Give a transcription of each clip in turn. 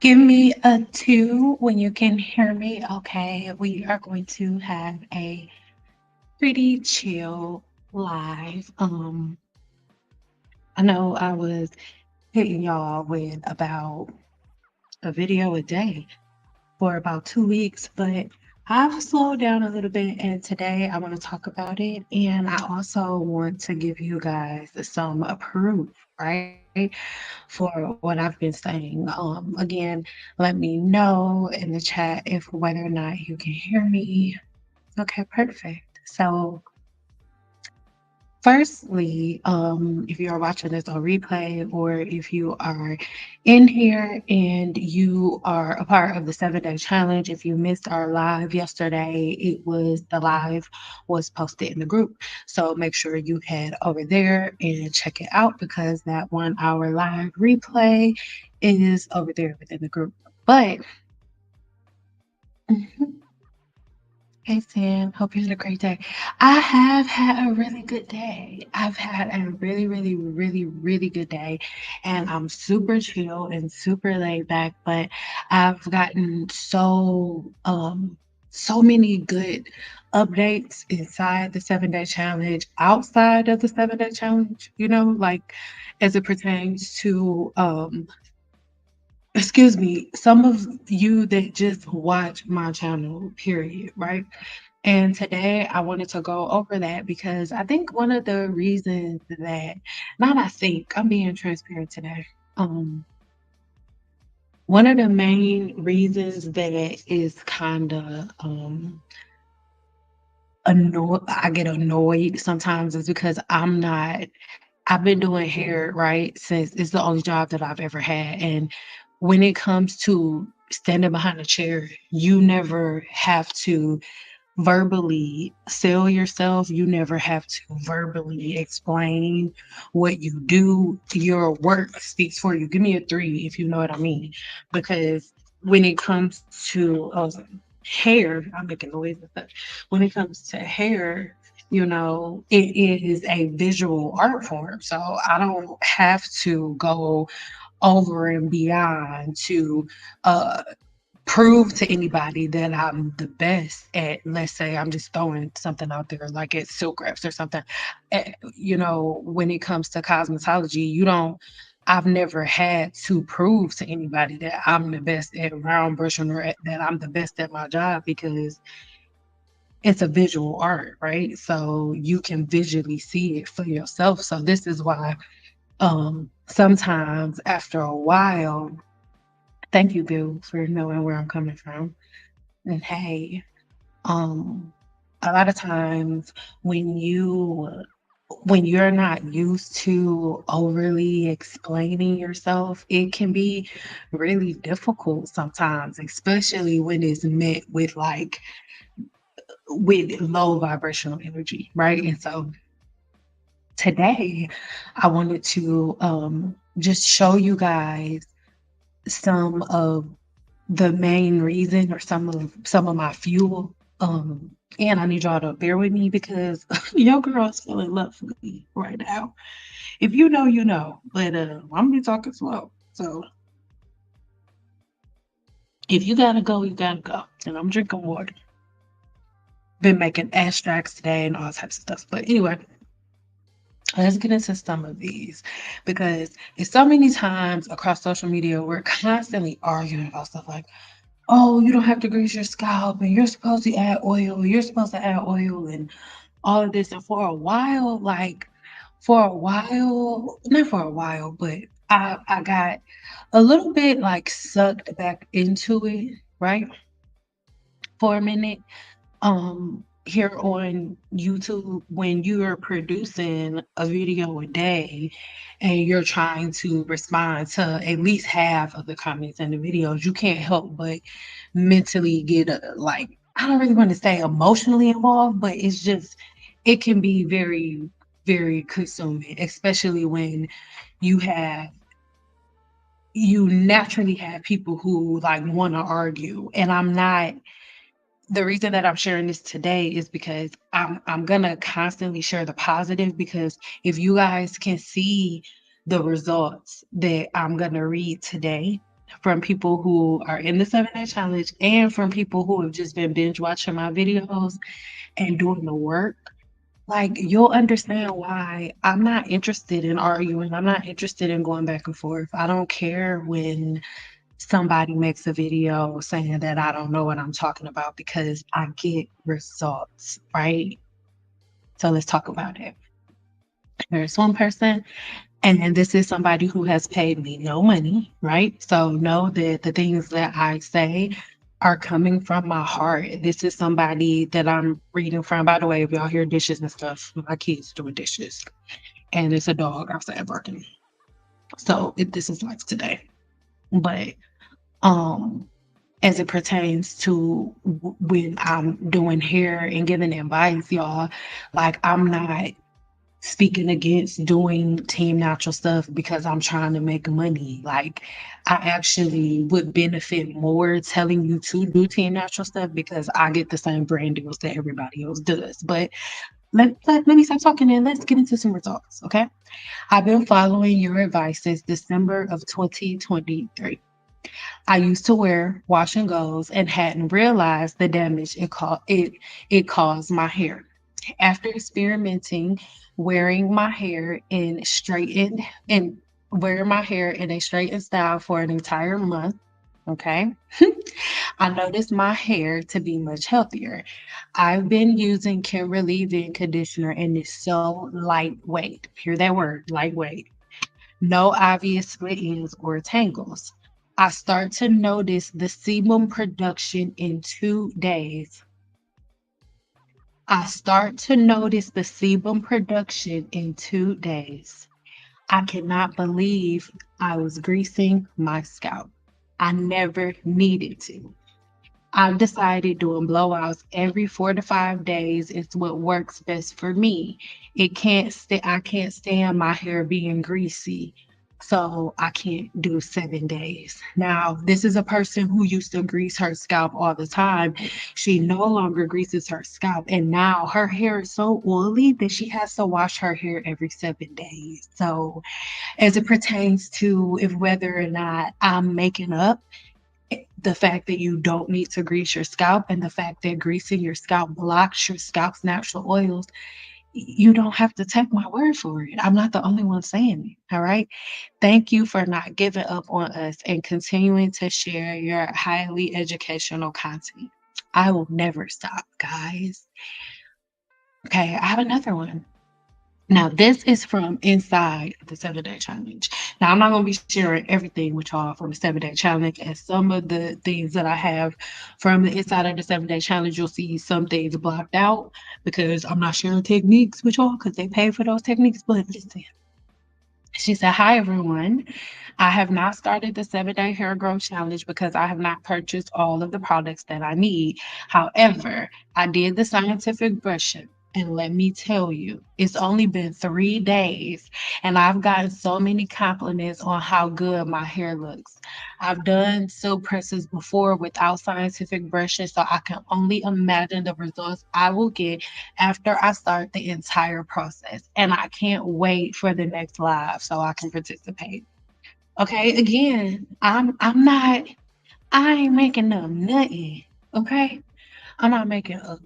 Give me a 2 when you can hear me. Okay, we are going to have a pretty chill live. I know I was hitting y'all with about a video a day for about 2 weeks, but I've slowed down a little bit, and today I want to talk about it. And I also want to give you guys some proof, right, for what I've been saying. Again, let me know in the chat if whether or not you can hear me. Okay, perfect. So firstly, if you are watching this on replay or if you are in here and you are a part of the 7-day challenge, if you missed our live yesterday, the live was posted in the group. So make sure you head over there and check it out because that 1 hour live replay is over there within the group. But hey Sam, hope you had a great day. I have had a really good day. I've had a really, really, really, really good day. And I'm super chill and super laid back, but I've gotten so many good updates inside the 7-day challenge, outside of the 7-day challenge, like as it pertains to excuse me, some of you that just watch my channel, period, right? And today I wanted to go over that because I think one of the reasons that, not I think, I'm being transparent today. Um, One of the main reasons that is kind of I get annoyed sometimes is because I've been doing hair, right, since it's the only job that I've ever had. And when it comes to standing behind a chair, you never have to verbally sell yourself. You never have to verbally explain what you do. Your work speaks for you. Give me a 3 if you know what I mean. Because when it comes to hair, I'm making noise and stuff. When it comes to hair, it is a visual art form. So I don't have to go over and beyond to uh prove to anybody that I'm the best at, let's say I'm just throwing something out there like at silk wraps or something. When it comes to cosmetology, I've never had to prove to anybody that I'm the best at round brushing or that I'm the best at my job because it's a visual art, right? So you can visually see it for yourself. So this is why sometimes after a while, thank you, Bill, for knowing where I'm coming from. And hey, um, a lot of times when you're not used to overly explaining yourself, it can be really difficult sometimes, especially when it's met with low vibrational energy, right? And so today I wanted to just show you guys some of the main reason or some of my fuel. And I need y'all to bear with me because your girl's feeling lovely right now. If you know, you know. But I'm gonna be talking slow. So if you gotta go, you gotta go. And I'm drinking water. Been making extracts today and all types of stuff. But anyway, let's get into some of these because it's so many times across social media we're constantly arguing about stuff like, oh, you don't have to grease your scalp and you're supposed to add oil, you're supposed to add oil and all of this. And not for a while, but I got a little bit like sucked back into it, right? For a minute. Here on YouTube, when you're producing a video a day and you're trying to respond to at least half of the comments in the videos, you can't help but mentally get I don't really want to say emotionally involved, but it can be very, very consuming, especially when you have you naturally have people who like want to argue. And the reason that I'm sharing this today is because I'm gonna constantly share the positive, because if you guys can see the results that I'm gonna read today, from people who are in the 7-day challenge and from people who have just been binge watching my videos and doing the work, like, you'll understand why I'm not interested in arguing. I'm not interested in going back and forth. I don't care when somebody makes a video saying that I don't know what I'm talking about because I get results, right? So let's talk about it. There's one person, and this is somebody who has paid me no money, right? So know that the things that I say are coming from my heart. This is somebody that I'm reading from. By the way, if y'all hear dishes and stuff, my kids doing dishes, and it's a dog outside barking. So this is life today. But um, as it pertains to when I'm doing hair and giving advice, y'all, like, I'm not speaking against doing team natural stuff because I'm trying to make money. Like, I actually would benefit more telling you to do team natural stuff because I get the same brand deals that everybody else does. But let me stop talking and let's get into some results, okay? I've been following your advice since December of 2023. I used to wear wash and goes and hadn't realized the damage it caused my hair. After experimenting wearing my hair in straightened and wearing my hair in a straightened style for an entire month, okay, I noticed my hair to be much healthier. I've been using Kimberly leave-in conditioner and it's so lightweight. Hear that word, lightweight. No obvious split ends or tangles. I start to notice the sebum production in 2 days. I start to notice the sebum production in 2 days. I cannot believe I was greasing my scalp. I never needed to. I've decided doing blowouts every 4 to 5 days is what works best for me. I can't stand my hair being greasy. So I can't do 7 days. Now, this is a person who used to grease her scalp all the time. She no longer greases her scalp. And now her hair is so oily that she has to wash her hair every 7 days. So as it pertains to if whether or not I'm making up, the fact that you don't need to grease your scalp and the fact that greasing your scalp blocks your scalp's natural oils, you don't have to take my word for it. I'm not the only one saying it. All right. Thank you for not giving up on us and continuing to share your highly educational content. I will never stop, guys. Okay, I have another one. Now, this is from inside the 7-day challenge. Now, I'm not going to be sharing everything with y'all from the 7-day challenge. And some of the things that I have from the inside of the 7-day challenge, you'll see some things blocked out because I'm not sharing techniques with y'all because they pay for those techniques. But listen, she said, "Hi, everyone. I have not started the 7-day hair growth challenge because I have not purchased all of the products that I need. However, I did the scientific brushing. And let me tell you, it's only been 3 days, and I've gotten so many compliments on how good my hair looks. I've done silk presses before without scientific brushing, so I can only imagine the results I will get after I start the entire process. And I can't wait for the next live so I can participate." Okay, again, I ain't making up nothing. Okay? I'm not making up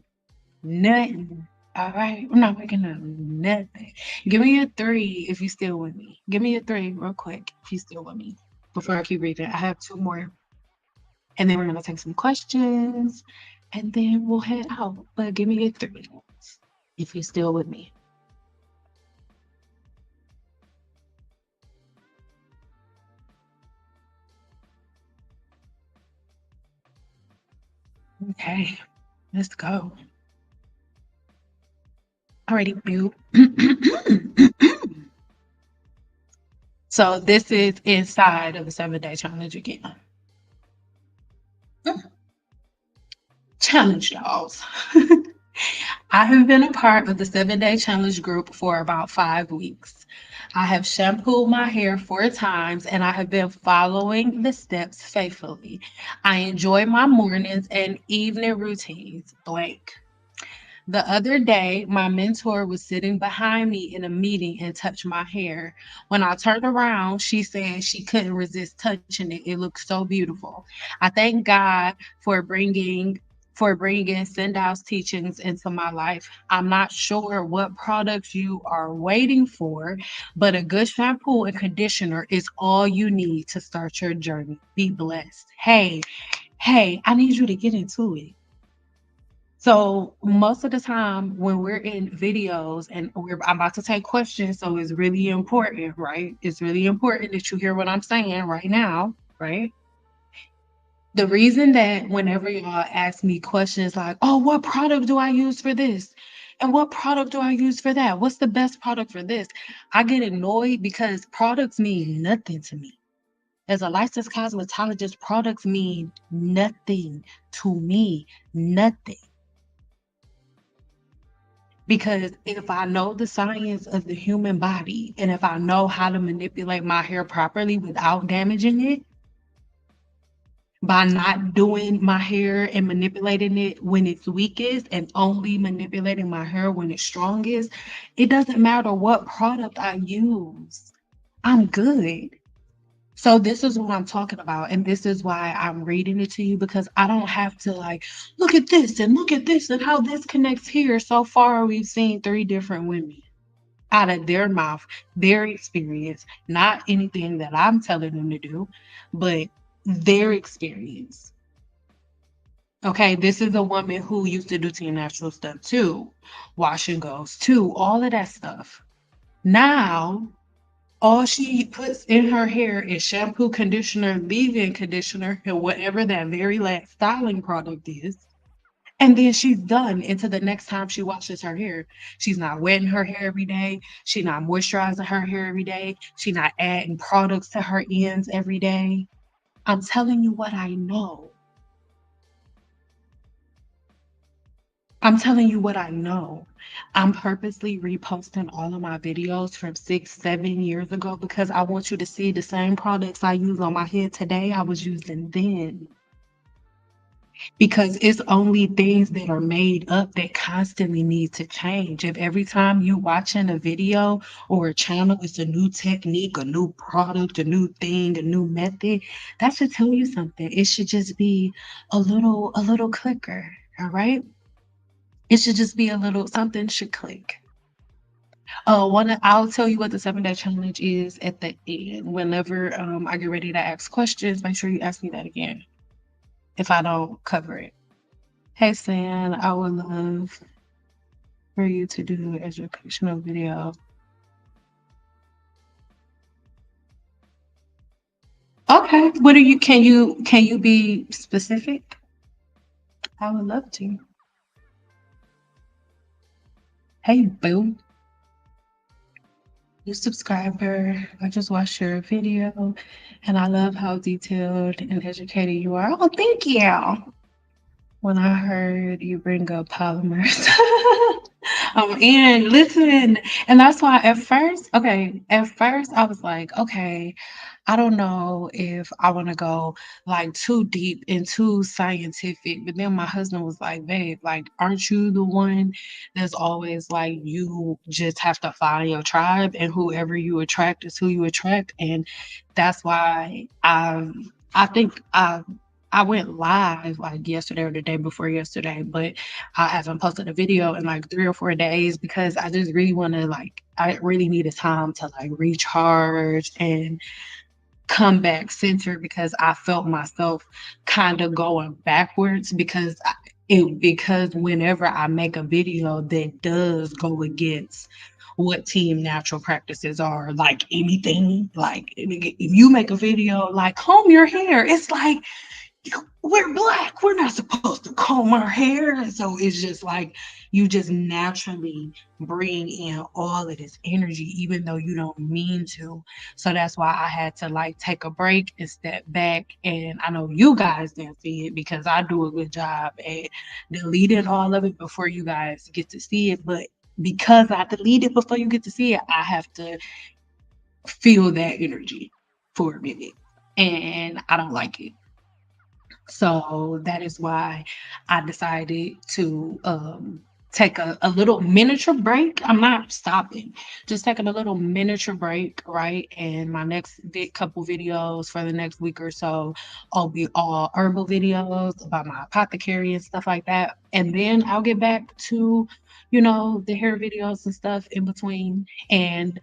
nothing. All right? I'm not making up nothing. Give me a 3 if you still with me. Give me a 3 real quick if you still with me. Before I keep reading, I have 2 more. And then we're gonna take some questions and then we'll head out. But give me a 3 if you're still with me. Okay, let's go. Alrighty, boo. So this is inside of the 7-day challenge again. Challenge dolls. I have been a part of the 7-day challenge group for about 5 weeks. I have shampooed my hair 4 times and I have been following the steps faithfully. I enjoy my mornings and evening routines. Blank. The other day, my mentor was sitting behind me in a meeting and touched my hair. When I turned around, she said she couldn't resist touching it. It looked so beautiful. I thank God for bringing Sendow's teachings into my life. I'm not sure what products you are waiting for, but a good shampoo and conditioner is all you need to start your journey. Be blessed. Hey, I need you to get into it. So most of the time when we're in videos and I'm about to take questions, so it's really important, right? It's really important that you hear what I'm saying right now, right? The reason that whenever y'all ask me questions like, oh, what product do I use for this? And what product do I use for that? What's the best product for this? I get annoyed because products mean nothing to me. As a licensed cosmetologist, products mean nothing to me. Nothing. Because if I know the science of the human body and if I know how to manipulate my hair properly without damaging it, by not doing my hair and manipulating it when it's weakest and only manipulating my hair when it's strongest, it doesn't matter what product I use. I'm good. So this is what I'm talking about. And this is why I'm reading it to you because I don't have to like, look at this and how this connects here. So far, we've seen three different women out of their mouth, their experience, not anything that I'm telling them to do, but their experience. Okay, this is a woman who used to do team natural stuff too, wash and goes too, all of that stuff. Now, all she puts in her hair is shampoo, conditioner, leave-in conditioner, and whatever that very last styling product is. And then she's done until the next time she washes her hair. She's not wetting her hair every day. She's not moisturizing her hair every day. She's not adding products to her ends every day. I'm telling you what I know. I'm telling you what I know. I'm purposely reposting all of my videos from 6, 7 years ago because I want you to see the same products I use on my head today, I was using then. Because it's only things that are made up that constantly need to change. If every time you watching a video or a channel, it's a new technique, a new product, a new thing, a new method, that should tell you something. It should just be a little clicker. All right. It should just be a little something should click. I'll tell you what the 7-day challenge is at the end. Whenever I get ready to ask questions, make sure you ask me that again if I don't cover it. Hey Sam, I would love for you to do an educational video. Okay, what are you? Can you be specific? I would love to. Hey boo, new subscriber. I just watched your video, and I love how detailed and educated you are. Oh, thank you. When I heard you bring up polymers, and listen, and that's why at first I was like, okay, I don't know if I want to go like too deep and too scientific. But then my husband was like, babe, like, aren't you the one that's always like, you just have to find your tribe and whoever you attract is who you attract. And that's why I think I went live like yesterday or the day before yesterday, but I haven't posted a video in like 3 or 4 days because I just really want to like, I really needed time to like recharge and come back centered because I felt myself kind of going backwards because whenever I make a video that does go against what team natural practices are, like anything, like if you make a video like comb your hair, it's like we're black. We're not supposed to comb our hair. And so it's just like you just naturally bring in all of this energy, even though you don't mean to. So that's why I had to like take a break and step back. And I know you guys didn't see it because I do a good job at deleting all of it before you guys get to see it. But because I delete it before you get to see it, I have to feel that energy for a minute. And I don't like it. So that is why I decided to take a little miniature break. I'm not stopping, just taking a little miniature break, right? And my next couple videos for the next week or so, I'll be all herbal videos about my apothecary and stuff like that. And then I'll get back to, the hair videos and stuff in between. And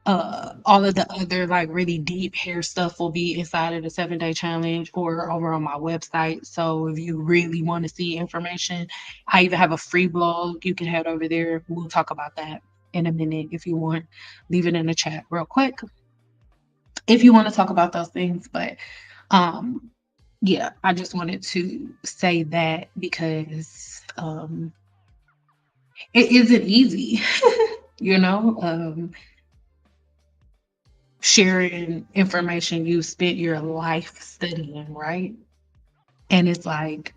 all of the other like really deep hair stuff will be inside of the 7-day challenge or over on my website. So if you really want to see information, I even have a free blog. You can head over there. We'll talk about that in a minute if you want. Leave it in the chat real quick if you want to talk about those things. But yeah, I just wanted to say that because it isn't easy, you know. Sharing information you spent your life studying, right? And it's like,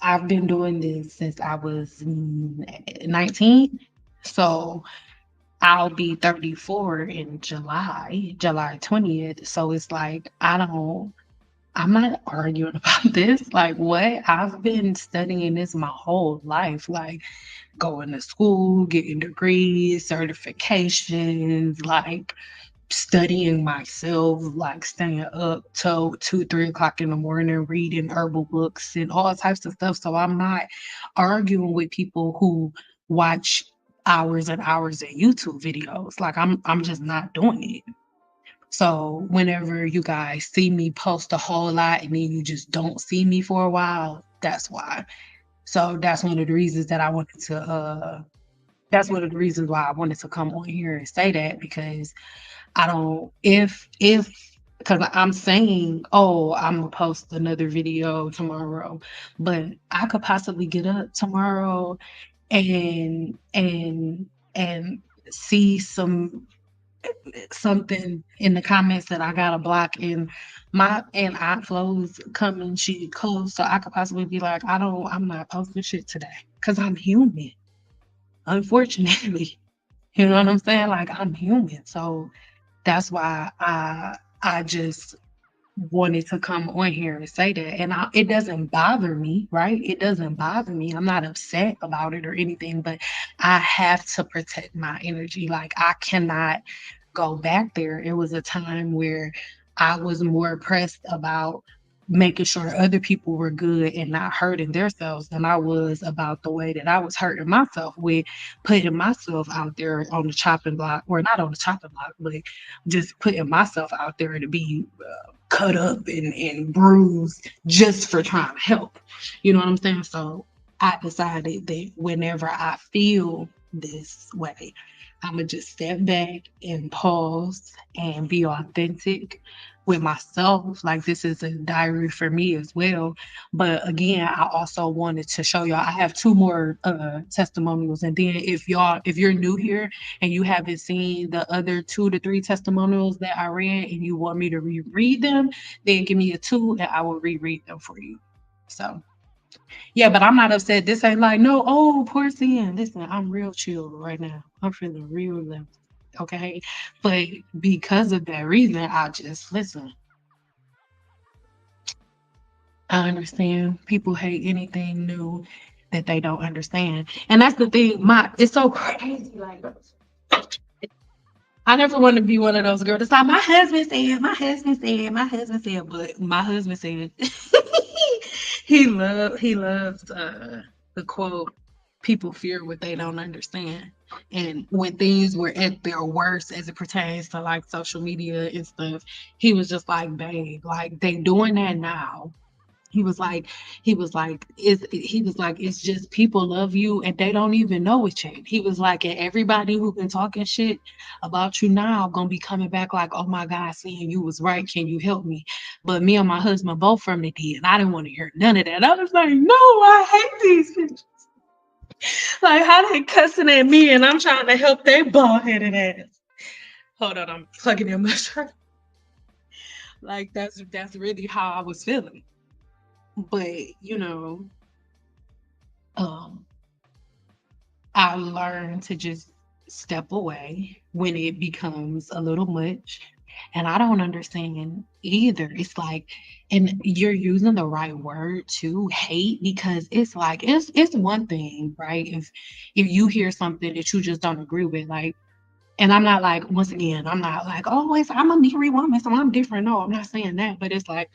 I've been doing this since I was 19. So I'll be 34 in July 20th. So it's like, I'm not arguing about this. Like, what? I've been studying this my whole life. Like, going to school, getting degrees, certifications, like studying myself, like staying up till 2, 3 o'clock in the morning, reading herbal books and all types of stuff. So I'm not arguing with people who watch hours and hours of YouTube videos. Like I'm just not doing it. So whenever you guys see me post a whole lot and then you just don't see me for a while, that's why. So that's one of the reasons that I wanted to that's one of the reasons why I wanted to come on here and say that, because I don't, if, because I'm saying, oh, I'm gonna post another video tomorrow, but I could possibly get up tomorrow and see something in the comments that I got a block in my and Aunt Flo's coming, she closed, so I could possibly be like, I'm not posting shit today because I'm human, unfortunately. You know what I'm saying? Like I'm human, so that's why I just wanted to come on here and say that. And it doesn't bother me, right? It doesn't bother me. I'm not upset about it or anything, but I have to protect my energy. Like I cannot go back there. It was a time where I was more pressed about making sure other people were good and not hurting themselves than I was about the way that I was hurting myself with putting myself out there on the chopping block, or not on the chopping block, but just putting myself out there to be cut up and bruised just for trying to help. You know what I'm saying? So I decided that whenever I feel this way, I'm gonna just step back and pause and be authentic with myself. Like this is a diary for me as well. But again, I also wanted to show y'all. I have two more testimonials, and then if you're new here and you haven't seen the other 2 to 3 testimonials that I read, and you want me to reread them, then give me a 2, and I will reread them for you. So. Yeah, but I'm not upset. This ain't like, no, oh, poor Sin. Listen, I'm real chill right now. I'm feeling real low. Okay. But because of that reason, I just listen. I understand people hate anything new that they don't understand. And that's the thing. It's so crazy. Like I never want to be one of those girls. It's like my husband said, but my husband said he loves the quote, people fear what they don't understand. And when things were at their worst as it pertains to like social media and stuff, he was just like, babe, like they doing that now. He was like, it's just people love you and they don't even know it yet. He was like, and everybody who been talking shit about you now gonna be coming back like, oh my God, seeing you was right. Can you help me? But me and my husband both from the D, and I didn't want to hear none of that. I was like, no, I hate these bitches. Like how they cussing at me and I'm trying to help their bald headed ass. Hold on, I'm plugging in my shirt. Like that's really how I was feeling. But um I learned to just step away when it becomes a little much And I don't understand either. It's like, and you're using the right word to hate, because it's like it's one thing, right? If you hear something that you just don't agree with, like, and I'm not like, once again, I'm not like, oh, I'm a married woman, so I'm different. No, I'm not saying that. But it's like,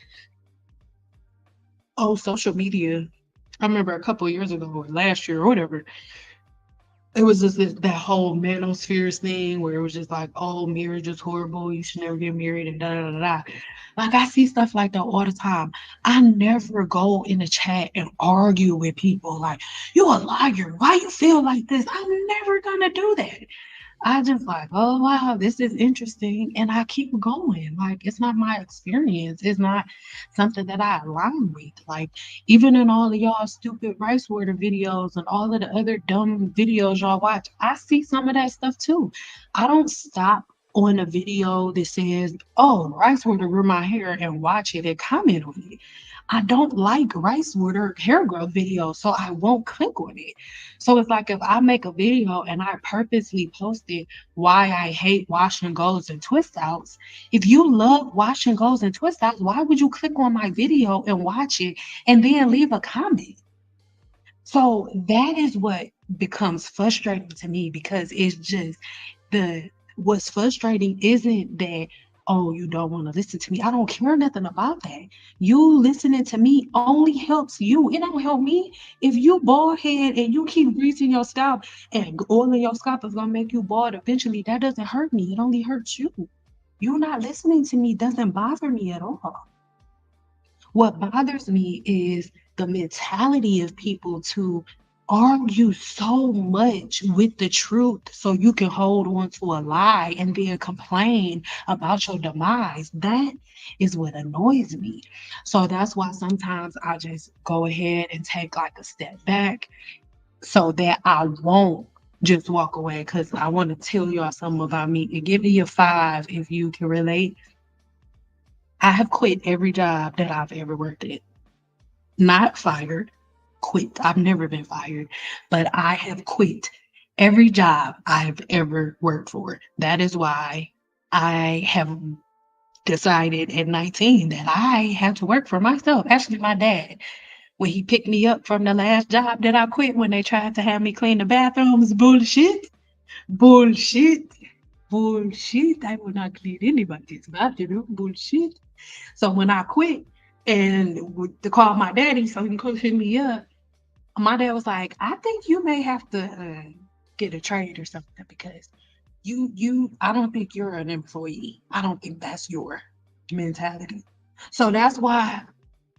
oh, social media. I remember a couple of years ago or last year or whatever, it was just that whole manospheres thing where it was just like, oh, marriage is horrible. You should never get married and da da da da. Like, I see stuff like that all the time. I never go in the chat and argue with people like, you a liar. Why you feel like this? I'm never gonna do that. I just like, oh wow, this is interesting. And I keep going. Like, it's not my experience. It's not something that I align with. Like, even in all of y'all stupid rice water videos and all of the other dumb videos y'all watch, I see some of that stuff too. I don't stop on a video that says, oh, rice water grew my hair, and watch it and comment on it. I don't like rice water hair growth videos, so I won't click on it. So it's like, if I make a video and I purposely posted why I hate wash and goes and twist outs, if you love wash and goes and twist outs, why would you click on my video and watch it and then leave a comment? So that is what becomes frustrating to me, because it's just the what's frustrating isn't that, oh, you don't want to listen to me. I don't care nothing about that. You listening to me only helps you. It don't help me. If you bald head and you keep greasing your scalp, and oil in your scalp is gonna make you bald eventually, that doesn't hurt me. It only hurts you. You not listening to me doesn't bother me at all. What bothers me is the mentality of people to argue so much with the truth so you can hold on to a lie and then complain about your demise. That is what annoys me. So that's why sometimes I just go ahead and take like a step back so that I won't just walk away, because I want to tell y'all something about me. And give me a 5 if you can relate. I have quit every job that I've ever worked at. Not fired, quit. I've never been fired, but I have quit every job I've ever worked for. That is why I have decided at 19 that I have to work for myself. Actually, my dad, when he picked me up from the last job that I quit, when they tried to have me clean the bathrooms, bullshit, bullshit, bullshit. I will not clean anybody's bathroom, bullshit. So when I quit and to call my daddy so he can come pick me up, my dad was like, I think you may have to get a trade or something, because I don't think you're an employee. I don't think that's your mentality. So that's why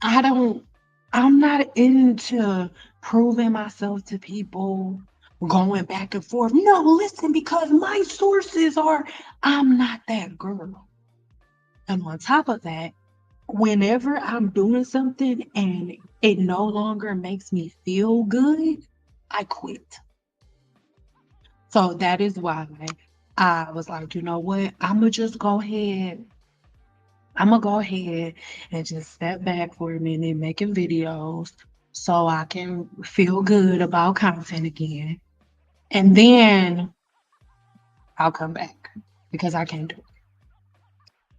I don't, I'm not into proving myself to people, going back and forth. No, listen, because my sources are, I'm not that girl. And on top of that, whenever I'm doing something and it no longer makes me feel good, I quit. So that is why I was like, you know what? I'm gonna go ahead and just step back for a minute making videos so I can feel good about content again. And then I'll come back, because I can't do it.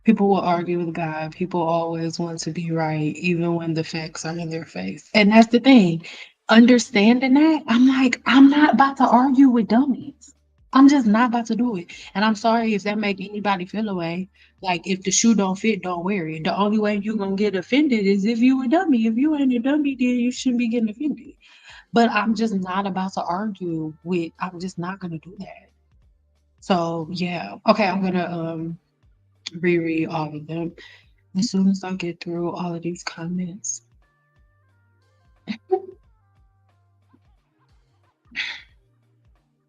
People will argue with God. People always want to be right, even when the facts are in their face. And that's the thing. Understanding that, I'm like, I'm not about to argue with dummies. I'm just not about to do it. And I'm sorry if that make anybody feel away. Like, if the shoe don't fit, don't wear it. The only way you're gonna get offended is if you a dummy. If you ain't a dummy, then you shouldn't be getting offended. But I'm just not about to argue with, I'm just not gonna do that. So yeah. Okay, I'm gonna reread all of them as soon as I get through all of these comments.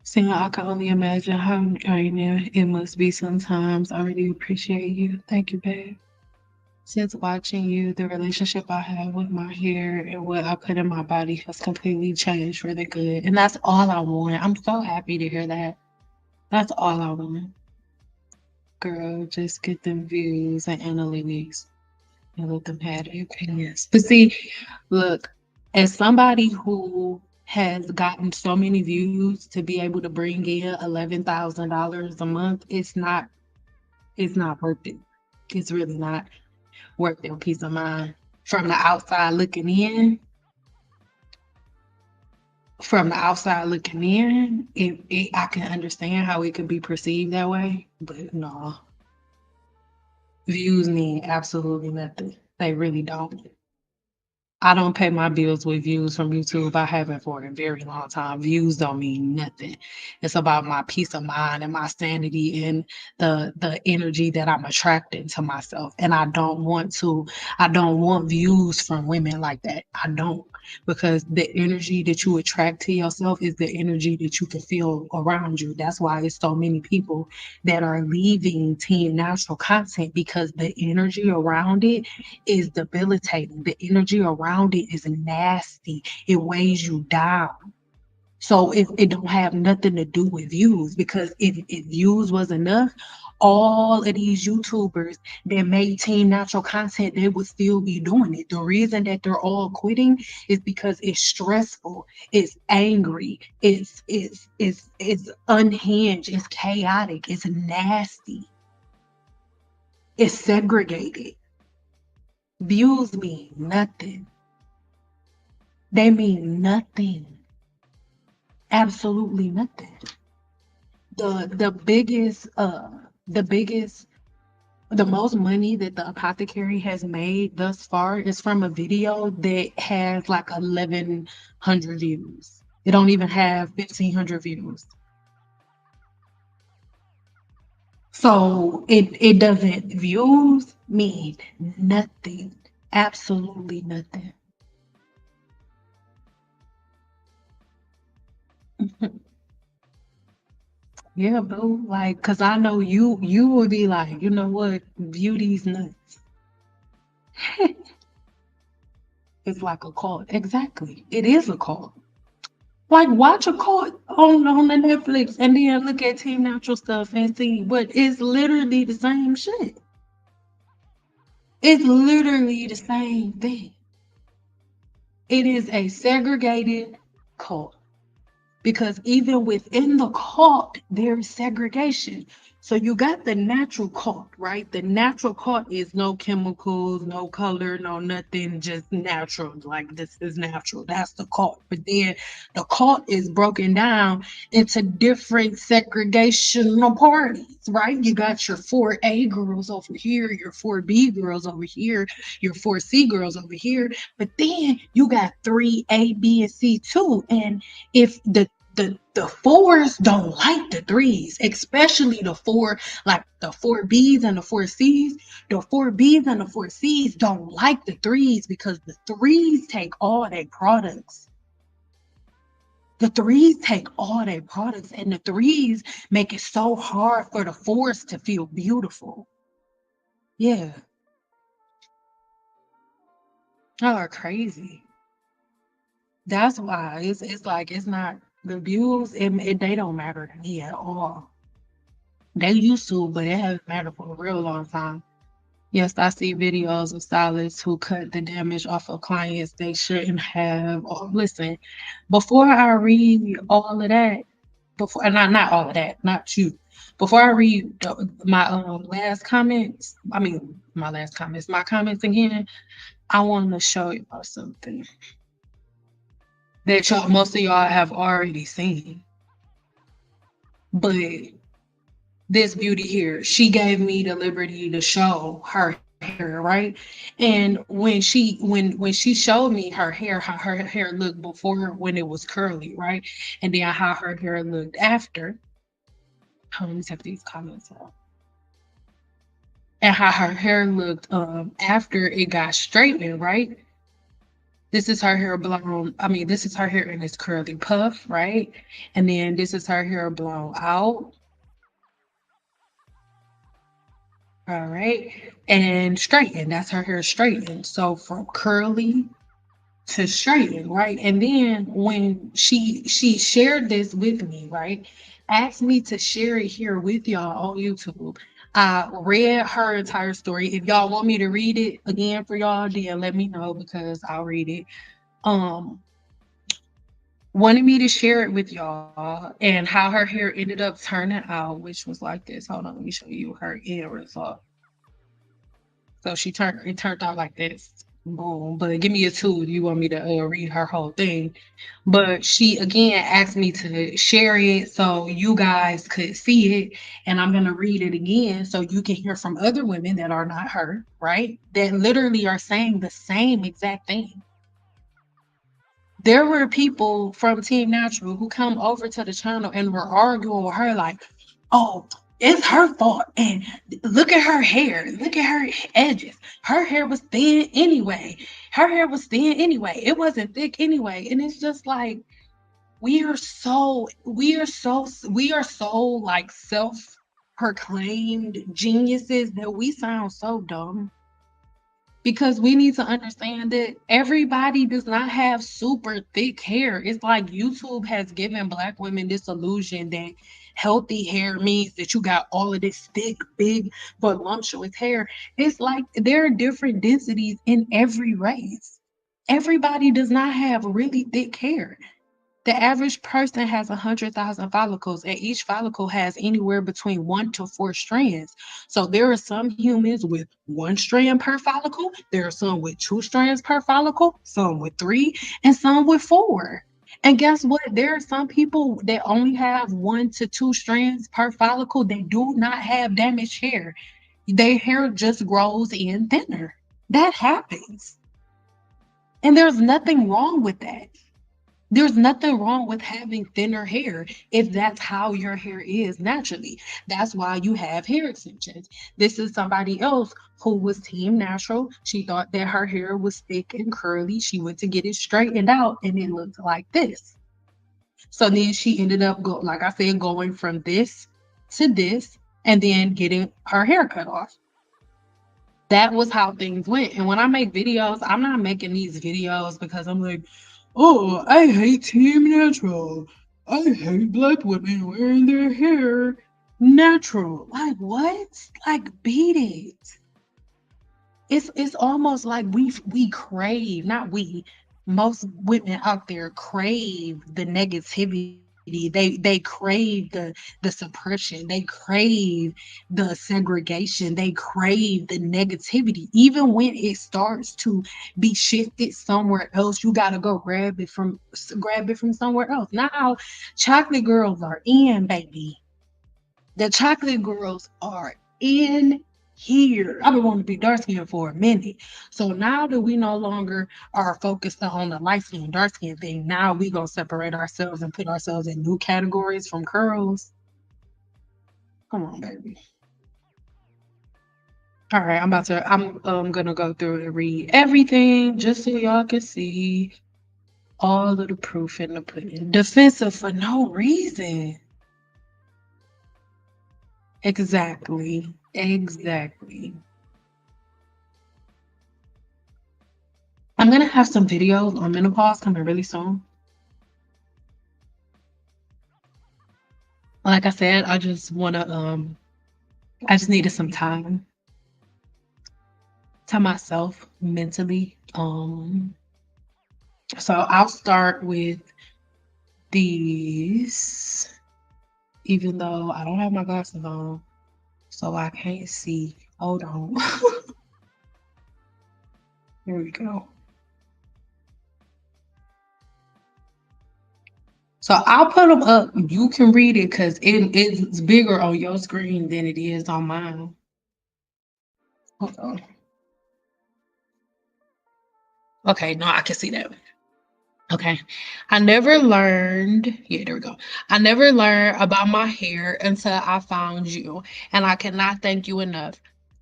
Saying, I can only imagine how draining it must be sometimes. I really appreciate you. Thank you, babe. Since watching you, the relationship I have with my hair and what I put in my body has completely changed for the good. And that's all I want. I'm so happy to hear that. That's all I want. Girl, just get them views and analytics and let them have their opinions. But see, look, as somebody who has gotten so many views to be able to bring in $11,000 a month, it's not. It's not worth it. It's really not worth your peace of mind. From the outside looking in, I can understand how it could be perceived that way, but no, views mean absolutely nothing. They really don't. I don't pay my bills with views from YouTube. I haven't for a very long time. Views don't mean nothing. It's about my peace of mind and my sanity and the energy that I'm attracting to myself. And I don't want views from women like that. I don't, because the energy that you attract to yourself is the energy that you can feel around you. That's why it's so many people that are leaving Team Natural content, because the energy around it is debilitating. The energy around it is nasty. It weighs you down. So it don't have nothing to do with views, because if views was enough, all of these YouTubers that made Team Natural content, they would still be doing it. The reason that they're all quitting is because it's stressful, it's angry, it's unhinged, it's chaotic, it's nasty, it's segregated. Views mean nothing. They mean nothing. Absolutely nothing. The biggest the biggest the most money that the apothecary has made thus far is from a video that has like 1,100 views. It don't even have 1,500 views. So it doesn't, views mean nothing. Absolutely nothing. Yeah, boo. Like, cause I know you would be like, you know what, beauty's nuts. It's like a cult. Exactly. It is a cult. Like, watch a cult on the Netflix and then look at Team Natural stuff and see, but it's literally the same shit. It's literally the same thing. It is a segregated cult. Because even within the cult, there's segregation. So you got the natural cult, right? The natural cult is no chemicals, no color, no nothing, just natural. Like, this is natural. That's the cult. But then the cult is broken down into different segregational parties, right? You got your 4A girls over here, your 4B girls over here, your 4C girls over here. But then you got 3A, B, and C too. And if the fours don't like the threes, especially the four, like the 4Bs and the 4Cs. The 4Bs and the 4Cs don't like the threes because the threes take all their products. The threes take all their products, and the threes make it so hard for the fours to feel beautiful. Yeah, y'all are crazy. That's why it's like, it's not the views. They don't matter to me at all. They used to, but it hasn't mattered for a real long time. Yes, I see videos of stylists who cut the damage off of clients they shouldn't have. Oh, listen, before I read all of that, before, and not all of that, not you. Before I read my last comments, my comments again, I want to show y'all something that most of y'all have already seen. But this beauty here, she gave me the liberty to show her hair, right? And when she showed me her hair, how her hair looked before when it was curly, right? And then how her hair looked after. Let me take these comments out. And how her hair looked after it got straightened, right? This is her hair blown. I mean, this is her hair in its curly puff, right? And then this is her hair blown out. All right. And straighten. That's her hair straightened. So from curly to straighten, right? And then when she shared this with me, right? Asked me to share it here with y'all on YouTube. I read her entire story. If y'all want me to read it again for y'all, then let me know because I'll read it. Um, wanted me to share it with y'all and how her hair ended up turning out, which was like this. Hold on, let me show you her end result. So it turned out like this. Boom. But give me a tool. You want me to read her whole thing? But she again asked me to share it so you guys could see it. And I'm gonna read it again so you can hear from other women that are not her, right? That literally are saying the same exact thing. There were people from Team Natural who come over to the channel and were arguing with her like, oh, it's her fault. And look at her hair. Look at her edges. Her hair was thin anyway. Her hair was thin anyway. It wasn't thick anyway. And it's just like, we are so like self-proclaimed geniuses that we sound so dumb, because we need to understand that everybody does not have super thick hair. It's like YouTube has given Black women this illusion that healthy hair means that you got all of this thick, big, voluptuous hair. It's like there are different densities in every race. Everybody does not have really thick hair. The average person has 100,000 follicles, and each follicle has anywhere between 1 to 4 strands. So there are some humans with 1 strand per follicle, there are some with 2 strands per follicle, some with 3, and some with 4. And guess what? There are some people that only have 1 to 2 strands per follicle. They do not have damaged hair. Their hair just grows in thinner. That happens. And there's nothing wrong with that. There's nothing wrong with having thinner hair if that's how your hair is naturally. That's why you have hair extensions. This is somebody else who was team natural. She thought that her hair was thick and curly. She went to get it straightened out and it looked like this. So then she ended up like I said, going from this to this and then getting her hair cut off. That was how things went. And when I make videos, I'm not making these videos because I'm like, oh, I hate Team Natural. I hate Black women wearing their hair natural. Like what? Like beat it. It's almost like we crave, not we, most women out there crave the negativity. They crave the suppression. They crave the segregation. They crave the negativity. Even when it starts to be shifted somewhere else, you gotta go grab it from somewhere else. Now, chocolate girls are in, baby. The chocolate girls are in here. I've been wanting to be dark skinned for a minute. So now that we no longer are focused on the light skin, dark skin thing, now we gonna separate ourselves and put ourselves in new categories from curls. Come on, baby. All right, I'm gonna go through and read everything just so y'all can see all of the proof in the pudding. Defensive for no reason. Exactly. Exactly. I'm gonna have some videos on menopause coming really soon. Like I said, I just needed some time to myself mentally. So I'll start with these, even though I don't have my glasses on, so I can't see. Hold on. Here we go. So I'll put them up. You can read it because it's bigger on your screen than it is on mine. Hold on. Okay, no, I can see that. Okay. Yeah, there we go. I never learned about my hair until I found you, and I cannot thank you enough.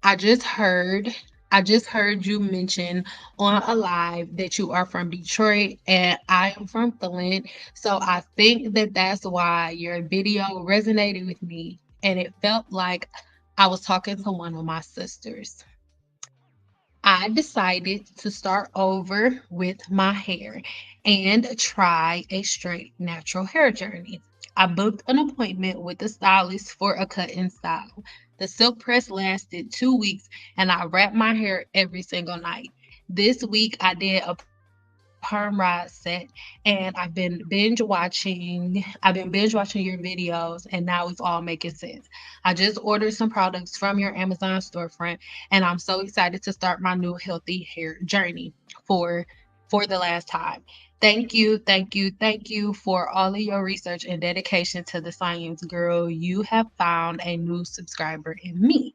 I just heard, I just heard you mention on a live that you are from Detroit and I am from Flint. So I think that that's why your video resonated with me and it felt like I was talking to one of my sisters. I decided to start over with my hair and try a straight natural hair journey. I booked an appointment with the stylist for a cut and style. The silk press lasted 2 weeks and I wrapped my hair every single night. This week I did a perm rod set, and I've been binge watching your videos, and now it's all making sense. I just ordered some products from your Amazon storefront, and I'm so excited to start my new healthy hair journey for for the last time. Thank you, thank you, thank you for all of your research and dedication to the science, girl. You have found a new subscriber in me.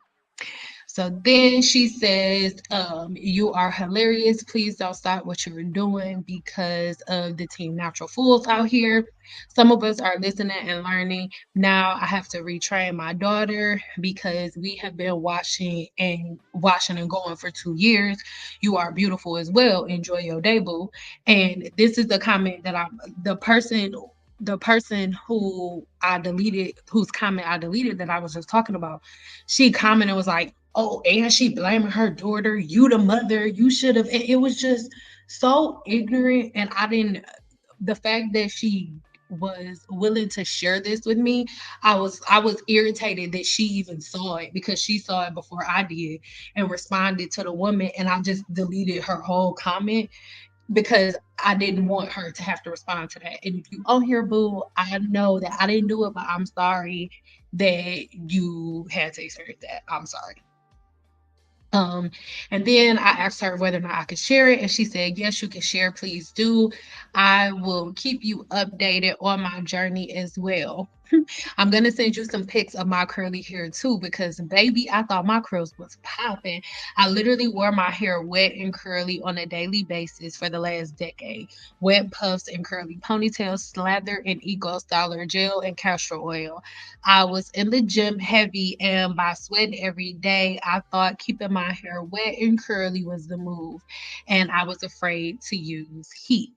So then she says, you are hilarious. Please don't stop what you're doing because of the Team Natural Fools out here. Some of us are listening and learning. Now I have to retrain my daughter because we have been watching and going for 2 years. You are beautiful as well. Enjoy your debut. And this is the comment that the person whose comment I deleted that I was just talking about, she commented and was like, "Oh, and she blaming her daughter. You the mother. You should have." It was just so ignorant, and I didn't. The fact that she was willing to share this with me, I was irritated that she even saw it because she saw it before I did and responded to the woman, and I just deleted her whole comment because I didn't want her to have to respond to that. And if you on here, boo, I know that I didn't do it, but I'm sorry that you had to experience that. I'm sorry. Um, and then I asked her whether or not I could share it, and she said, "Yes, you can share. Please do. I will keep you updated on my journey as well." I'm gonna send you some pics of my curly hair too, because baby, I thought my curls was popping. I literally wore my hair wet and curly on a daily basis for the last decade. Wet puffs and curly ponytails, slathered in Eco Styler gel and castor oil. I was in the gym heavy, and by sweating every day, I thought keeping my hair wet and curly was the move, and I was afraid to use heat.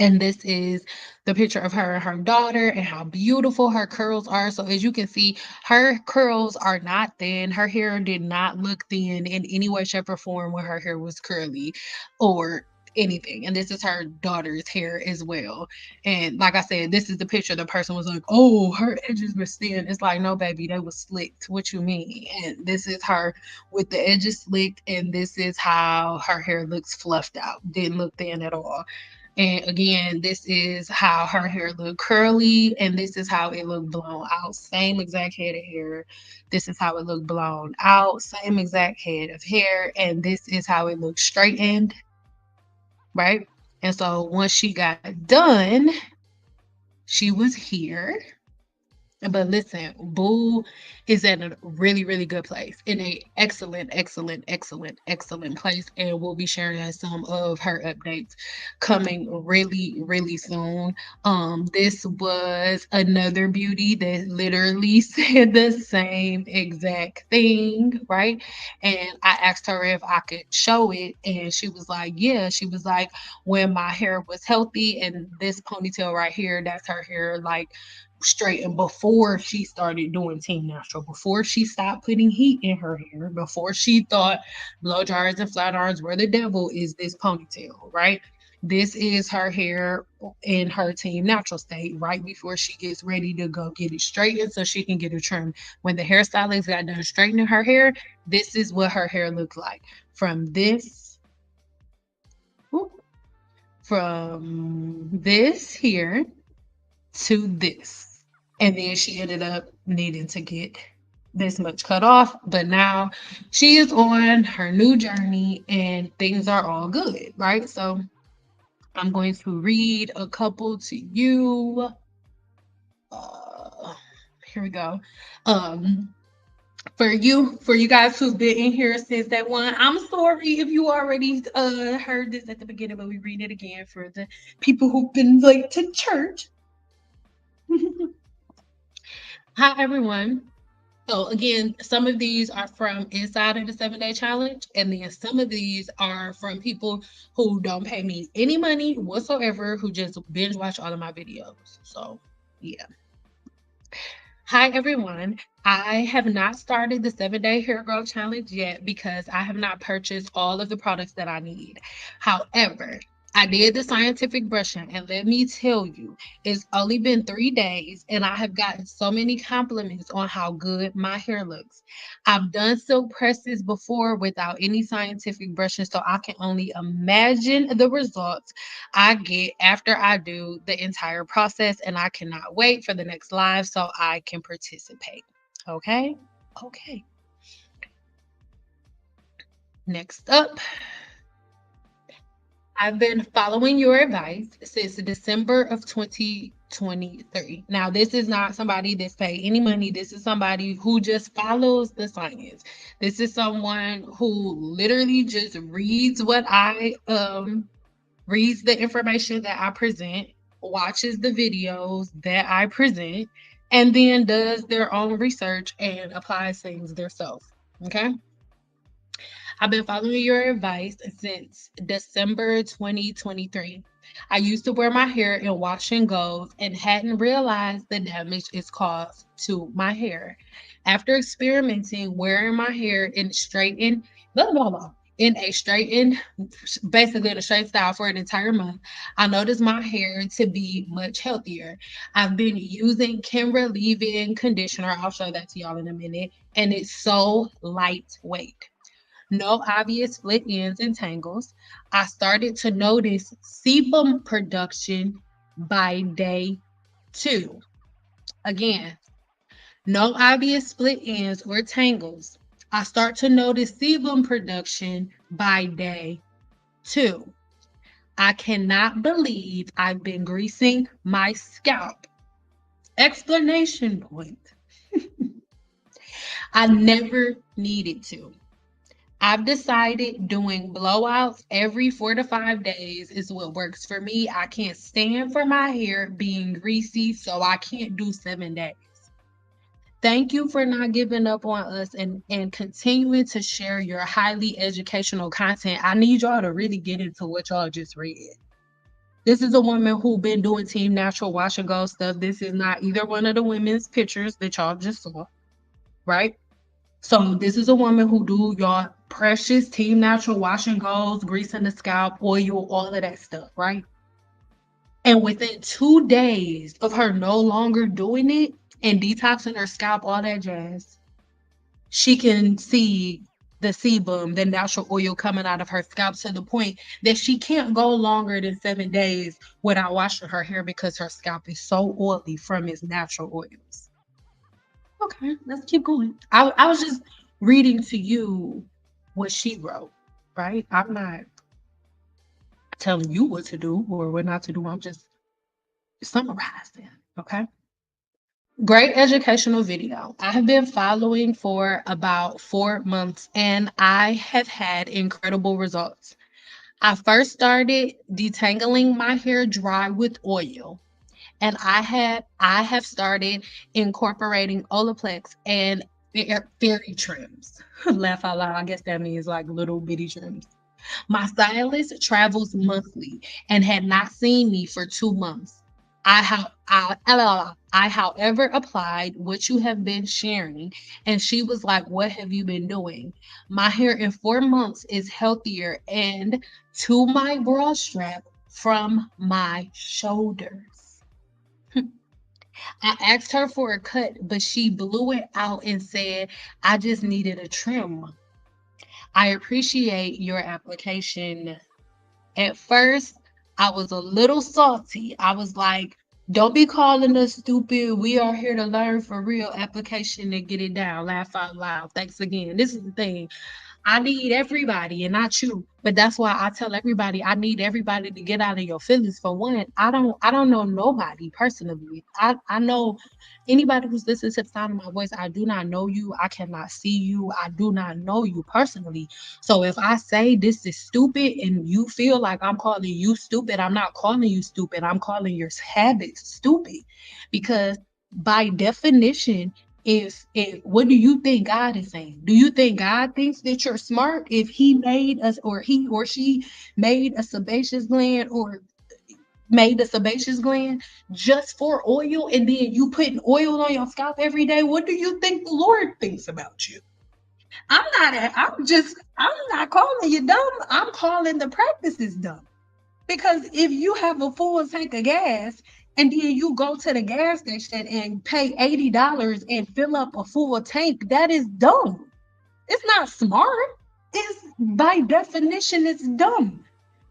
And this is the picture of her and her daughter and how beautiful her curls are. So as you can see, her curls are not thin. Her hair did not look thin in any way, shape, or form when her hair was curly or anything. And this is her daughter's hair as well. And like I said, this is the picture. The person was like, "Oh, her edges were thin." It's like, no, baby, they were slicked. What you mean? And this is her with the edges slicked, and this is how her hair looks fluffed out. Didn't look thin at all. And again, this is how her hair looked curly, and this is how it looked blown out. Same exact head of hair. This is how it looked blown out. Same exact head of hair. And this is how it looked straightened, right? And so once she got done, she was here, but listen, Boo is in a really, really good place, in a excellent, excellent, excellent, excellent place, and we'll be sharing some of her updates coming really, really soon. This was another beauty that literally said the same exact thing, right? And I asked her if I could show it, and she was like, "Yeah." She was like, "When my hair was healthy, and this ponytail right here, that's her hair, like." Straight and before she started doing Team Natural, before she stopped putting heat in her hair, before she thought blow dryers and flat irons were the devil, is this ponytail, right? This is her hair in her Team Natural state right before she gets ready to go get it straightened so she can get it trimmed. When the hairstylist got done straightening her hair, this is what her hair looked like. From this, from this here to this. And then she ended up needing to get this much cut off. But now she is on her new journey and things are all good, right? So I'm going to read a couple to you. Uh, Here we go. Um, for you guys who've been in here since that one, I'm sorry if you already heard this at the beginning, but we read it again for the people who've been late to church. Hi, everyone. So again, some of these are from inside of the 7-day challenge, and then some of these are from people who don't pay me any money whatsoever, who just binge watch all of my videos. So yeah. Hi everyone. I have not started the 7-day hair growth challenge yet because I have not purchased all of the products that I need. However, I did the scientific brushing, and let me tell you, it's only been 3 days, and I have gotten so many compliments on how good my hair looks. I've done silk presses before without any scientific brushing, so I can only imagine the results I get after I do the entire process, and I cannot wait for the next live so I can participate. Okay? Okay. Next up, I've been following your advice since December of 2023. Now, this is not somebody that's paid any money. This is somebody who just follows the science. This is someone who literally just reads reads the information that I present, watches the videos that I present, and then does their own research and applies things themselves. Okay? I've been following your advice since December 2023. I used to wear my hair in wash and goes and hadn't realized the damage it's caused to my hair. After experimenting wearing my hair in straightened, blah, blah, blah, in a straightened, basically in a straight style for an entire month, I noticed my hair to be much healthier. I've been using Kim Relieving conditioner. I'll show that to y'all in a minute. And it's so lightweight. No obvious split ends and tangles. I started to notice sebum production by day 2. Again, no obvious split ends or tangles. I start to notice sebum production by day 2. I cannot believe I've been greasing my scalp. Explanation point. I never needed to. I've decided doing blowouts every 4 to 5 days is what works for me. I can't stand for my hair being greasy, so I can't do 7 days. Thank you for not giving up on us and continuing to share your highly educational content. I need y'all to really get into what y'all just read. This is a woman who been doing Team Natural Wash and Go stuff. This is not either one of the women's pictures that y'all just saw, right? So this is a woman who do your precious Team Natural wash and goes, greasing the scalp, oil, all of that stuff, right? And within 2 days of her no longer doing it and detoxing her scalp, all that jazz, she can see the sebum, the natural oil coming out of her scalp to the point that she can't go longer than 7 days without washing her hair because her scalp is so oily from its natural oils. Okay, let's keep going. I was just reading to you what she wrote, right? I'm not telling you what to do or what not to do. I'm just summarizing, okay? Great educational video. I have been following for about 4 months and I have had incredible results. I first started detangling my hair dry with oil. And I have started incorporating Olaplex and fairy trims. Laugh out loud. I guess that means like little bitty trims. My stylist travels monthly and had not seen me for 2 months. I, however, applied what you have been sharing, and she was like, "What have you been doing?" My hair in 4 months is healthier, and to my bra strap from my shoulders. I asked her for a cut, but she blew it out and said, I just needed a trim. I appreciate your application. At first, I was a little salty. I was like, don't be calling us stupid. We are here to learn for real application and get it down. Laugh out loud. Thanks again. This is the thing. I need everybody and not you. But that's why I tell everybody I need everybody to get out of your feelings. For one, I don't know nobody personally. I know anybody who's listening to the sound of my voice, I do not know you. I cannot see you. I do not know you personally. So if I say this is stupid and you feel like I'm calling you stupid, I'm not calling you stupid. I'm calling your habits stupid. Because by definition, if what do you think God is saying? Do you think God thinks that you're smart if he made us or he or she made a sebaceous gland or made a sebaceous gland just for oil and then you putting oil on your scalp every day? What do you think the Lord thinks about you? I'm not calling you dumb. I'm calling the practices dumb. Because if you have a full tank of gas and then you go to the gas station and pay $80 and fill up a full tank, that is dumb. It's not smart. It's by definition, it's dumb.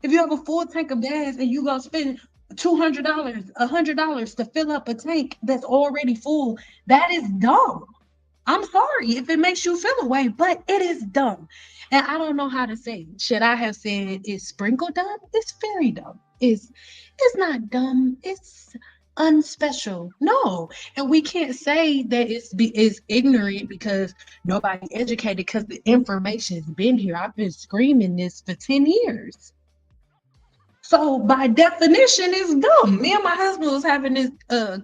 If you have a full tank of gas and you go spend $200, $100 to fill up a tank that's already full, that is dumb. I'm sorry if it makes you feel away, but it is dumb. And I don't know how to say it. Should I have said it's sprinkle dumb? It's very dumb. It's not dumb. It's unspecial. No. And we can't say that it's ignorant because nobody educated because the information's been here. I've been screaming this for 10 years. So by definition, it's dumb. Me and my husband was having this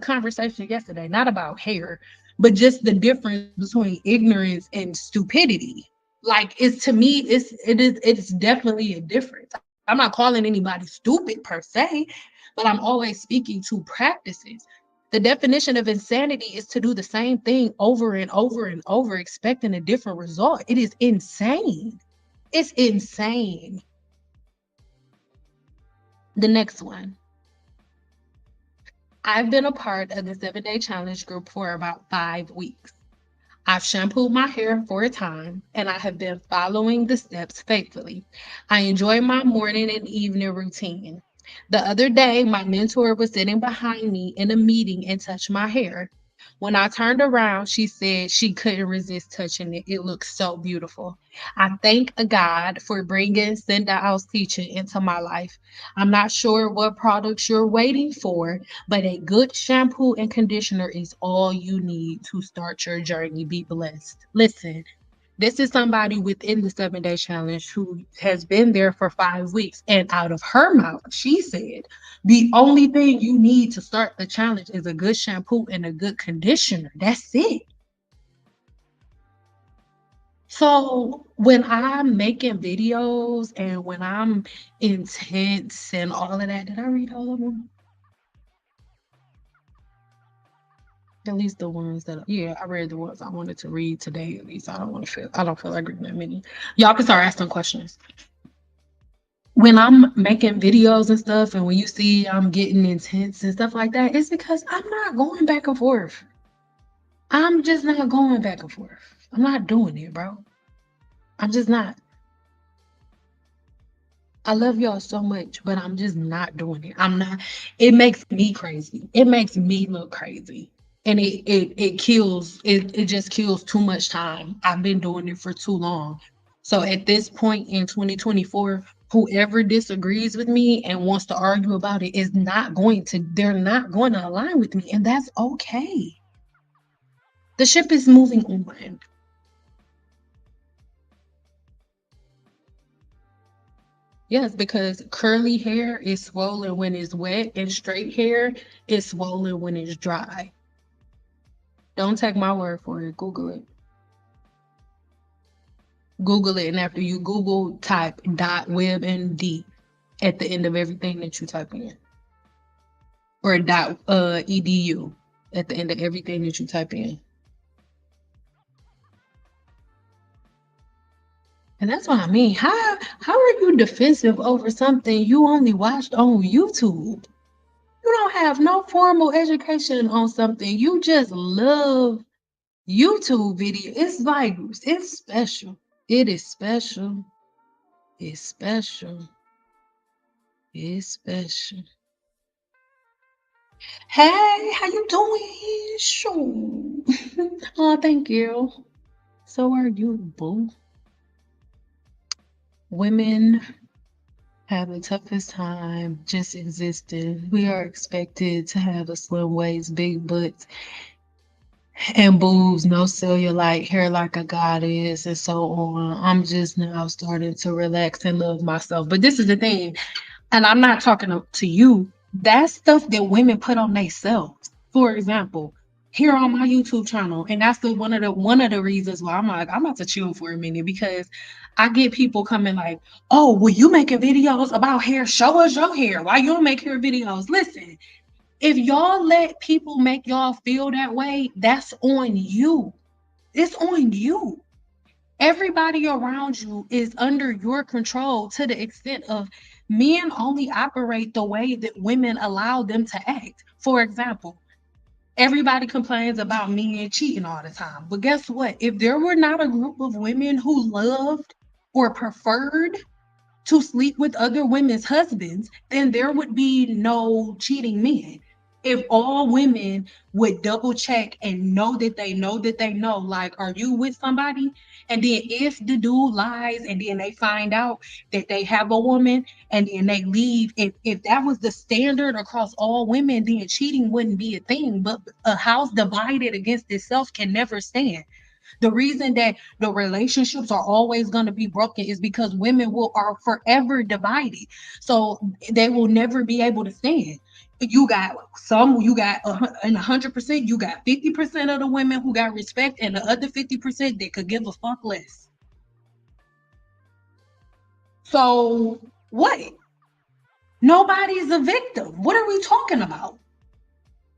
conversation yesterday, not about hair, but just the difference between ignorance and stupidity. Like it's to me, it's definitely a difference. I'm not calling anybody stupid per se, but I'm always speaking to practices. The definition of insanity is to do the same thing over and over and over, expecting a different result. It is insane. It's insane. The next one. I've been a part of the 7-day challenge group for about 5 weeks. I've shampooed my hair for a time and I have been following the steps faithfully. I enjoy my morning and evening routine. The other day, my mentor was sitting behind me in a meeting and touched my hair. When I turned around, she said she couldn't resist touching it. It looks so beautiful. I thank God for bringing Sendaal's teaching into my life. I'm not sure what products you're waiting for, but a good shampoo and conditioner is all you need to start your journey. Be blessed. Listen, this is somebody within the 7-day challenge who has been there for 5 weeks. And out of her mouth, she said, the only thing you need to start the challenge is a good shampoo and a good conditioner. That's it. So when I'm making videos and when I'm intense and all of that, did I read all of them? At least the ones that, yeah, I read the ones I wanted to read today. At least I don't feel like reading that many. Y'all can start asking questions. When I'm making videos and stuff, and when you see I'm getting intense and stuff like that, it's because I'm not going back and forth. I'm just not going back and forth. I'm not doing it, bro. I'm just not. I love y'all so much, but I'm just not doing it. I'm not. It makes me crazy. It makes me look crazy. And it kills, it just kills too much time. I've been doing it for too long. So at this point in 2024, whoever disagrees with me and wants to argue about it is they're not going to align with me. And that's okay. The ship is moving on. Yes, because curly hair is swollen when it's wet, and straight hair is swollen when it's dry. Don't take my word for it. Google it. Google it, and after you Google, type .webmd at the end of everything that you type in, or .edu at the end of everything that you type in. And that's what I mean. How are you defensive over something you only watched on YouTube? You don't have no formal education on something. You just love YouTube video. It's like, it's special. It is special. It's special. It's special. Hey, how you doing? Sure. Oh, thank you. So are you, boo. Women have the toughest time just existing. We are expected to have a slim waist, big butts, and boobs, no cellulite, hair like a goddess, and so on. I'm just now starting to relax and love myself. But this is the thing, and I'm not talking to you. That's stuff that women put on themselves. For example, here on my YouTube channel, and that's one of the reasons why I'm like, I'm about to chill for a minute, because I get people coming like, oh, well, you making videos about hair? Show us your hair. Why you don't make hair videos? Listen, if y'all let people make y'all feel that way, that's on you. It's on you. Everybody around you is under your control to the extent of Men only operate the way that women allow them to act. For example, everybody complains about men cheating all the time. But guess what? If there were not a group of women who loved or preferred to sleep with other women's husbands, then there would be no cheating men. If all women would double check and know that they know, like, are you with somebody? And then if the dude lies and then they find out that they have a woman and then they leave, if that was the standard across all women, then cheating wouldn't be a thing. But a house divided against itself can never stand. The reason that the relationships are always going to be broken is because women will are forever divided. So they will never be able to stand. You got some, you got in 100%, you got 50% of the women who got respect, and the other 50% that could give a fuck less. So what? Nobody's a victim. What are we talking about?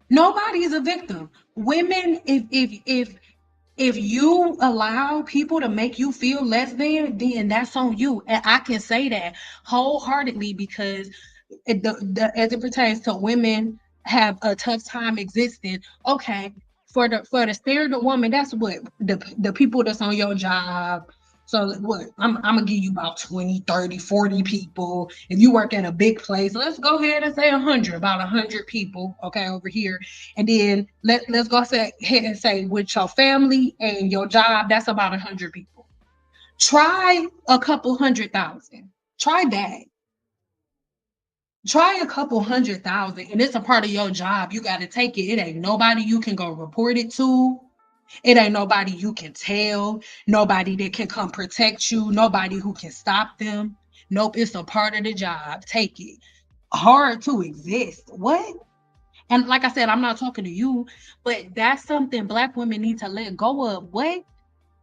Nobody's a victim. Women, if you allow people to make you feel less than, then that's on you. And I can say that wholeheartedly because as it pertains to women have a tough time existing. Okay, for the standard woman, that's what the people that's on your job. So what I'm gonna give you about 20, 30, 40 people. If you work at a big place, let's go ahead and say 100, about 100 people, okay, over here. And then let's go ahead and say with your family and your job, that's about 100 people. Try a couple 100,000. Try that. Try a couple 100,000, and it's a part of your job. You got to take it. It ain't nobody you can go report it to. It ain't nobody you can tell. Nobody that can come protect you. Nobody who can stop them. Nope, it's a part of the job. Take it. Hard to exist. What? And like I said, I'm not talking to you, but that's something Black women need to let go of. What?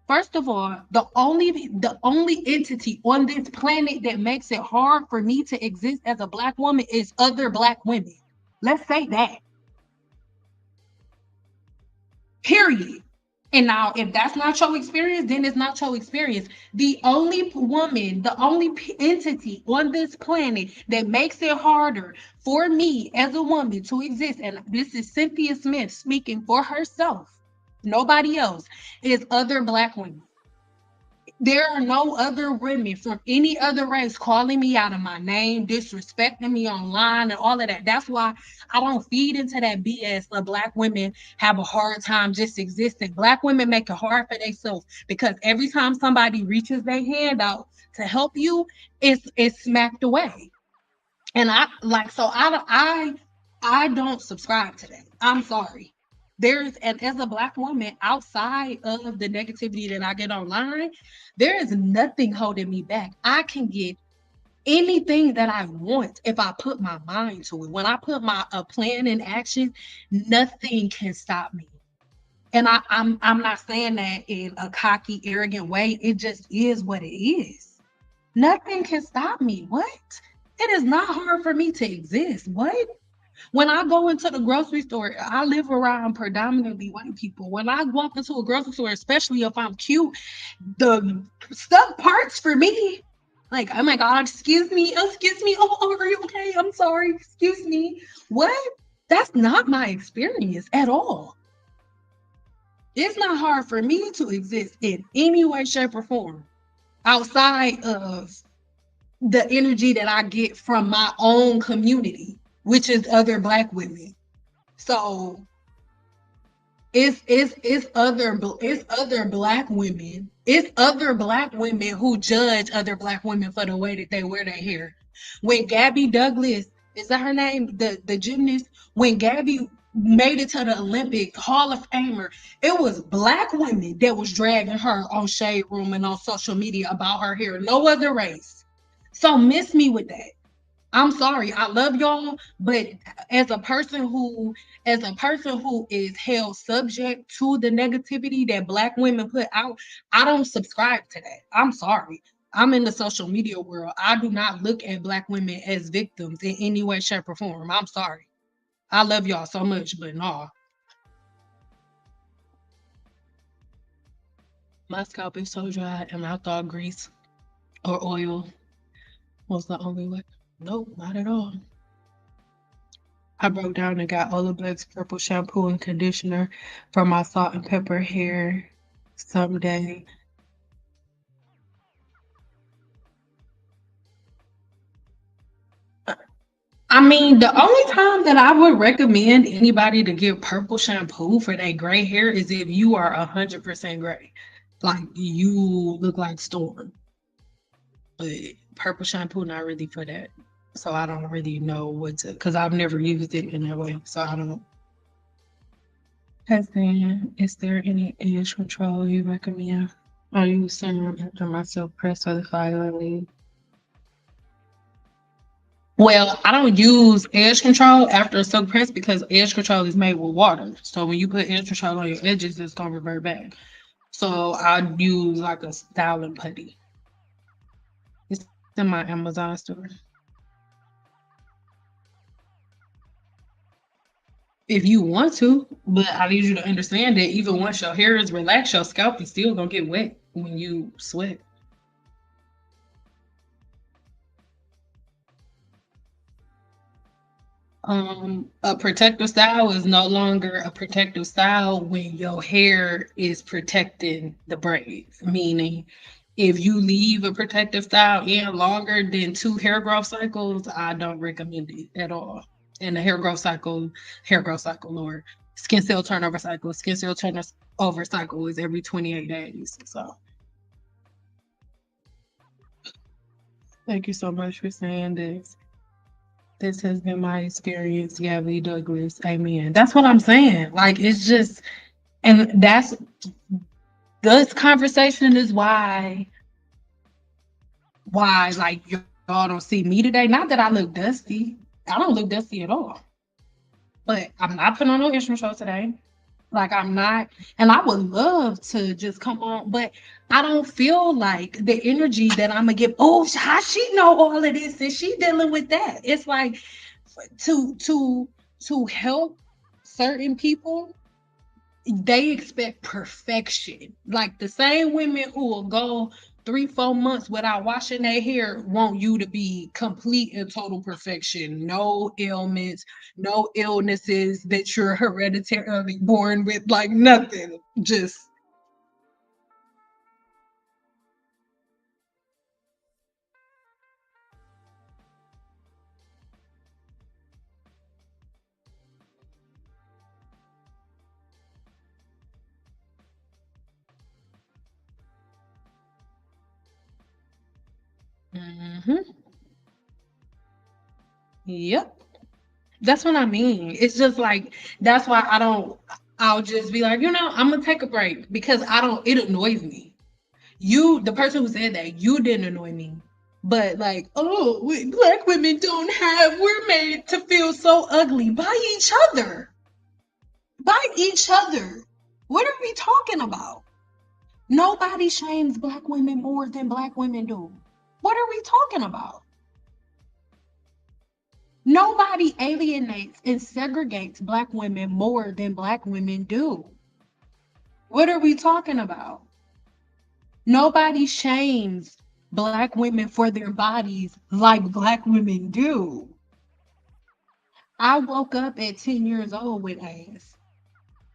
First of all, the only entity on this planet that makes it hard for me to exist as a Black woman is other Black women. Let's say that. Period. And now, if that's not your experience, then it's not your experience. The only woman, the only entity on this planet that makes it harder for me as a woman to exist, and this is Cynthia Smith speaking for herself, nobody else, is other Black women. There are no other women from any other race calling me out of my name, disrespecting me online, and all of that. That's why I don't feed into that BS of Black women have a hard time just existing. Black women make it hard for themselves because every time somebody reaches their hand out to help you, it's smacked away. And I don't subscribe to that. I'm sorry. There's and as a Black woman, outside of the negativity that I get online, there is nothing holding me back. I can get anything that I want if I put my mind to it. When I put my a plan in action, nothing can stop me. And I'm not saying that in a cocky, arrogant way. It just is what it is. Nothing can stop me. What? It is not hard for me to exist. What? When I go into the grocery store, I live around predominantly white people. When I walk into a grocery store, especially if I'm cute, the stuff parts for me. Like, oh my God, excuse me. Oh, are you okay? I'm sorry. Excuse me. What? That's not my experience at all. It's not hard for me to exist in any way, shape, or form outside of the energy that I get from my own community, which is other Black women. So it's other Black women. It's other Black women who judge other Black women for the way that they wear their hair. When Gabby Douglas, is that her name? The gymnast, when Gabby made it to the Olympics, Hall of Famer, it was Black women that was dragging her on Shade Room and on social media about her hair. No other race. So miss me with that. I'm sorry. I love y'all, but as a person who is held subject to the negativity that Black women put out, I don't subscribe to that. I'm sorry. I'm in the social media world. I do not look at Black women as victims in any way, shape, or form. I'm sorry. I love y'all so much, but no. My scalp is so dry and I thought grease or oil was the only way. Nope, not at all. I broke down and got Olaplex purple shampoo and conditioner for my salt and pepper hair someday. I mean, the only time that I would recommend anybody to get purple shampoo for their gray hair is if you are 100% gray. Like you look like Storm. But purple shampoo not really for that. So I don't really know what to, because I've never used it in that way. So I don't know. Husband, is there any edge control you recommend? I use serum after myself press or the fire. Well, I don't use edge control after a silk press because edge control is made with water. So when you put edge control on your edges, it's gonna revert back. So I use like a styling putty. It's in my Amazon store. If you want to, but I need you to understand that even once your hair is relaxed, your scalp is still gonna get wet when you sweat. A protective style is no longer a protective style when your hair is protecting the braids. Meaning, if you leave a protective style in longer than 2 hair growth cycles, I don't recommend it at all. And the hair growth cycle, or skin cell turnover cycle, skin cell turnover cycle is every 28 days. So, thank you so much for saying this. This has been my experience, Gabby Douglas. Amen. That's what I'm saying. Like, it's just, and that's this conversation is why, like, y'all don't see me today. Not that I look dusty. I don't look dusty at all. But I'm not putting on no instrument show today. Like, I'm not, and I would love to just come on, but I don't feel like the energy that I'm gonna give. Oh, how she know all of this and she dealing with that? It's like to to to help certain people, they expect perfection. Like the same women who will go 3, 4 months without washing their hair want you to be complete and total perfection. No ailments, no illnesses that you're hereditarily born with, like nothing. Just mhm. Yep. That's what I mean. It's just like that's why I'll just be like, I'm gonna take a break because I don't it annoys me. You, the person who said that, you didn't annoy me. But like, oh, black women don't have, we're made to feel so ugly by each other. By each other. What are we talking about? Nobody shames black women more than black women do. What are we talking about? Nobody alienates and segregates black women more than black women do. What are we talking about? Nobody shames black women for their bodies like black women do. I woke up at 10 years old with ass.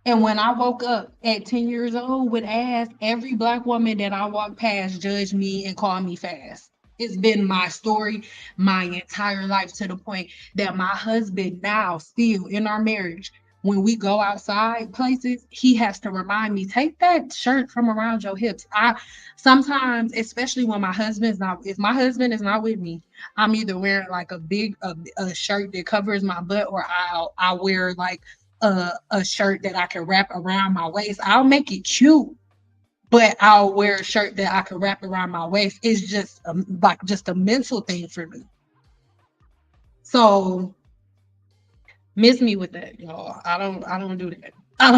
And when I woke up at 10 years old with ass, every black woman that I walked past judged me and called me fast. It's been my story my entire life to the point that my husband now, still in our marriage, when we go outside places, he has to remind me, take that shirt from around your hips. I sometimes, especially when my husband's not, if my husband is not with me, I'm either wearing like a shirt that covers my butt, or I wear like a shirt that I can wrap around my waist. I'll make it cute, but I'll wear a shirt that I can wrap around my waist. It's just like just a mental thing for me. So miss me with that, y'all. I don't do that. I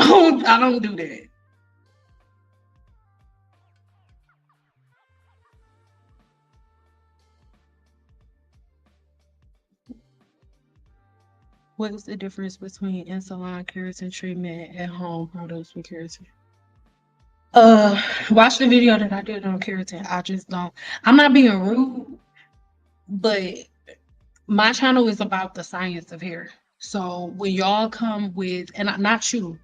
don't do that. What is the difference between in-salon keratin treatment and home products with keratin? Watch the video that I did on keratin. I just don't. I'm not being rude, but My channel is about the science of hair. So when y'all come with, and not you,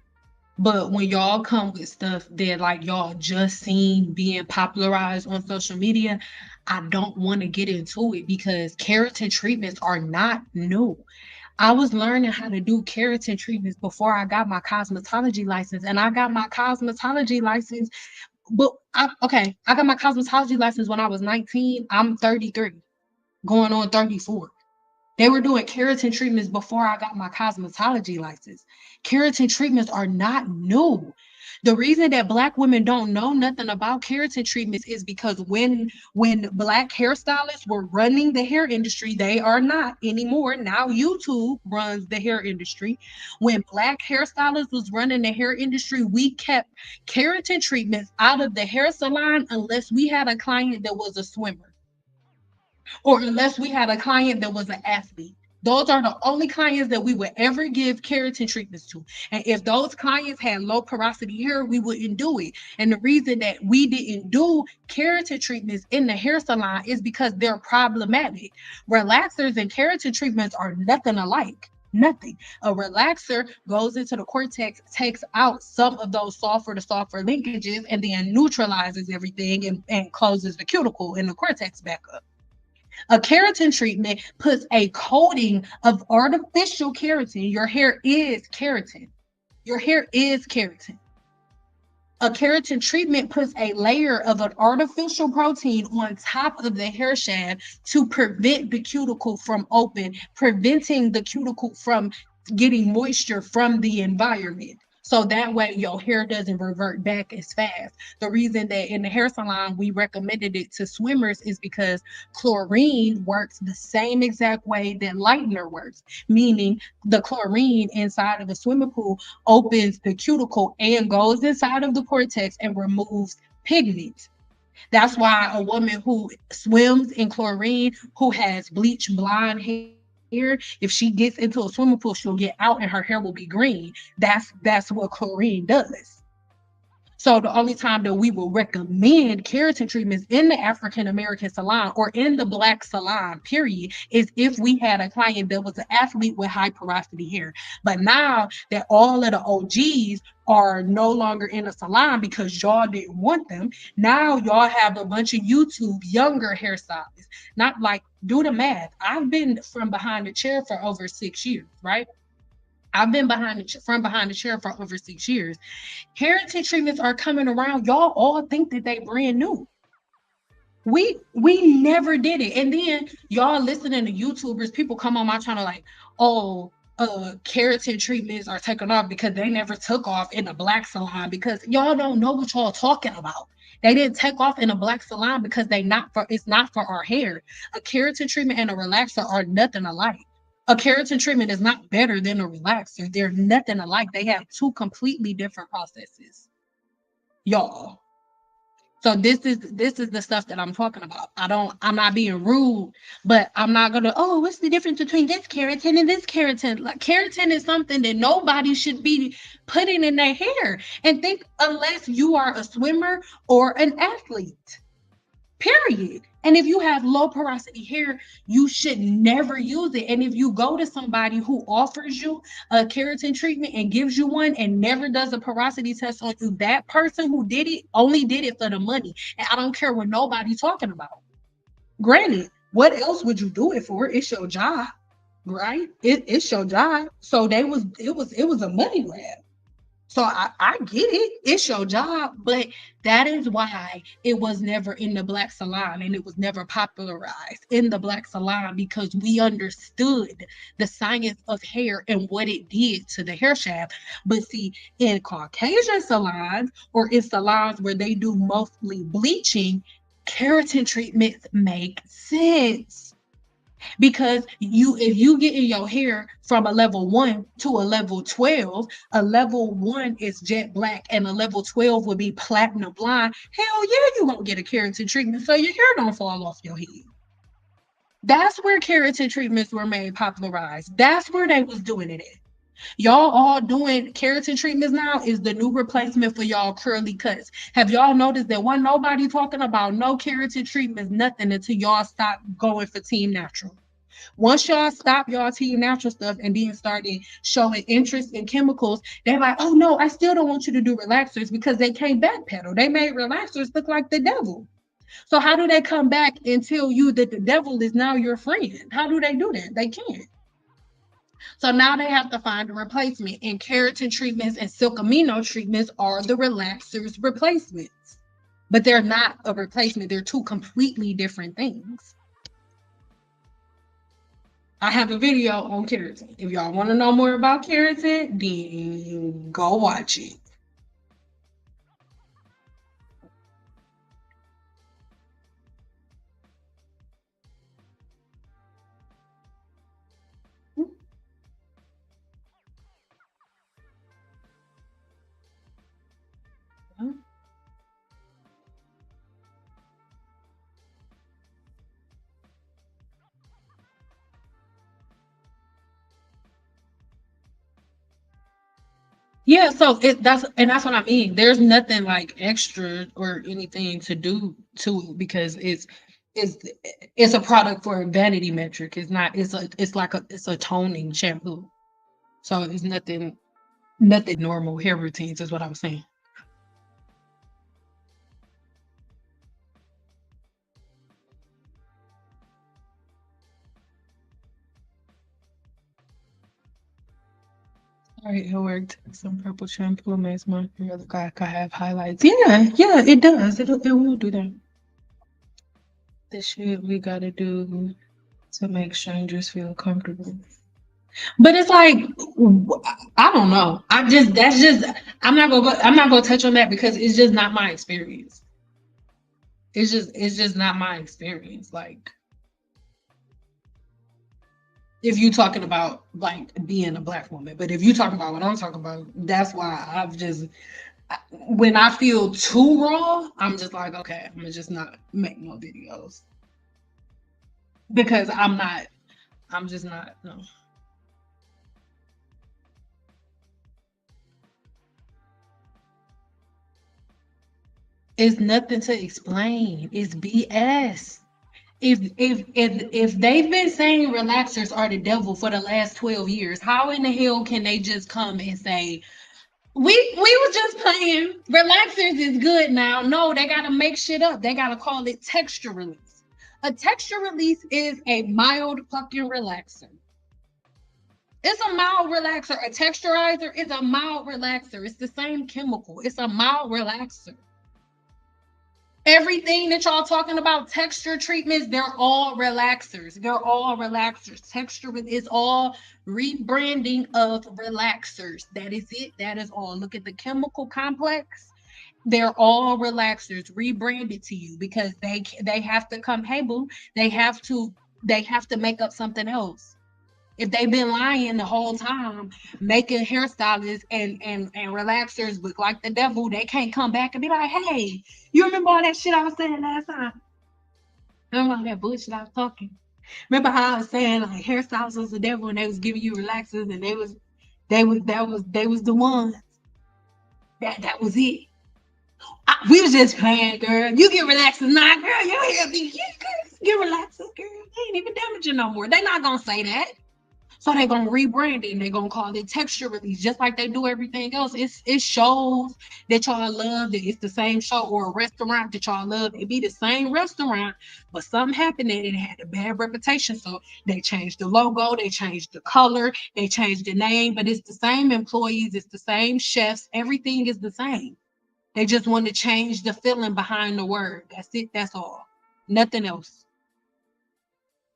but when y'all come with stuff that like y'all just seen being popularized on social media, I don't want to get into it because keratin treatments are not new. I was learning how to do keratin treatments before I got my cosmetology license, and I got my cosmetology license. But I got my cosmetology license when I was 19. I'm 33, going on 34. They were doing keratin treatments before I got my cosmetology license. Keratin treatments are not new. The reason that Black women don't know nothing about keratin treatments is because when Black hairstylists were running the hair industry, they are not anymore. Now YouTube runs the hair industry. When Black hairstylists was running the hair industry, we kept keratin treatments out of the hair salon unless we had a client that was a swimmer, or unless we had a client that was an athlete. Those are the only clients that we would ever give keratin treatments to. And if those clients had low porosity hair, we wouldn't do it. And the reason that we didn't do keratin treatments in the hair salon is because they're problematic. Relaxers and keratin treatments are nothing alike. Nothing. A relaxer goes into the cortex, takes out some of those sulfur to sulfur linkages, and then neutralizes everything and closes the cuticle and the cortex back up. A keratin treatment puts a coating of artificial keratin. Your hair is keratin. Your hair is keratin. A keratin treatment puts a layer of an artificial protein on top of the hair shaft to prevent the cuticle from open, preventing the cuticle from getting moisture from the environment. So that way your hair doesn't revert back as fast. The reason that in the hair salon we recommended it to swimmers is because chlorine works the same exact way that lightener works, meaning the chlorine inside of the swimming pool opens the cuticle and goes inside of the cortex and removes pigment. That's why a woman who swims in chlorine, who has bleach blonde hair, if she gets into a swimming pool, she'll get out and her hair will be green. That's what chlorine does. So the only time that we will recommend keratin treatments in the African American salon or in the Black salon, period, is if we had a client that was an athlete with high porosity hair. But now that all of the OGs are no longer in the salon because y'all didn't want them, now y'all have a bunch of YouTube younger hairstylists. Not like, do the math. I've been from behind the chair for over 6 years, right? I've been from behind the chair for over 6 years. Keratin treatments are coming around. Y'all all think that they brand new. We never did it. And then y'all listening to YouTubers, people come on my channel like, oh, keratin treatments are taking off because they never took off in a Black salon, because y'all don't know what y'all talking about. They didn't take off in a Black salon because it's not for our hair. A keratin treatment and a relaxer are nothing alike. A keratin treatment is not better than a relaxer. They're nothing alike. They have two completely different processes, y'all. So this is the stuff that I'm talking about. I'm not being rude, but I'm not gonna, oh, what's the difference between this keratin and this keratin? Like, keratin is something that nobody should be putting in their hair. And think, unless you are a swimmer or an athlete. Period. And if you have low porosity hair, you should never use it. And if you go to somebody who offers you a keratin treatment and gives you one and never does a porosity test on you, that person who did it only did it for the money. And I don't care what nobody's talking about. Granted, what else would you do it for? It's your job, right? It's your job. So it was a money grab. So I get it. It's your job, but that is why it was never in the Black salon and it was never popularized in the Black salon, because we understood the science of hair and what it did to the hair shaft. But see, in Caucasian salons or in salons where they do mostly bleaching, keratin treatments make sense. Because if you get in your hair from a level 1 to a level 12, a level 1 is jet black and a level 12 would be platinum blonde. Hell yeah, you won't get a keratin treatment so your hair don't fall off your head. That's where keratin treatments were made popularized. That's where they was doing it at. Y'all all doing keratin treatments now is the new replacement for y'all curly cuts. Have y'all noticed that wasn't nobody talking about no keratin treatments, nothing, until y'all stop going for Team Natural? Once y'all stop y'all team natural stuff and then started showing interest in chemicals, they're like, oh no, I still don't want you to do relaxers because they can't backpedal. They made relaxers look like the devil. So how do they come back and tell you that the devil is now your friend? How do they do that? They can't. So now they have to find a replacement. And keratin treatments and silk amino treatments are the relaxers replacements. But they're not a replacement. They're two completely different things. I have a video on keratin. If y'all want to know more about keratin, then go watch it. Yeah, so that's what I mean. There's nothing like extra or anything to do to it because it's it's a product for a vanity metric. It's not. It's a toning shampoo. So it's nothing normal hair routines is what I was saying. All right, it worked. Some purple shampoo makes my hair look like I have highlights. Yeah, it does. It will do that. The shit we gotta do to make strangers feel comfortable. But it's like I don't know. I'm not gonna touch on that because it's just not my experience. It's just not my experience. Like if you talking about like being a black woman, but if you talking about what I'm talking about, that's why when I feel too raw, I'm just like, okay, I'm gonna just not make no videos because I'm just not, no. It's nothing to explain. It's BS. If they've been saying relaxers are the devil for the last 12 years, how in the hell can they just come and say we was just playing relaxers is good now? No, they gotta make shit up. They gotta call it texture release. A texture release is a mild fucking relaxer. It's a mild relaxer. A texturizer is a mild relaxer. It's the same chemical. It's a mild relaxer. Everything that y'all talking about, texture treatments, they're all relaxers. They're all relaxers. Texture is all rebranding of relaxers. That is it. That is all. Look at the chemical complex. They're all relaxers rebranded to you because they have to come. Hey boo, they have to make up something else. If they've been lying the whole time, making hairstylists and relaxers look like the devil, they can't come back and be like, hey, you remember all that shit I was saying last time? Remember all that bullshit I was talking? Remember how I was saying like hairstylists was the devil and they was giving you relaxers and they was the ones. That was it. We was just playing, girl. You get relaxers, nah, girl. You hear me? Get relaxers, girl. They ain't even damaging no more. They not gonna say that. So they're gonna rebrand it and they're gonna call it texture release, just like they do everything else. It shows that y'all love that it's the same show or a restaurant that y'all love. It be the same restaurant, but something happened and it had a bad reputation. So they changed the logo, they changed the color, they changed the name, but it's the same employees, it's the same chefs, everything is the same. They just want to change the feeling behind the word. That's it, that's all. Nothing else.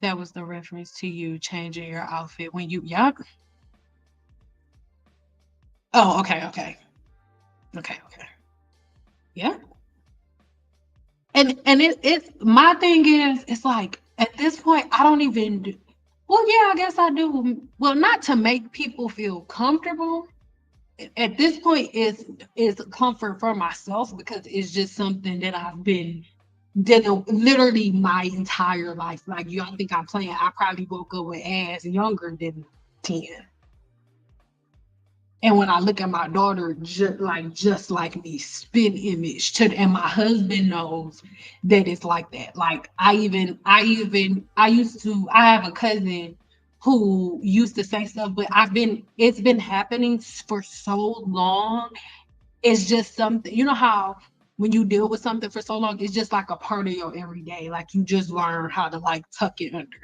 That was the reference to you changing your outfit when you yup. Oh, okay, okay. Okay, okay. Yeah. And it's my thing is it's like at this point I don't even do, well, yeah, I guess I do. Well, not to make people feel comfortable. At this point is comfort for myself because it's just something that I've been dealing literally my entire life. Like you don't think I'm playing. I probably woke up with ass younger than 10. And when I look at my daughter, just like me, spin image to, and my husband knows that it's like that. Like I used to, I have a cousin who used to say stuff, but it's been happening for so long. It's just something, you know how when you deal with something for so long, it's just like a part of your everyday. Like you just learn how to like tuck it under.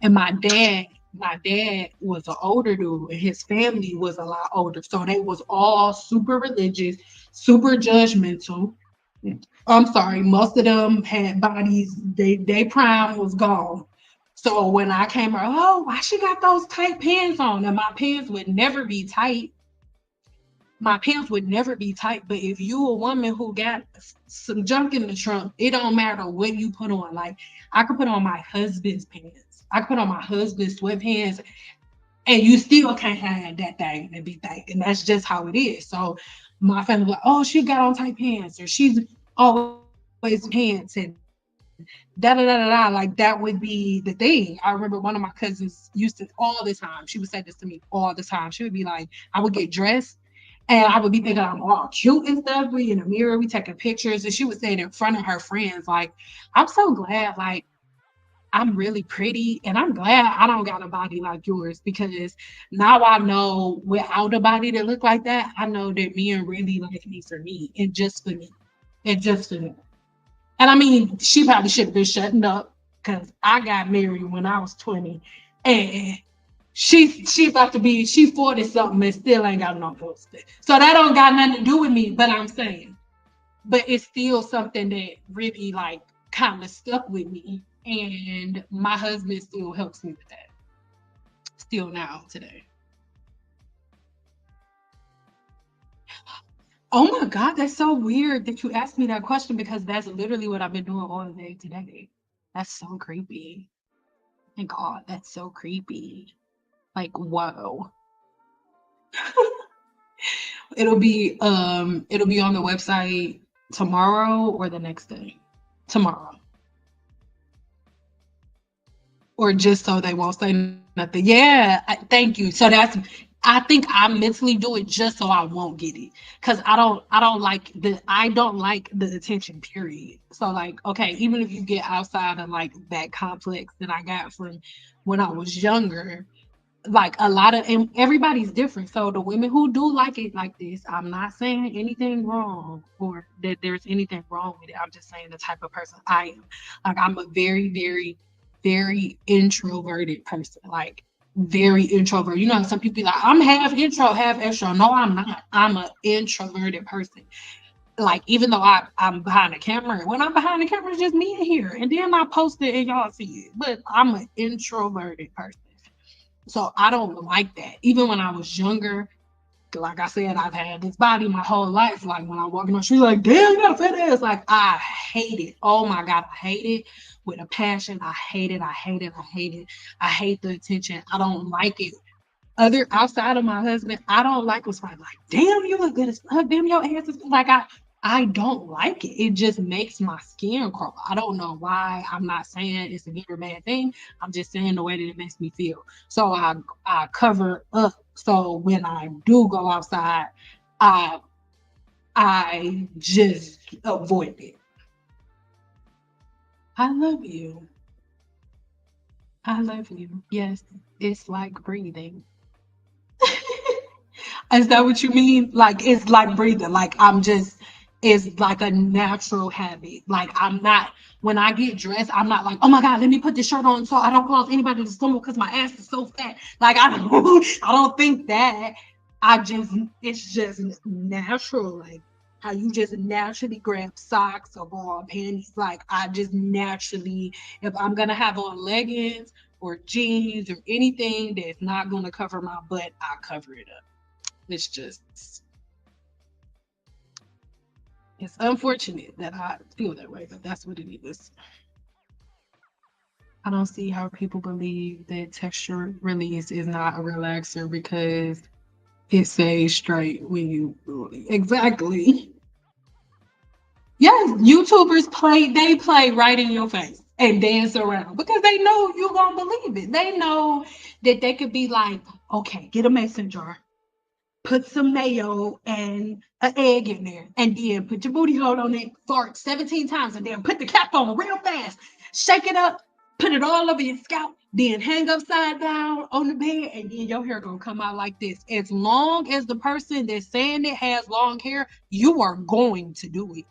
And my dad was an older dude and his family was a lot older. So they was all super religious, super judgmental. I'm sorry, most of them had bodies, they prime was gone. So when I came out, oh, why she got those tight pants on? And my pants would never be tight. But if you a woman who got some junk in the trunk, it don't matter what you put on. Like I could put on my husband's pants, I could put on my husband's sweatpants, and you still can't have that thing and be thick. And that's just how it is. So my family was like, oh, she got on tight pants, or she's always pants, and da da da da da. Like that would be the thing. I remember one of my cousins used to all the time. She would say this to me all the time. She would be like, I would get dressed and I would be thinking I'm all cute and stuff. We in the mirror, we taking pictures, and she would say it in front of her friends, like, I'm so glad, like, I'm really pretty, and I'm glad I don't got a body like yours because now I know without a body that look like that, I know that men really like me for me and just for me. And just for me. And I mean, she probably should have been shutting up because I got married when I was 20. And she about to be, she 40 something and still ain't got no poster. So that don't got nothing to do with me, but I'm saying. But it's still something that really like kind of stuck with me. And my husband still helps me with that. Still now today. Oh my God, that's so weird that you asked me that question because that's literally what I've been doing all day today. That's so creepy. My God, that's so creepy. Like, whoa. It'll be on the website tomorrow or the next day. Tomorrow. Or just so they won't say nothing. Yeah, thank you. So I think I mentally do it just so I won't get it. Cause I don't like the attention period. So like, okay, even if you get outside of like that complex that I got from when I was younger, like a lot of, and everybody's different. So the women who do like it like this, I'm not saying anything wrong or that there's anything wrong with it. I'm just saying the type of person I am. Like I'm a very, very, very introverted person. Like very introvert. You know, some people be like, I'm half intro, half extro. No, I'm not. I'm an introverted person. Like even though I'm behind the camera, when I'm behind the camera, it's just me in here. And then I post it and y'all see it. But I'm an introverted person. So I don't like that. Even when I was younger, like I said, I've had this body my whole life. Like when I walk in the street, like, damn, you got a fat ass. Like I hate it. Oh my God, I hate it with a passion. I hate it. I hate it. I hate it. I hate the attention. I don't like it. Other outside of my husband, I don't like what's like, damn, you look good as fuck. Damn, your ass is like I don't like it. It just makes my skin crawl. I don't know why. I'm not saying it's a good or bad thing. I'm just saying the way that it makes me feel. So I cover up. So when I do go outside, I I just avoid it. I love you. I love you. Yes, it's like breathing. Is that what you mean? Like it's like breathing. Like I'm just it's like a natural habit. Like I'm not when I get dressed, I'm not like, oh my God, let me put this shirt on so I don't cause anybody to stumble because my ass is so fat. Like I don't I don't think that. I just it's just natural. Like how you just naturally grab socks or go on panties. Like I just naturally, if I'm gonna have on leggings or jeans or anything that's not gonna cover my butt, I cover it up. It's just, it's unfortunate that I feel that way, but that's what it is. I don't see how people believe that texture release is not a relaxer because it stays straight when you exactly. Yes, YouTubers they play right in your face and dance around because they know you gonna believe it. They know that they could be like, okay, get a mason jar. put some mayo and an egg in there, and then put your booty hole on it, fart 17 times, and then put the cap on real fast. Shake it up, put it all over your scalp, then hang upside down on the bed, and then your hair gonna come out like this. As long as the person that's saying it has long hair, you are going to do it.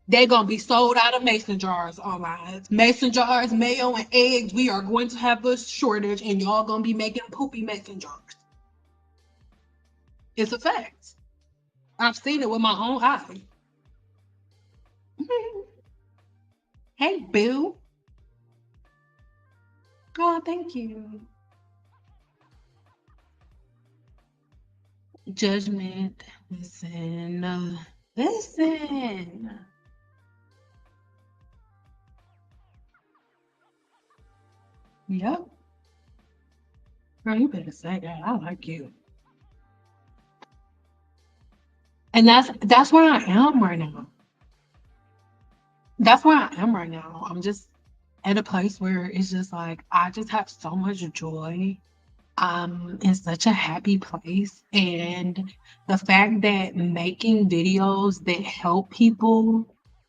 They're gonna be sold out of mason jars online. Mason jars, mayo, and eggs. We are going to have a shortage, and y'all gonna be making poopy mason jars. It's a fact. I've seen it with my own eyes. Hey, boo. Oh, thank you. Judgment. Listen. Listen. Yep. Girl, you better say that. I like you. And that's where I am right now. That's where I am right now. I'm just at a place where it's just like I just have so much joy. I'm in such a happy place. And the fact that making videos that help people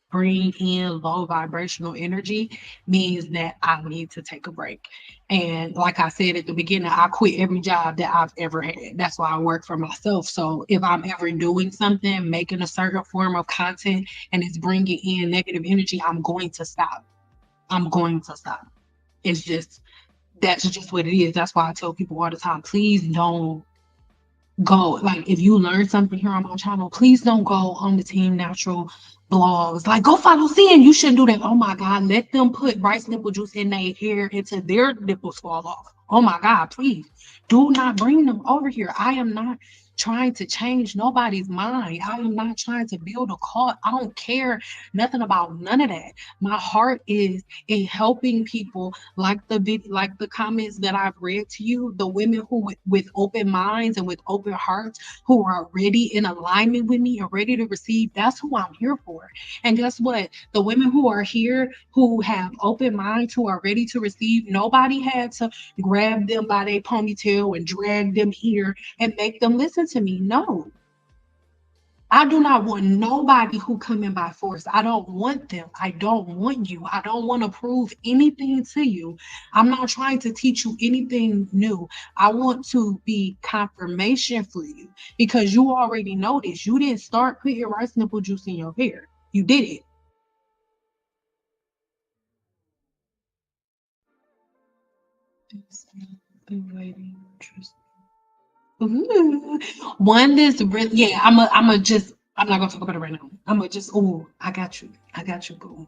bring in low vibrational energy means that I need to take a break. And like I said at the beginning, I quit every job that I've ever had. That's why I work for myself. So if I'm ever doing something, making a certain form of content, and it's bringing in negative energy, I'm going to stop. I'm going to stop. It's just, that's just what it is. That's why I tell people all the time, please don't go, like, if you learn something here on my channel, please don't go on the Team Natural blogs. Like, go follow Sin. You shouldn't do that. Oh my God, let them put rice nipple juice in their hair until their nipples fall off. Oh my God, please do not bring them over here. I am not trying to change nobody's mind. I am not trying to build a cult. I don't care nothing about none of that. My heart is in helping people, like the comments that I've read to you, the women who with open minds and with open hearts, who are ready in alignment with me and ready to receive. That's who I'm here for. And guess what? The women who are here, who have open minds, who are ready to receive, nobody had to grab them by their ponytail and drag them here and make them listen to me. No, I do not want nobody who come in by force. I don't want them. I don't want you. I don't want to prove anything to you. I'm not trying to teach you anything new. I want to be confirmation for you because you already know this. You didn't start putting rice nipple juice in your hair. You did it. Been waiting. Ooh. One that's really, yeah, I'm not gonna talk about it right now. I'm gonna just, oh, I got you, boo.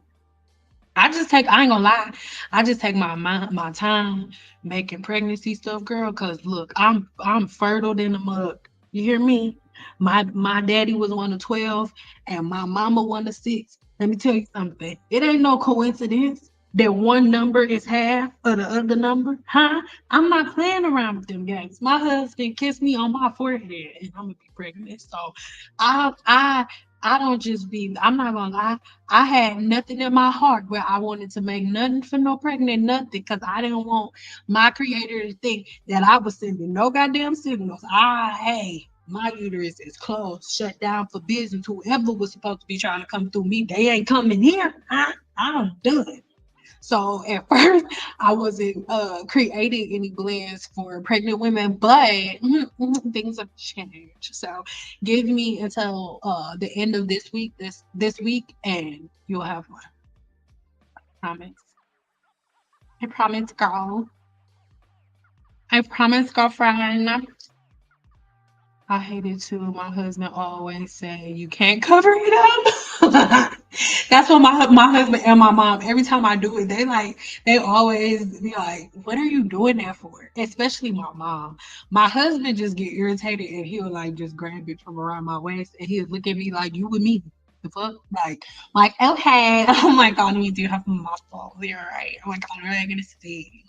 I ain't gonna lie, I just take my time making pregnancy stuff, girl. Cause look, I'm fertile in the mug. You hear me? My daddy was one of 12, and my mama one of six. Let me tell you something. It ain't no coincidence that one number is half of the other number, huh? I'm not playing around with them games. My husband kissed me on my forehead, and I'm gonna be pregnant. So, I I I don't just be. I'm not gonna lie. I had nothing in my heart where I wanted to make nothing for no pregnant, nothing, because I didn't want my creator to think that I was sending no goddamn signals. Hey, my uterus is closed, shut down for business. Whoever was supposed to be trying to come through me, they ain't coming here. I'm done. So at first, I wasn't creating any blends for pregnant women, but things have changed. So give me until the end of this week, and you'll have one. Promise. I promise, girl. I promise, girlfriend. I hate it too. My husband always say you can't cover it up. That's what my husband and my mom, every time I do it, they always be like, "What are you doing that for?" Especially my mom. My husband just get irritated and he'll like just grab it from around my waist and he'll look at me like, "You with me?" The fuck, like okay. Oh my god, let me do have my muscles. You're right. Oh my god, what am I gonna see?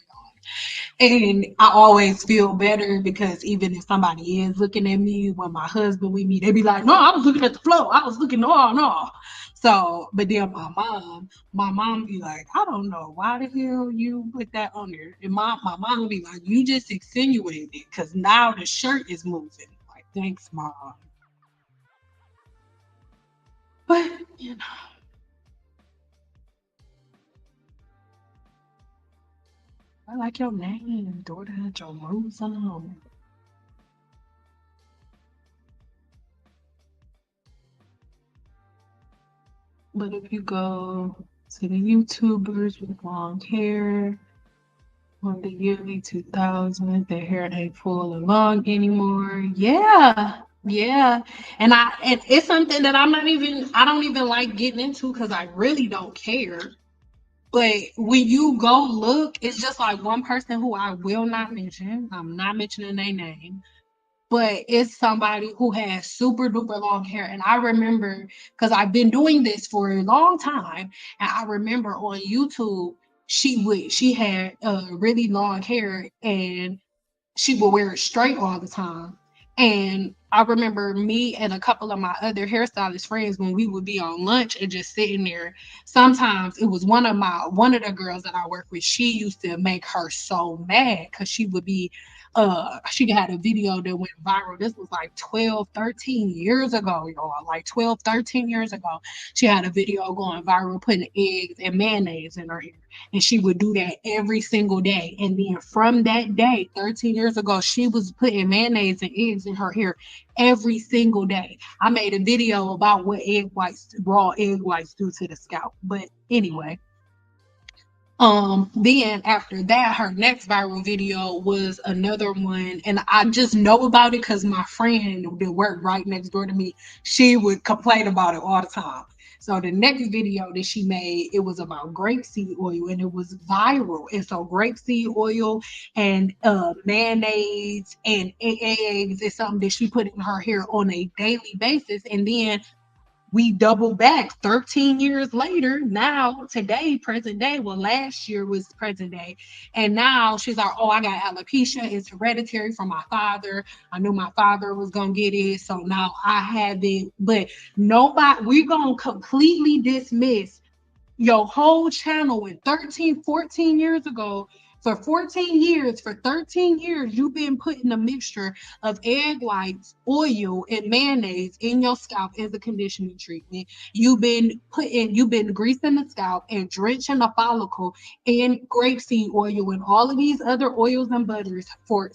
And I always feel better because even if somebody is looking at me when my husband with me, they be like, no, I was looking at the floor. I was looking, no, no. So, but then my mom be like, I don't know why the hell you put that on there. And my mom be like, you just insinuated it because now the shirt is moving. Like, thanks, mom. But, you know, I like your name, daughter, Jerusalem. But if you go to the YouTubers with long hair on the yearly 2000, their hair ain't full and long anymore. Yeah, yeah. And it's something that I don't even like getting into because I really don't care. But when you go look, it's just like one person who I will not mention. I'm not mentioning their name, but it's somebody who has super duper long hair. And I remember because I've been doing this for a long time, and I remember on YouTube she had really long hair and she would wear it straight all the time. And I remember me and a couple of my other hairstylist friends when we would be on lunch and just sitting there. Sometimes it was one of the girls that I work with. She used to make her so mad because she would be she had a video that went viral. This was like 12, 13 years ago, y'all. Like 12, 13 years ago. She had a video going viral putting eggs and mayonnaise in her hair. And she would do that every single day. And then from that day, 13 years ago, she was putting mayonnaise and eggs in her hair every single day. I made a video about what raw egg whites do to the scalp. But anyway, then after that, her next viral video was another one, and I just know about it because my friend that worked right next door to me, she would complain about it all the time. So the next video that she made, it was about grapeseed oil, and it was viral. And so grapeseed oil and mayonnaise and eggs is something that she put in her hair on a daily basis. And then we double back 13 years later. Now, today, present day, well, last year was present day. And now she's like, oh, I got alopecia. It's hereditary from my father. I knew my father was going to get it. So now I have it. But nobody, we're going to completely dismiss your whole channel in 13, 14 years ago. For 14 years, for 13 years, you've been putting a mixture of egg whites, oil, and mayonnaise in your scalp as a conditioning treatment. You've been greasing the scalp and drenching the follicle in grapeseed oil and all of these other oils and butters for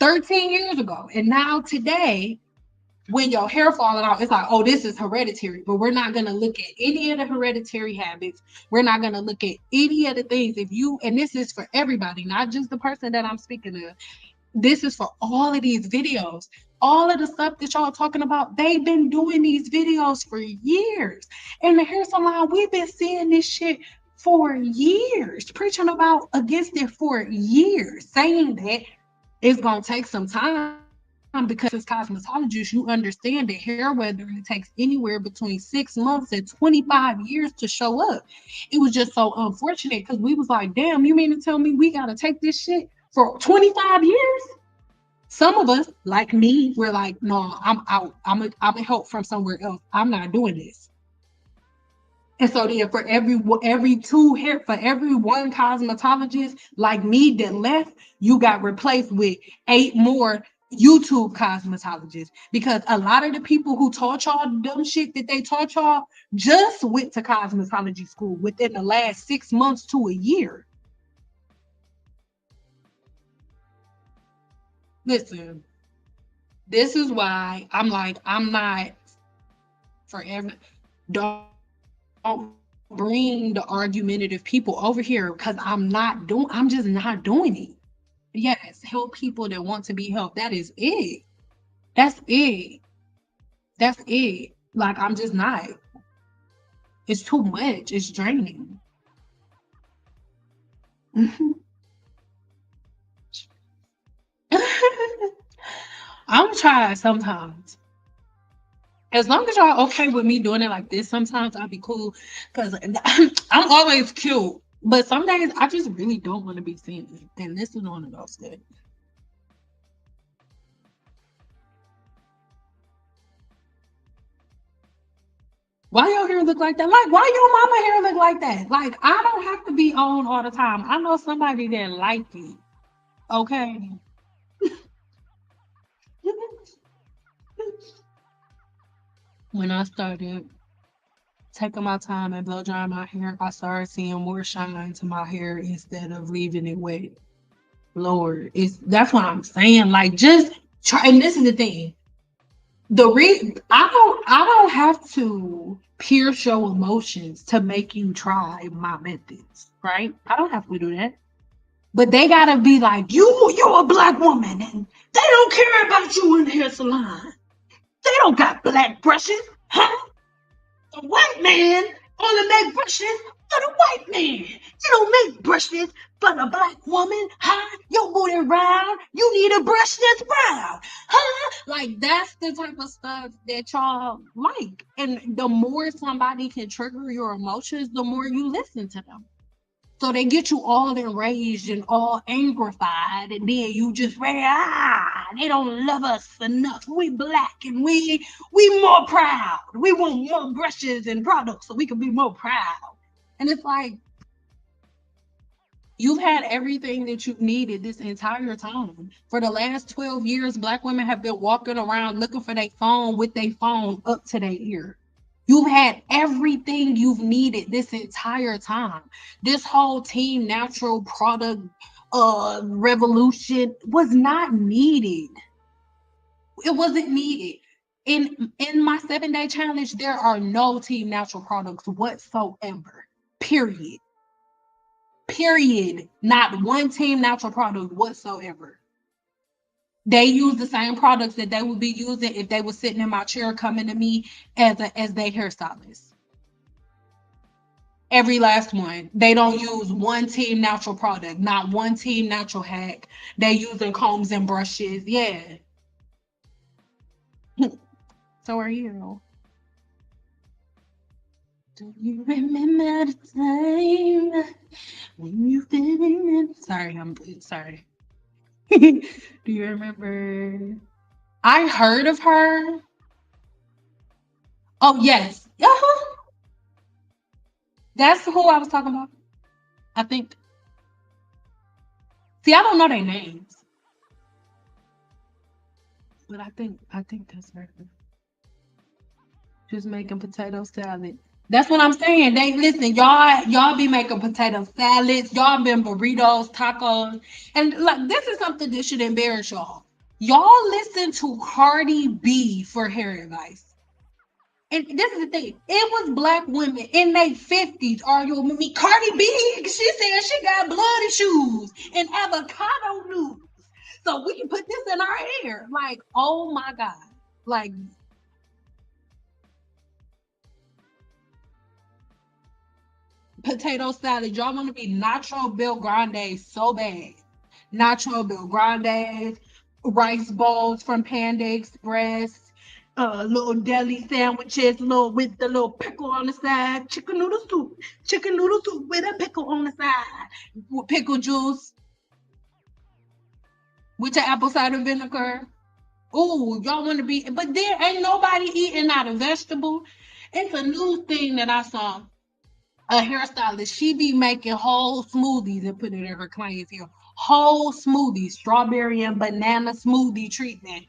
13 years ago. And now today, when your hair falling out, it's like, oh, this is hereditary. But we're not gonna look at any of the hereditary habits. We're not gonna look at any of the things. And this is for everybody, not just the person that I'm speaking of. This is for all of these videos. All of the stuff that y'all talking about, they've been doing these videos for years. And the hair salon, we've been seeing this shit for years, preaching about against it for years, saying that it's gonna take some time because as cosmetologists, you understand that hair weathering takes anywhere between 6 months and 25 years to show up. It was just so unfortunate because we was like, damn, you mean to tell me we gotta take this shit for 25 years? Some of us, like me, we're like, no, I'm out. I'm a help from somewhere else. I'm not doing this. And so then for every one cosmetologist like me that left, you got replaced with 8 more YouTube cosmetologists. Because a lot of the people who taught y'all dumb shit that they taught y'all just went to cosmetology school within the last 6 months to a year. Listen, this is why I'm like, I'm not forever. Don't bring the argumentative people over here because I'm just not doing it. Yes, help people that want to be helped. That is it. That's it. That's it. Like, I'm just not. It's too much. It's draining. I'm trying sometimes. As long as y'all okay with me doing it like this, sometimes I'll be cool. Cause I'm always cute. But some days I just really don't want to be seen. And this is one of those days. Why your hair look like that? Like, why your mama hair look like that? Like, I don't have to be on all the time. I know somebody that like it. Okay. When I started taking my time and blow drying my hair, I started seeing more shine to my hair instead of leaving it wet. Lord, that's what I'm saying. Like, just try. And this is the thing. I don't have to pierce your emotions to make you try my methods, right? I don't have to do that. But they gotta be like, you're a black woman, and they don't care about you in the hair salon. They don't got black brushes, huh? The white man only make brushes for the white man. They don't make brushes for the black woman, huh? Your booty round, you need a brush that's round, huh? Like, that's the type of stuff that y'all like. And the more somebody can trigger your emotions, the more you listen to them. So they get you all enraged and all angrified, and then you just ready, they don't love us enough. We black and we more proud. We want more brushes and products so we can be more proud. And it's like, you've had everything that you've needed this entire time. For the last 12 years, black women have been walking around looking for their phone with their phone up to their ear. You've had everything you've needed this entire time. This whole team natural product revolution was not needed. It wasn't needed. In my 7-day challenge, there are no team natural products whatsoever. Period. Period. Not one team natural product whatsoever. They use the same products that they would be using if they were sitting in my chair coming to me as their hairstylist. Every last one. They don't use one team natural product, not one team natural hack. They using combs and brushes. Yeah. So are you. Do you remember the time when you didn't? Sorry, I'm sorry. Do you remember? I heard of her. Oh yes. Uh-huh. That's who I was talking about. I think. See, I don't know their names, but I think that's her. Just making potato salad. That's what I'm saying. They listen, y'all be making potato salads, y'all been burritos, tacos, and like this is something that should embarrass y'all. Y'all listen to Cardi B for hair advice. And this is the thing. It was black women in their 50s arguing with me. Cardi B, she said she got bloody shoes and avocado noodles. So we can put this in our hair. Like, oh my God. Like, potato salad. Y'all want to be Nacho Bill Grande so bad. Nacho Bill Grande, rice bowls from Panda Express, little deli sandwiches, little with the little pickle on the side, chicken noodle soup with a pickle on the side, with pickle juice with your apple cider vinegar. Oh, y'all want to be, but there ain't nobody eating out of vegetable. It's a new thing that I saw. A hairstylist, she be making whole smoothies and putting it in her clients' hair. Whole smoothies, strawberry and banana smoothie treatment.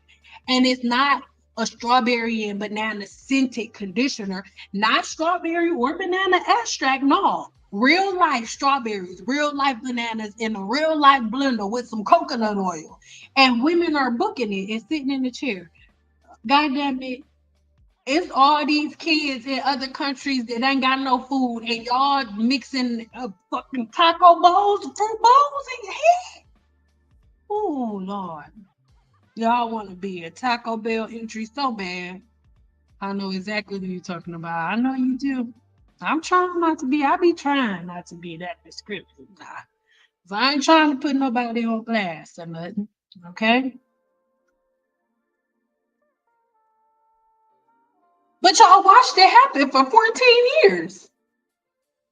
And it's not a strawberry and banana scented conditioner, not strawberry or banana extract. No, real life strawberries, real life bananas in a real life blender with some coconut oil. And women are booking it and sitting in the chair. God damn it, it's all these kids in other countries that ain't got no food, and y'all mixing fucking taco bowls, fruit bowls in your head. Oh Lord, y'all want to be a Taco Bell entry so bad. I know exactly what you're talking about. I know you do. I'm trying not to be. I be trying not to be that descriptive. Nah. 'Cause I ain't trying to put nobody on blast or nothing. Okay. But y'all watched it happen for 14 years.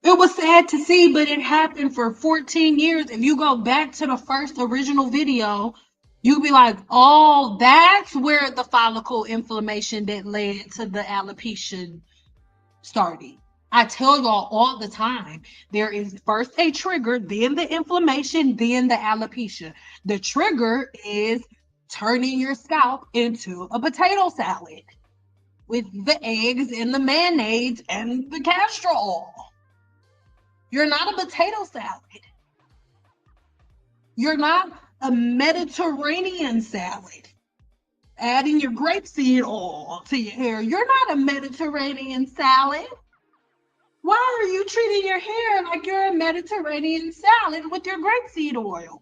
It was sad to see, but it happened for 14 years. If you go back to the first original video, you'll be like, oh, that's where the follicle inflammation that led to the alopecia started. I tell y'all all the time, there is first a trigger, then the inflammation, then the alopecia. The trigger is turning your scalp into a potato salad with the eggs and the mayonnaise and the castor oil. You're not a potato salad. You're not a Mediterranean salad. Adding your grapeseed oil to your hair. You're not a Mediterranean salad. Why are you treating your hair like you're a Mediterranean salad with your grapeseed oil?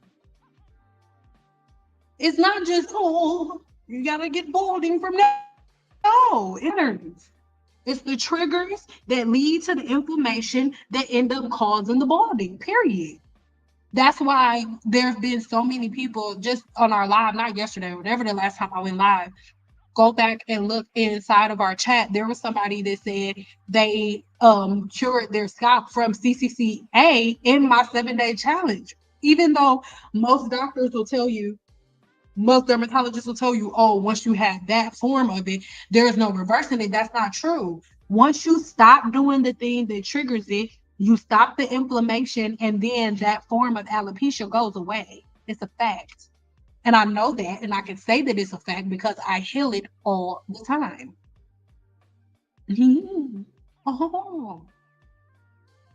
It's not just, oh, you gotta get balding from that. No, it hurts. It's the triggers that lead to the inflammation that end up causing the balding, period. That's why there's been so many people just on our live, not yesterday, whatever the last time I went live, go back and look inside of our chat. There was somebody that said they cured their scalp from CCCA in my 7-day challenge. Even though most doctors will tell you, most dermatologists will tell you, oh, once you have that form of it, there's no reversing it. That's not true. Once you stop doing the thing that triggers it, you stop the inflammation, and then that form of alopecia goes away. It's a fact. And I know that, and I can say that it's a fact because I heal it all the time. Oh,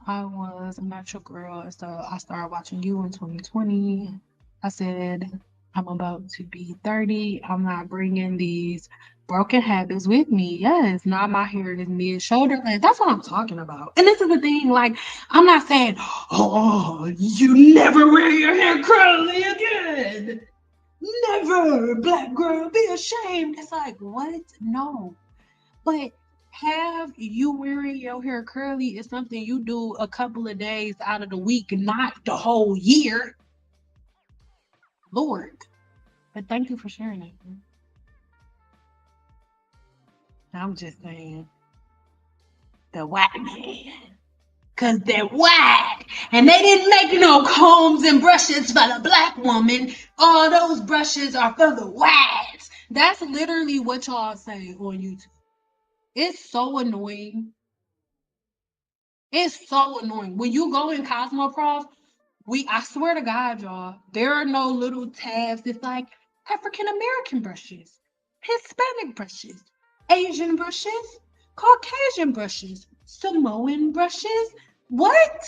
I was a natural girl, so I started watching you in 2020. I said, I'm about to be 30. I'm not bringing these broken habits with me. Yes, now my hair is mid-shoulder length. That's what I'm talking about. And this is the thing, like, I'm not saying, oh, you never wear your hair curly again. Never, black girl, be ashamed. It's like, what? No. But have you wearing your hair curly is something you do a couple of days out of the week, not the whole year. Lord. But thank you for sharing it. I'm just saying, the white man. Because they're white. And they didn't make no combs and brushes for the black woman. All those brushes are for the whites. That's literally what y'all say on YouTube. It's so annoying. It's so annoying. When you go in Cosmoprof, I swear to God, y'all, there are no little tabs. It's like African American brushes, Hispanic brushes, Asian brushes, Caucasian brushes, Samoan brushes. What?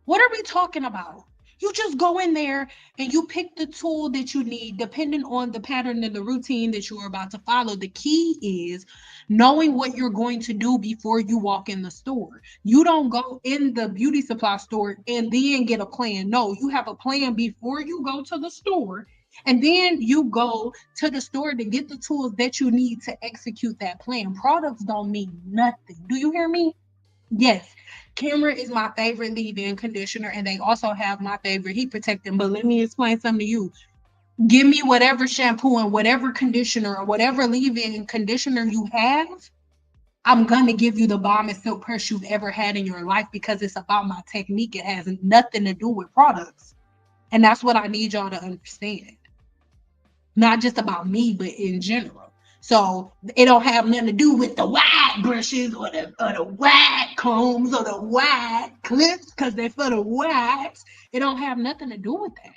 What are we talking about? You just go in there and you pick the tool that you need depending on the pattern and the routine that you're about to follow. The key is knowing what you're going to do before you walk in the store. You don't go in the beauty supply store and then get a plan. No, you have a plan before you go to the store. And then you go to the store to get the tools that you need to execute that plan. Products don't mean nothing. Do you hear me? Yes, Camera is my favorite leave-in conditioner, and they also have my favorite heat protectant. But let me explain something to you. Give me whatever shampoo and whatever conditioner or whatever leave-in conditioner you have. I'm gonna give you the bombest silk press you've ever had in your life because it's about my technique. It has nothing to do with products, and that's what I need y'all to understand. Not just about me, but in general. So it don't have nothing to do with the wide brushes or the wide combs or the wide clips because they're for the wides. It don't have nothing to do with that.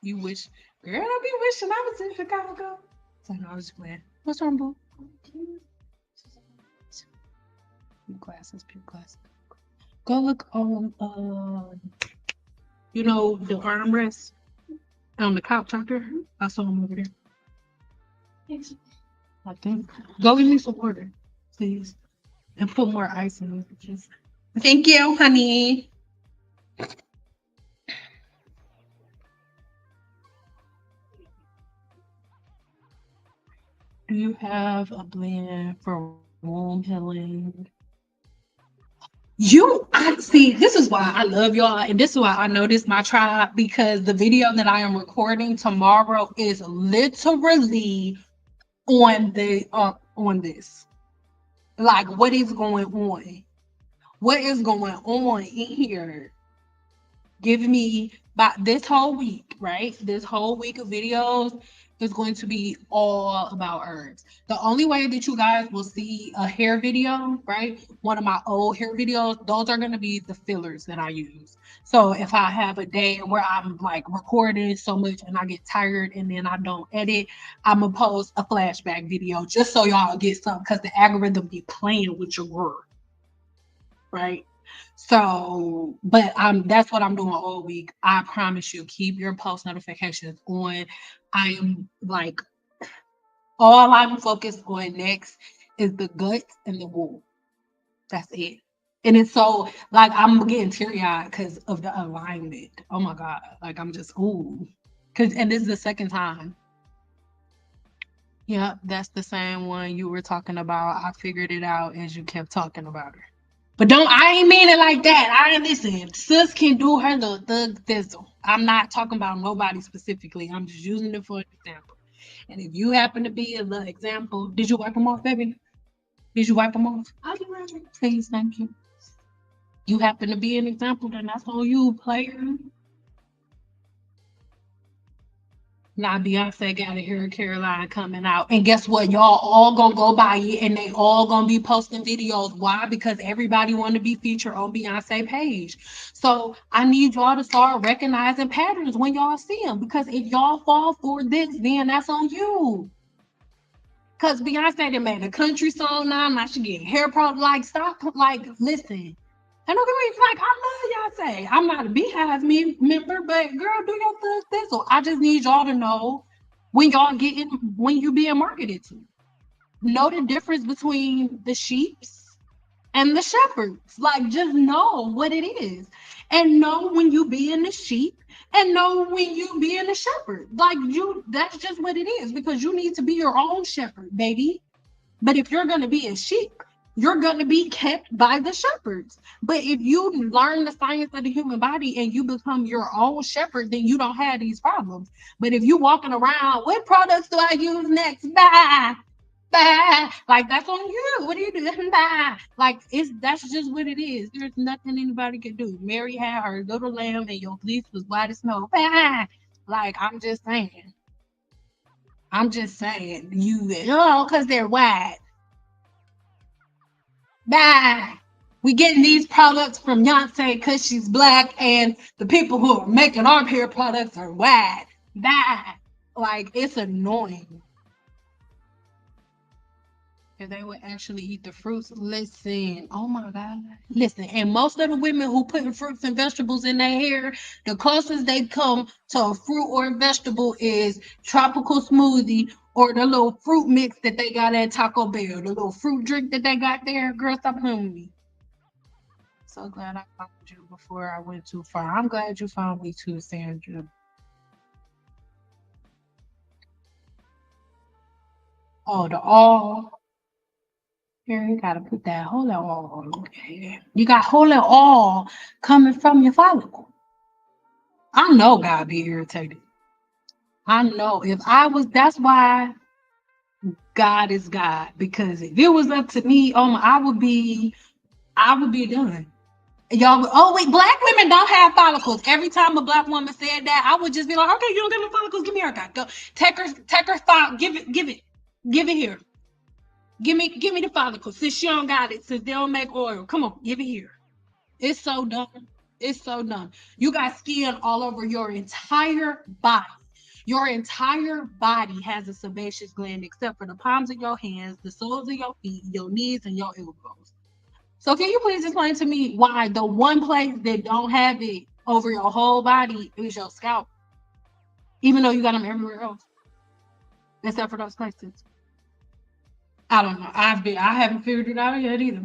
You wish, girl, I be wishing I was in Chicago. So no, I was just playing. What's wrong, boo? Pew glasses. Go look on, you know, the armrest on the couch out there. I saw him over there. I think. Go give me some water, please. And put more ice in it. Just... Thank you, honey. Do you have a blend for womb healing? I see, this is why I love y'all, and this is why I know this my tribe, because the video that I am recording tomorrow is literally on this. Like, what is going on? What is going on in here? Give me by this whole week, right? This whole week of videos is going to be all about herbs. The only way that you guys will see a hair video, right? One of my old hair videos, those are going to be the fillers that I use. So if I have a day where I'm like recording so much and I get tired and then I don't edit, I'm gonna post a flashback video just so y'all get some, because the algorithm be playing with your girl, right? So, but that's what I'm doing all week. I promise you, keep your post notifications on. I am like, all I'm focused on next is the guts and the wool. That's it. And it's so like I'm getting teary-eyed because of the alignment. Oh my God. Like I'm just ooh. And this is the second time. Yep, that's the same one you were talking about. I figured it out as you kept talking about her. But don't, I ain't mean it like that. I ain't listen. Sis can do her little thug thizzle. I'm not talking about nobody specifically. I'm just using it for an example. And if you happen to be a little example, did you wipe them off, baby? Did you wipe them off? I'll be right back. Please, thank you. You happen to be an example, then that's on you, player. Now Beyonce got a Hair Caroline coming out. And guess what? Y'all all gonna go buy it and they all gonna be posting videos. Why? Because everybody wanna be featured on Beyonce page. So I need y'all to start recognizing patterns when y'all see them. Because if y'all fall for this, then that's on you. Because Beyonce done made a country song now she getting hair product. Like, stop, like, listen. And don't get me like, I love Beyonce. I'm not a Beehive member, but girl, do your thug thistle. I just need y'all to know when when you being marketed to. Know the difference between the sheeps and the shepherds. Like, just know what it is. And know when you being the sheep and know when you being the shepherd. Like, that's just what it is, because you need to be your own shepherd, baby. But if you're going to be a sheep, you're going to be kept by the shepherds. But if you learn the science of the human body and you become your own shepherd, then you don't have these problems. But if you walking around, what products do I use next? Bye. Bye. Like, that's on you. What are you doing? Bye. Like, that's just what it is. There's nothing anybody can do. Mary had her little lamb and your fleece was white as snow. Bye. Like, I'm just saying. Because they're white. Bye. We getting these products from Beyonce because she's black, and the people who are making our hair products are white. Bye. Like, it's annoying. If they would actually eat the fruits, listen, oh my God. Listen, and most of the women who putting fruits and vegetables in their hair, the closest they come to a fruit or a vegetable is tropical smoothie or the little fruit mix that they got at Taco Bell, the little fruit drink that they got there. Girl, stop playing with me. So glad I found you before I went too far. I'm glad you found me too, Sandra. Oh, the all. Here, you gotta put that holy oil. Okay. You got holy oil coming from your follicle. I know God be irritated. I know if I was, that's why God is God. Because if it was up to me, I would be done. Y'all, oh wait, black women don't have follicles. Every time a black woman said that, I would just be like, okay, you don't get no follicles, give me your God. Go take her file, give it here. Give me the follicles. Since she don't got it, since they don't make oil. Come on, give it here. It's so dumb. It's so dumb. You got skin all over your entire body. Your entire body has a sebaceous gland except for the palms of your hands, the soles of your feet, your knees, and your elbows. So can you please explain to me why the one place that don't have it over your whole body is your scalp, even though you got them everywhere else, except for those places? I don't know. I haven't figured it out yet either.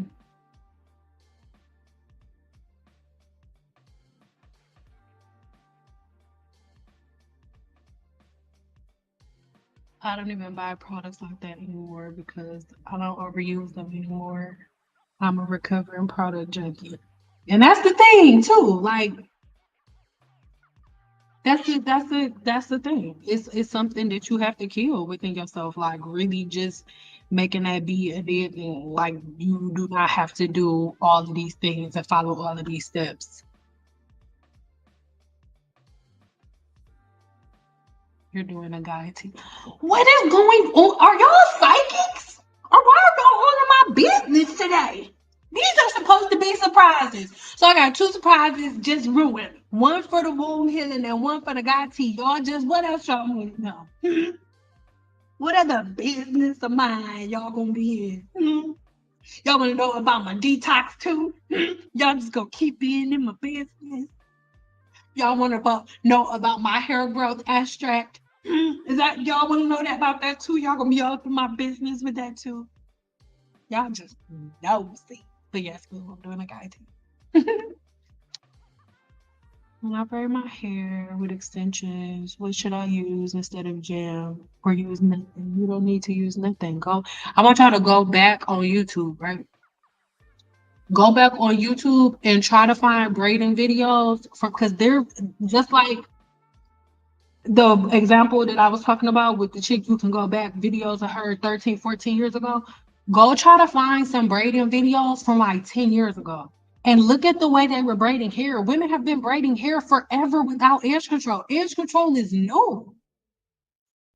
I don't even buy products like that anymore because I don't overuse them anymore. I'm a recovering product junkie. And that's the thing too. Like that's the thing. It's something that you have to kill within yourself. Like really just making that be a dead thing. Like, you do not have to do all of these things and follow all of these steps. You're doing a guide too. What is going on? Are y'all psychics? Or why are y'all all in my business today? These are supposed to be surprises. So I got 2 surprises just ruined. One for the wound healing and one for the guy tea. Y'all just, what else y'all want to know? What other business of mine y'all gonna be in? Y'all wanna know about my detox too? Y'all just gonna keep being in my business? Y'all wanna know about my hair growth extract? Is that y'all wanna know that about that too? Y'all gonna be all up in my business with that too? Y'all just nosy. But yes, cool, I'm doing a guide too. When I braid my hair with extensions, what should I use instead of gel or use nothing? You don't need to use nothing. I want y'all to go back on YouTube, right? Go back on YouTube and try to find braiding videos because they're just like the example that I was talking about with the chick. You can go back videos of her 13, 14 years ago. Go try to find some braiding videos from like 10 years ago and look at the way they were braiding hair. Women have been braiding hair forever without edge control. Edge control is new.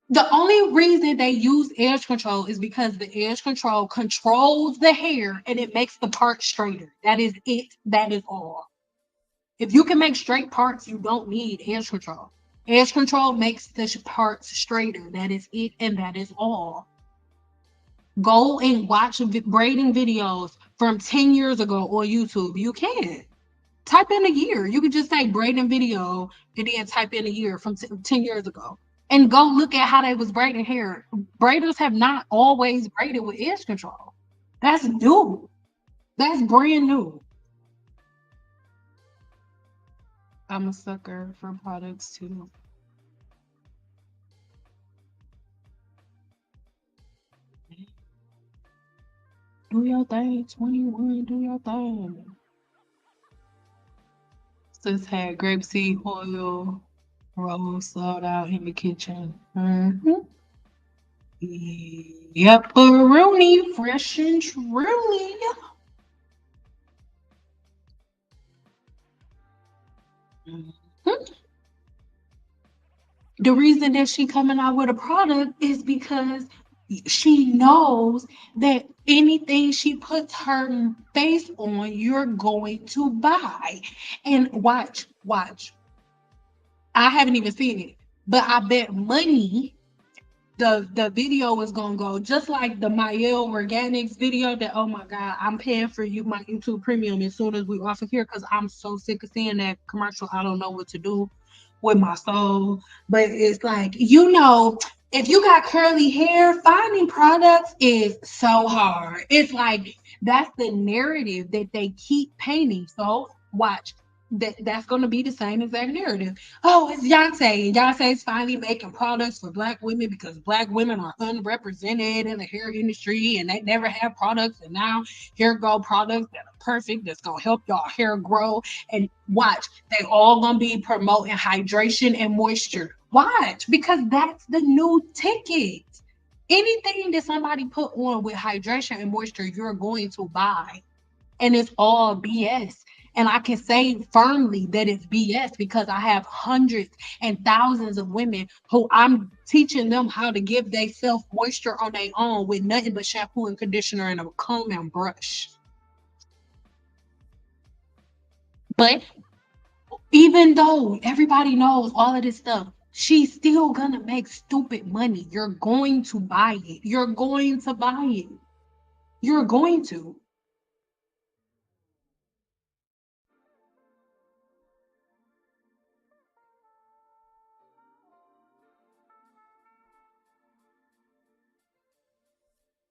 The only reason they use edge control is because the edge control controls the hair and it makes the part straighter. That is it. That is all. If you can make straight parts, you don't need edge control. Edge control makes the parts straighter. That is it, and that is all. Go and watch braiding videos from 10 years ago on YouTube. You can. Type in a year. You can just say braiding video and then type in a year from 10 years ago. And go look at how they was braiding hair. Braiders have not always braided with edge control. That's new. That's brand new. I'm a sucker for products too. Do your thing, 21, do your thing. Sis had grapeseed oil rolls sold out in the kitchen. Yep, Rooney, fresh and truly. The reason that she coming out with a product is because she knows that anything she puts her face on, you're going to buy. And watch. I haven't even seen it, but I bet money the video is gonna go just like the Mael Organics video that, oh my God, I'm paying for you my YouTube premium as soon as we off of here because I'm so sick of seeing that commercial. I don't know what to do with my soul. But it's like, if you got curly hair, finding products is so hard. It's like that's the narrative that they keep painting. So watch. That's going to be the same exact narrative. Oh, it's Beyonce, and Beyonce's finally making products for Black women because Black women are unrepresented in the hair industry and they never have products. And now here go products that are perfect, that's going to help y'all hair grow. And watch, they all going to be promoting hydration and moisture. Watch, because that's the new ticket. Anything that somebody put on with hydration and moisture, you're going to buy. And it's all BS. And I can say firmly that it's BS because I have hundreds and thousands of women who I'm teaching them how to give themselves moisture on their own with nothing but shampoo and conditioner and a comb and brush. But even though everybody knows all of this stuff, she's still gonna make stupid money. You're going to buy it. You're going to buy it. You're going to.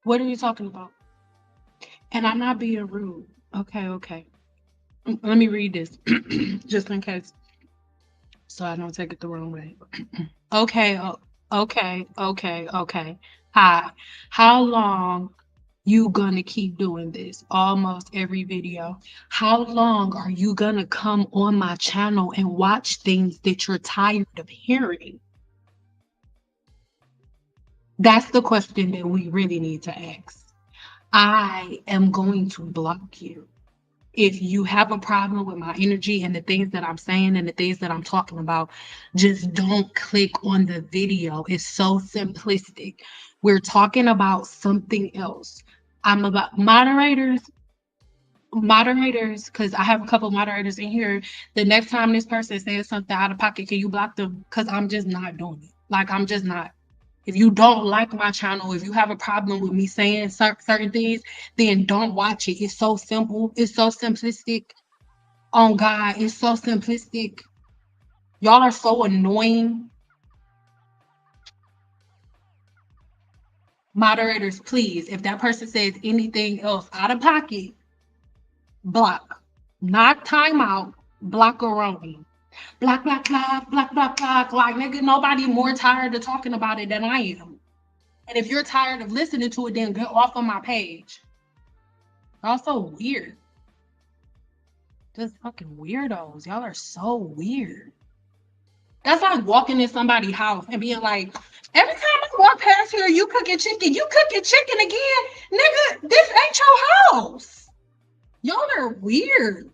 What are you talking about? And I'm not being rude. Okay. Let me read this just in case so I don't take it the wrong way. Okay, okay. Hi. How long you gonna keep doing this? Almost every video. How long are you gonna come on my channel and watch things that you're tired of hearing? That's the question that we really need to ask. I am going to block you. If you have a problem with my energy and the things that I'm saying and the things that I'm talking about, just don't click on the video. It's so simplistic. We're talking about something else. I'm about moderators, because I have a couple moderators in here. The next time this person says something out of pocket, can you block them? Because I'm just not doing it. Like, I'm just not. If you don't like my channel, if you have a problem with me saying certain things, then don't watch it. It's so simple. It's so simplistic. Oh God, it's so simplistic. Y'all are so annoying. Moderators, please, if that person says anything else out of pocket, block. Not timeout, blockaroni. Block, block, block, block, block, block. Like, nigga, nobody more tired of talking about it than I am. And if you're tired of listening to it, then get off of my page. Also weird. Just fucking weirdos. Y'all are so weird. That's like walking in somebody's house and being like, every time I walk past here, you cooking chicken. You cooking chicken again? Nigga, this ain't your house. Y'all are weird.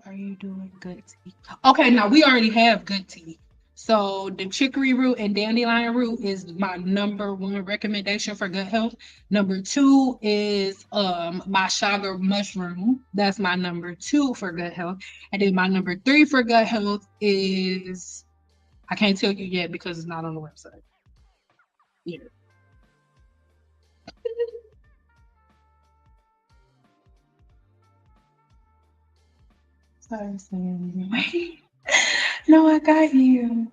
Are you doing good tea? Okay, now we already have good tea. So the chicory root and dandelion root is my number one recommendation for gut health. Number two is my Chaga mushroom. That's my number two for gut health. And then my number three for gut health is, I can't tell you yet because it's not on the website. Yeah. Sorry, Sam. No, I got you.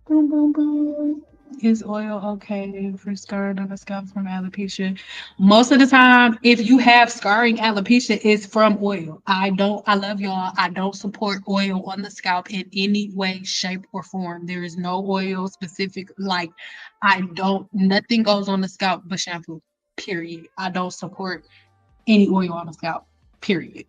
Boom, boom, boom. Is oil okay for scarring on the scalp from alopecia? Most of the time, if you have scarring alopecia, it's from oil. I love y'all. I don't support oil on the scalp in any way, shape, or form. There is no oil specific. Like, nothing goes on the scalp but shampoo, period. I don't support any oil on the scalp, period.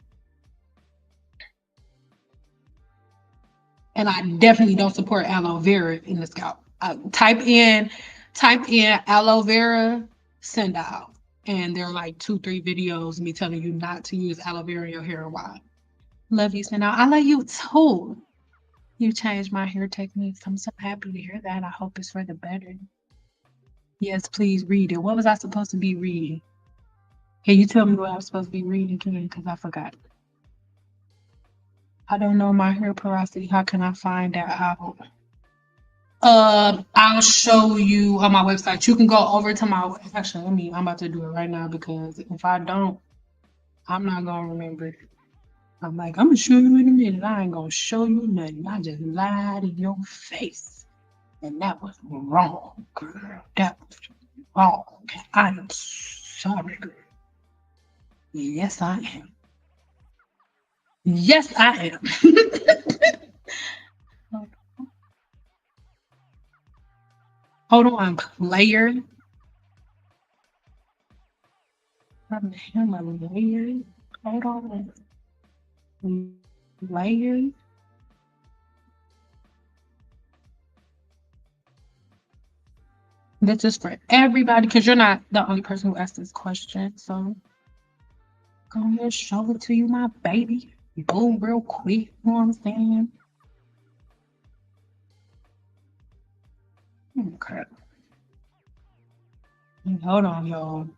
And I definitely don't support aloe vera in the scalp. Type in aloe vera, send out. And there are like 2-3 videos me telling you not to use aloe vera in your hair and why. Love you, send out. I love you too. You changed my hair techniques. I'm so happy to hear that. I hope it's for the better. Yes, please read it. What was I supposed to be reading? Can you tell me what I was supposed to be reading again? Because I forgot. I don't know my hair porosity. How can I find that out? I'll show you on my website. You can go over to my, actually, I'm about to do it right now because if I don't, I'm not gonna remember. I'm gonna show you in a minute. I ain't gonna show you nothing. I just lied in your face. And that was wrong, girl. That was wrong. I am sorry, girl. Yes, I am. Yes, I am. Hold on, layer. From him a layer. Hold on. Layer. This is for everybody because you're not the only person who asked this question. So go ahead and show it to you, my baby. Boom, real quick. You know what I'm saying? Okay. Hold on, y'all.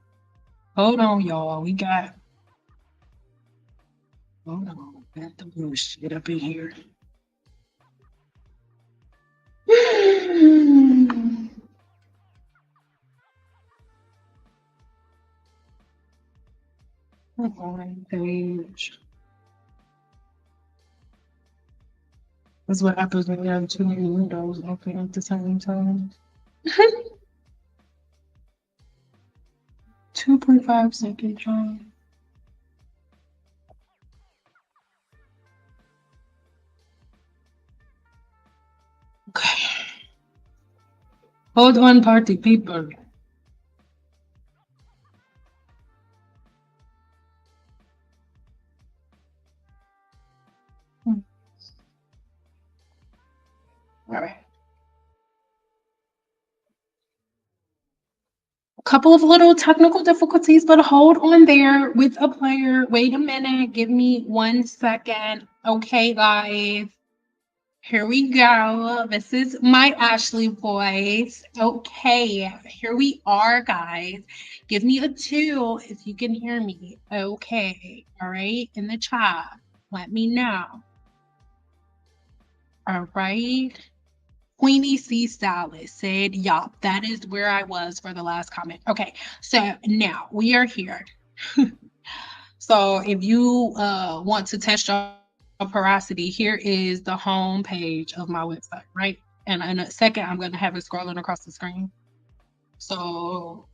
Hold on, y'all. We got. Hold on. Got the bullshit up in here. Page. That's what happens when you have too many windows open at the same time. 2.5 second John. Okay. Hold on, party people. couple of little technical difficulties, but hold on there with a player. Wait a minute. Give me 1 second. Okay, guys. Here we go. This is my Ashley voice. Okay, here we are, guys. Give me a 2 if you can hear me. Okay, all right, in the chat. Let me know. All right. Queenie C. Salad said, yup, that is where I was for the last comment. Okay, so now we are here. So if you want to test your porosity, here is the home page of my website, right? And in a second, I'm going to have it scrolling across the screen. So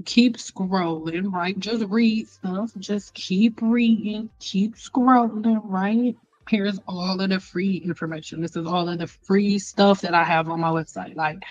keep scrolling, right? Just read stuff. Just keep reading, keep scrolling, right? Here's all of the free information. This is all of the free stuff that I have on my website, like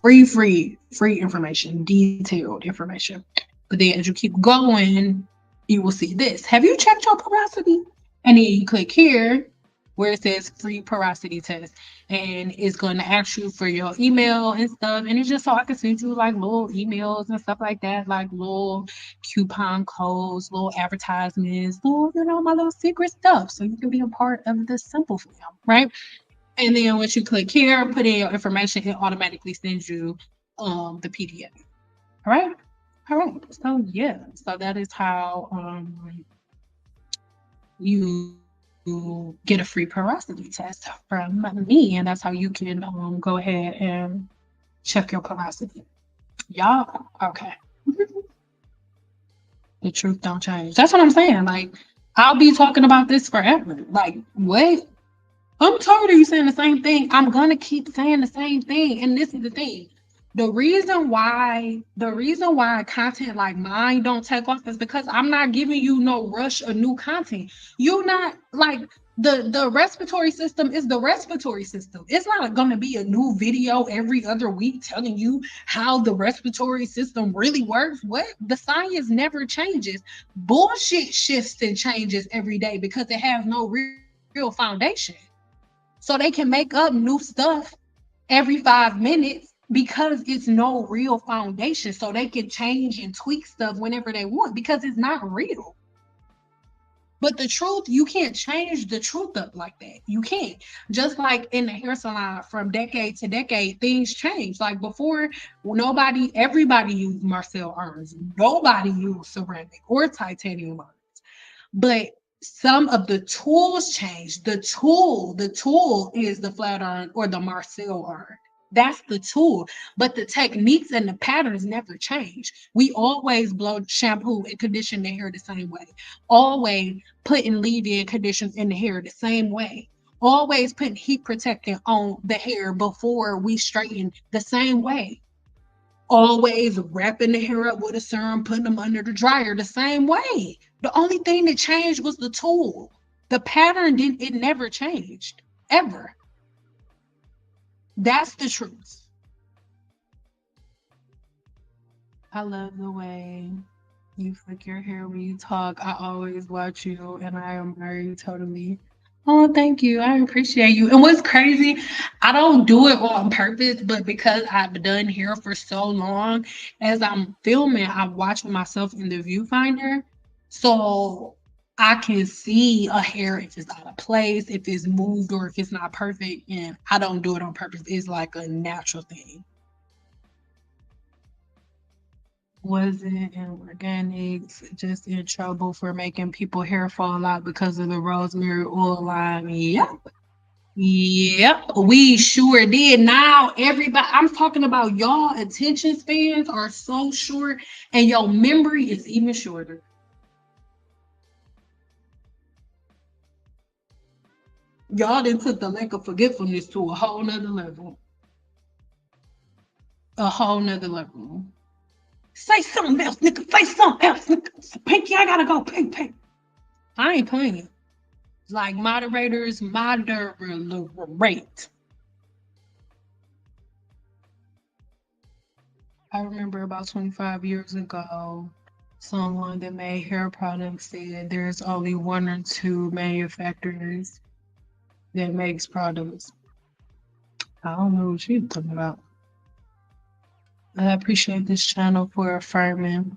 free information, detailed information. But then as you keep going, you will see this. Have you checked your porosity? And then you click here where it says free porosity test, and it's going to ask you for your email and stuff. And it's just so I can send you like little emails and stuff like that, like little coupon codes, little advertisements, little, my little secret stuff. So you can be a part of the Cynple fam, right? And then once you click here, put in your information, it automatically sends you the PDF. All right. All right. So yeah. So that is how you get a free porosity test from me, and that's how you can go ahead and check your porosity. Y'all, okay. The truth don't change. That's what I'm saying. Like, I'll be talking about this forever. Like, what? I'm tired of you saying the same thing. I'm gonna keep saying the same thing. And this is the thing. The reason why content like mine don't take off is because I'm not giving you no rush of new content. You're not like the respiratory system is the respiratory system. It's not going to be a new video every other week telling you how the respiratory system really works. What? The science never changes. Bullshit shifts and changes every day because it has no real foundation. So they can make up new stuff every 5 minutes because it's no real foundation. So they can change and tweak stuff whenever they want because it's not real. But the truth, you can't change the truth up like that. You can't. Just like in the hair salon, from decade to decade, things change. Like before, everybody used Marcel urns. Nobody used ceramic or titanium urns. But some of the tools changed. The tool is the flat iron or the Marcel urn. That's the tool. But the techniques and the patterns never change. We always blow shampoo and condition the hair the same way. Always putting leave-in conditions in the hair the same way. Always putting heat protectant on the hair before we straighten the same way. Always wrapping the hair up with a serum, putting them under the dryer the same way. The only thing that changed was the tool. The pattern it never changed, ever. That's the truth. I love the way you flick your hair when you talk. I always watch you and I admire you totally. Oh, thank you. I appreciate you. And what's crazy, I don't do it on purpose, but because I've done hair for so long, as I'm filming, I'm watching myself in the viewfinder. So I can see a hair if it's out of place, if it's moved, or if it's not perfect. And I don't do it on purpose. It's like a natural thing. Wasn't in organics, just in trouble for making people hair fall out because of the rosemary oil line. Yep, we sure did. Now everybody, I'm talking about y'all attention spans are so short and your memory is even shorter. Y'all done took the lack of forgetfulness to a whole nother level. A whole nother level. Say something else, nigga. Say something else, nigga. Pinky, I gotta go. Pink. I ain't playing. Like moderators, moderate. I remember about 25 years ago, someone that made hair products said there's only 1 or 2 manufacturers that makes products. I don't know what you're talking about. I appreciate this channel for affirming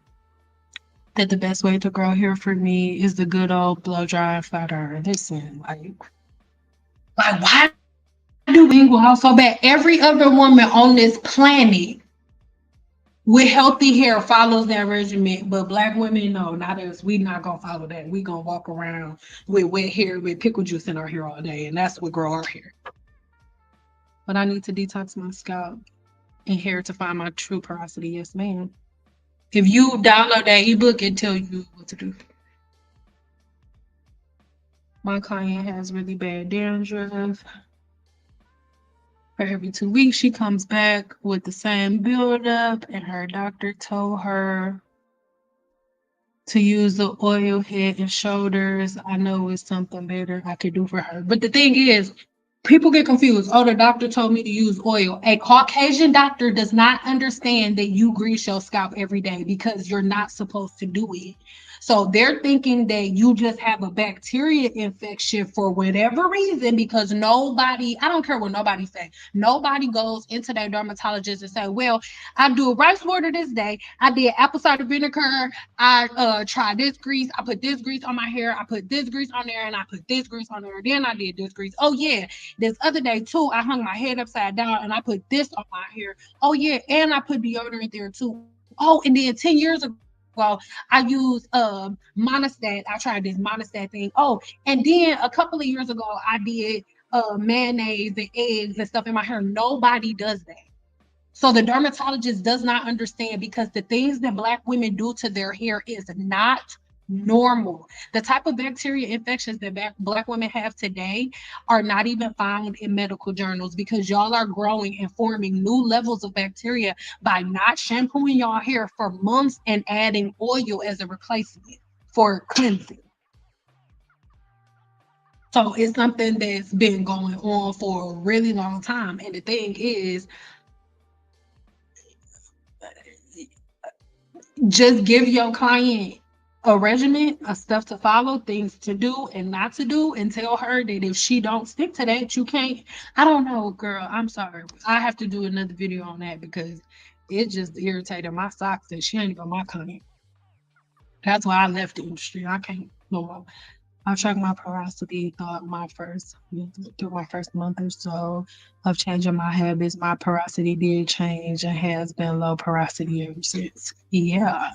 that the best way to grow hair for me is the good old blow dry and flat iron. Listen, like why do we go so bad? Every other woman on this planet with healthy hair follows that regimen, but black women, no, not us. We not gonna follow that. We gonna walk around with wet hair with pickle juice in our hair all day, and that's what grow our hair. But I need to detox my scalp and hair to find my true porosity. Yes, ma'am. If you download that ebook, it tell you what to do. My client has really bad dandruff. For every 2 weeks, she comes back with the same buildup, and her doctor told her to use the oil head and shoulders. I know it's something better I could do for her. But the thing is, people get confused. Oh, the doctor told me to use oil. A Caucasian doctor does not understand that you grease your scalp every day because you're not supposed to do it. So they're thinking that you just have a bacteria infection for whatever reason because nobody, I don't care what nobody say, nobody goes into their dermatologist and say, well, I do rice water this day. I did apple cider vinegar. I tried this grease. I put this grease on my hair. I put this grease on there and I put this grease on there. Then I did this grease. Oh yeah, this other day too, I hung my head upside down and I put this on my hair. Oh yeah, and I put deodorant there too. Oh, and then 10 years ago, I used monostat. I tried this monostat thing. Oh, and then a couple of years ago, I did mayonnaise and eggs and stuff in my hair. Nobody does that. So the dermatologist does not understand because the things that black women do to their hair is not normal. The type of bacteria infections that black women have today are not even found in medical journals because y'all are growing and forming new levels of bacteria by not shampooing y'all hair for months and adding oil as a replacement for cleansing. So it's something that's been going on for a really long time. And the thing is, just give your client a regimen of stuff to follow, things to do and not to do, and tell her that if she don't stick to that, you can't. I don't know, girl. I'm sorry. I have to do another video on that because it just irritated my socks that she ain't even my client. That's why I left the industry. I can't no more. I tracked my porosity through my first month or so of changing my habits. My porosity did change and has been low porosity ever since. Yeah.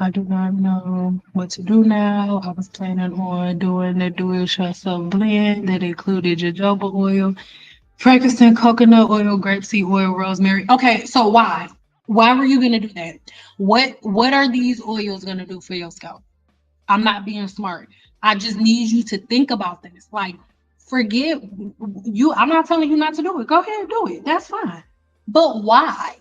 I do not know what to do now. I was planning on doing the do-it-yourself blend that included jojoba oil, frankincense, coconut oil, grapeseed oil, rosemary. Okay, so why? Why were you gonna do that? What are these oils gonna do for your scalp? I'm not being smart. I just need you to think about this. Like, forget you. I'm not telling you not to do it. Go ahead and do it. That's fine. But why?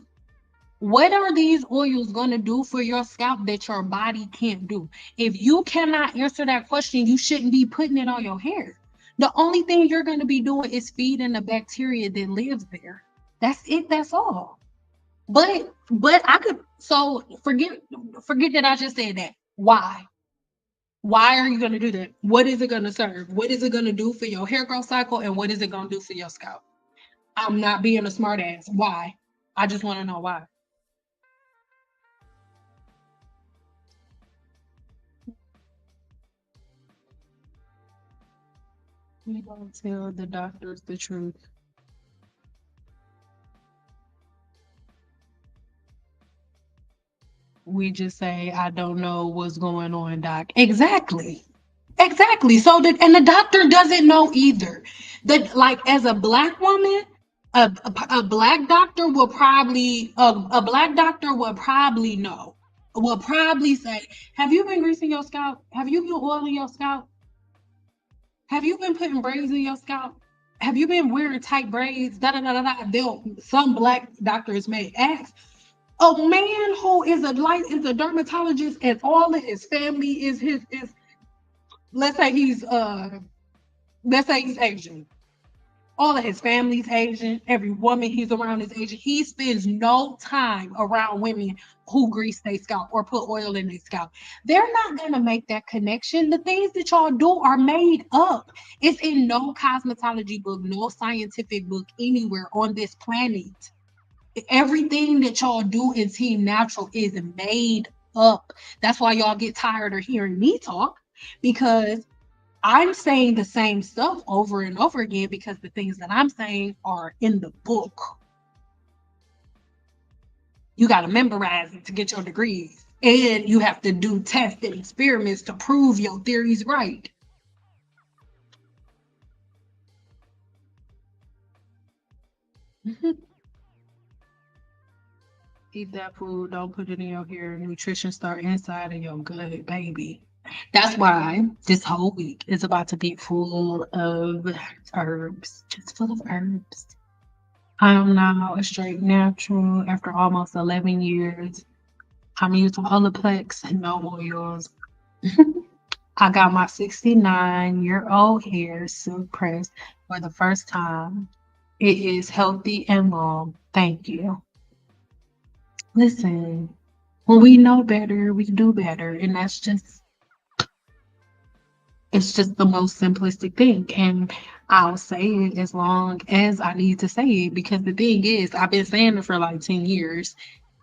What are these oils going to do for your scalp that your body can't do? If you cannot answer that question, you shouldn't be putting it on your hair. The only thing you're going to be doing is feeding the bacteria that lives there. That's it. That's all. But I could so forget that I just said that. Why? Why are you going to do that? What is it going to serve? What is it going to do for your hair growth cycle? And what is it going to do for your scalp? I'm not being a smart ass. Why? I just want to know why. We don't tell the doctors the truth. We just say, I don't know what's going on, doc. Exactly. Exactly. So that, and the doctor doesn't know either. That, like, as a black woman, a black doctor will probably a black doctor will probably know. Will probably say, "Have you been greasing your scalp? Have you been oiling your scalp? Have you been putting braids in your scalp? Have you been wearing tight braids?" Da da da da da. They'll some black doctors may ask. A man who is a dermatologist and all of his family is his is let's say he's Asian. All of his family's Asian. Every woman he's around is Asian. He spends no time around women who grease their scalp or put oil in their scalp. They're not going to make that connection. The things that y'all do are made up. It's in no cosmetology book, no scientific book anywhere on this planet. Everything that y'all do in Team Natural is made up. That's why y'all get tired of hearing me talk, because I'm saying the same stuff over and over again, because the things that I'm saying are in the book. You got to memorize it to get your degrees. And you have to do tests and experiments to prove your theories right. Eat that food. Don't put it in your hair. Nutrition start inside of your gut, baby. That's why this whole week is about to be full of herbs, just full of herbs. I am now a straight natural after almost 11 years. I'm using Olaplex and no oils. I got my 69-year-old hair silk pressed for the first time. It is healthy and long. Thank you. Listen, when we know better, we do better. And it's just the most simplistic thing. And I'll say it as long as I need to say it, because the thing is, I've been saying it for like 10 years,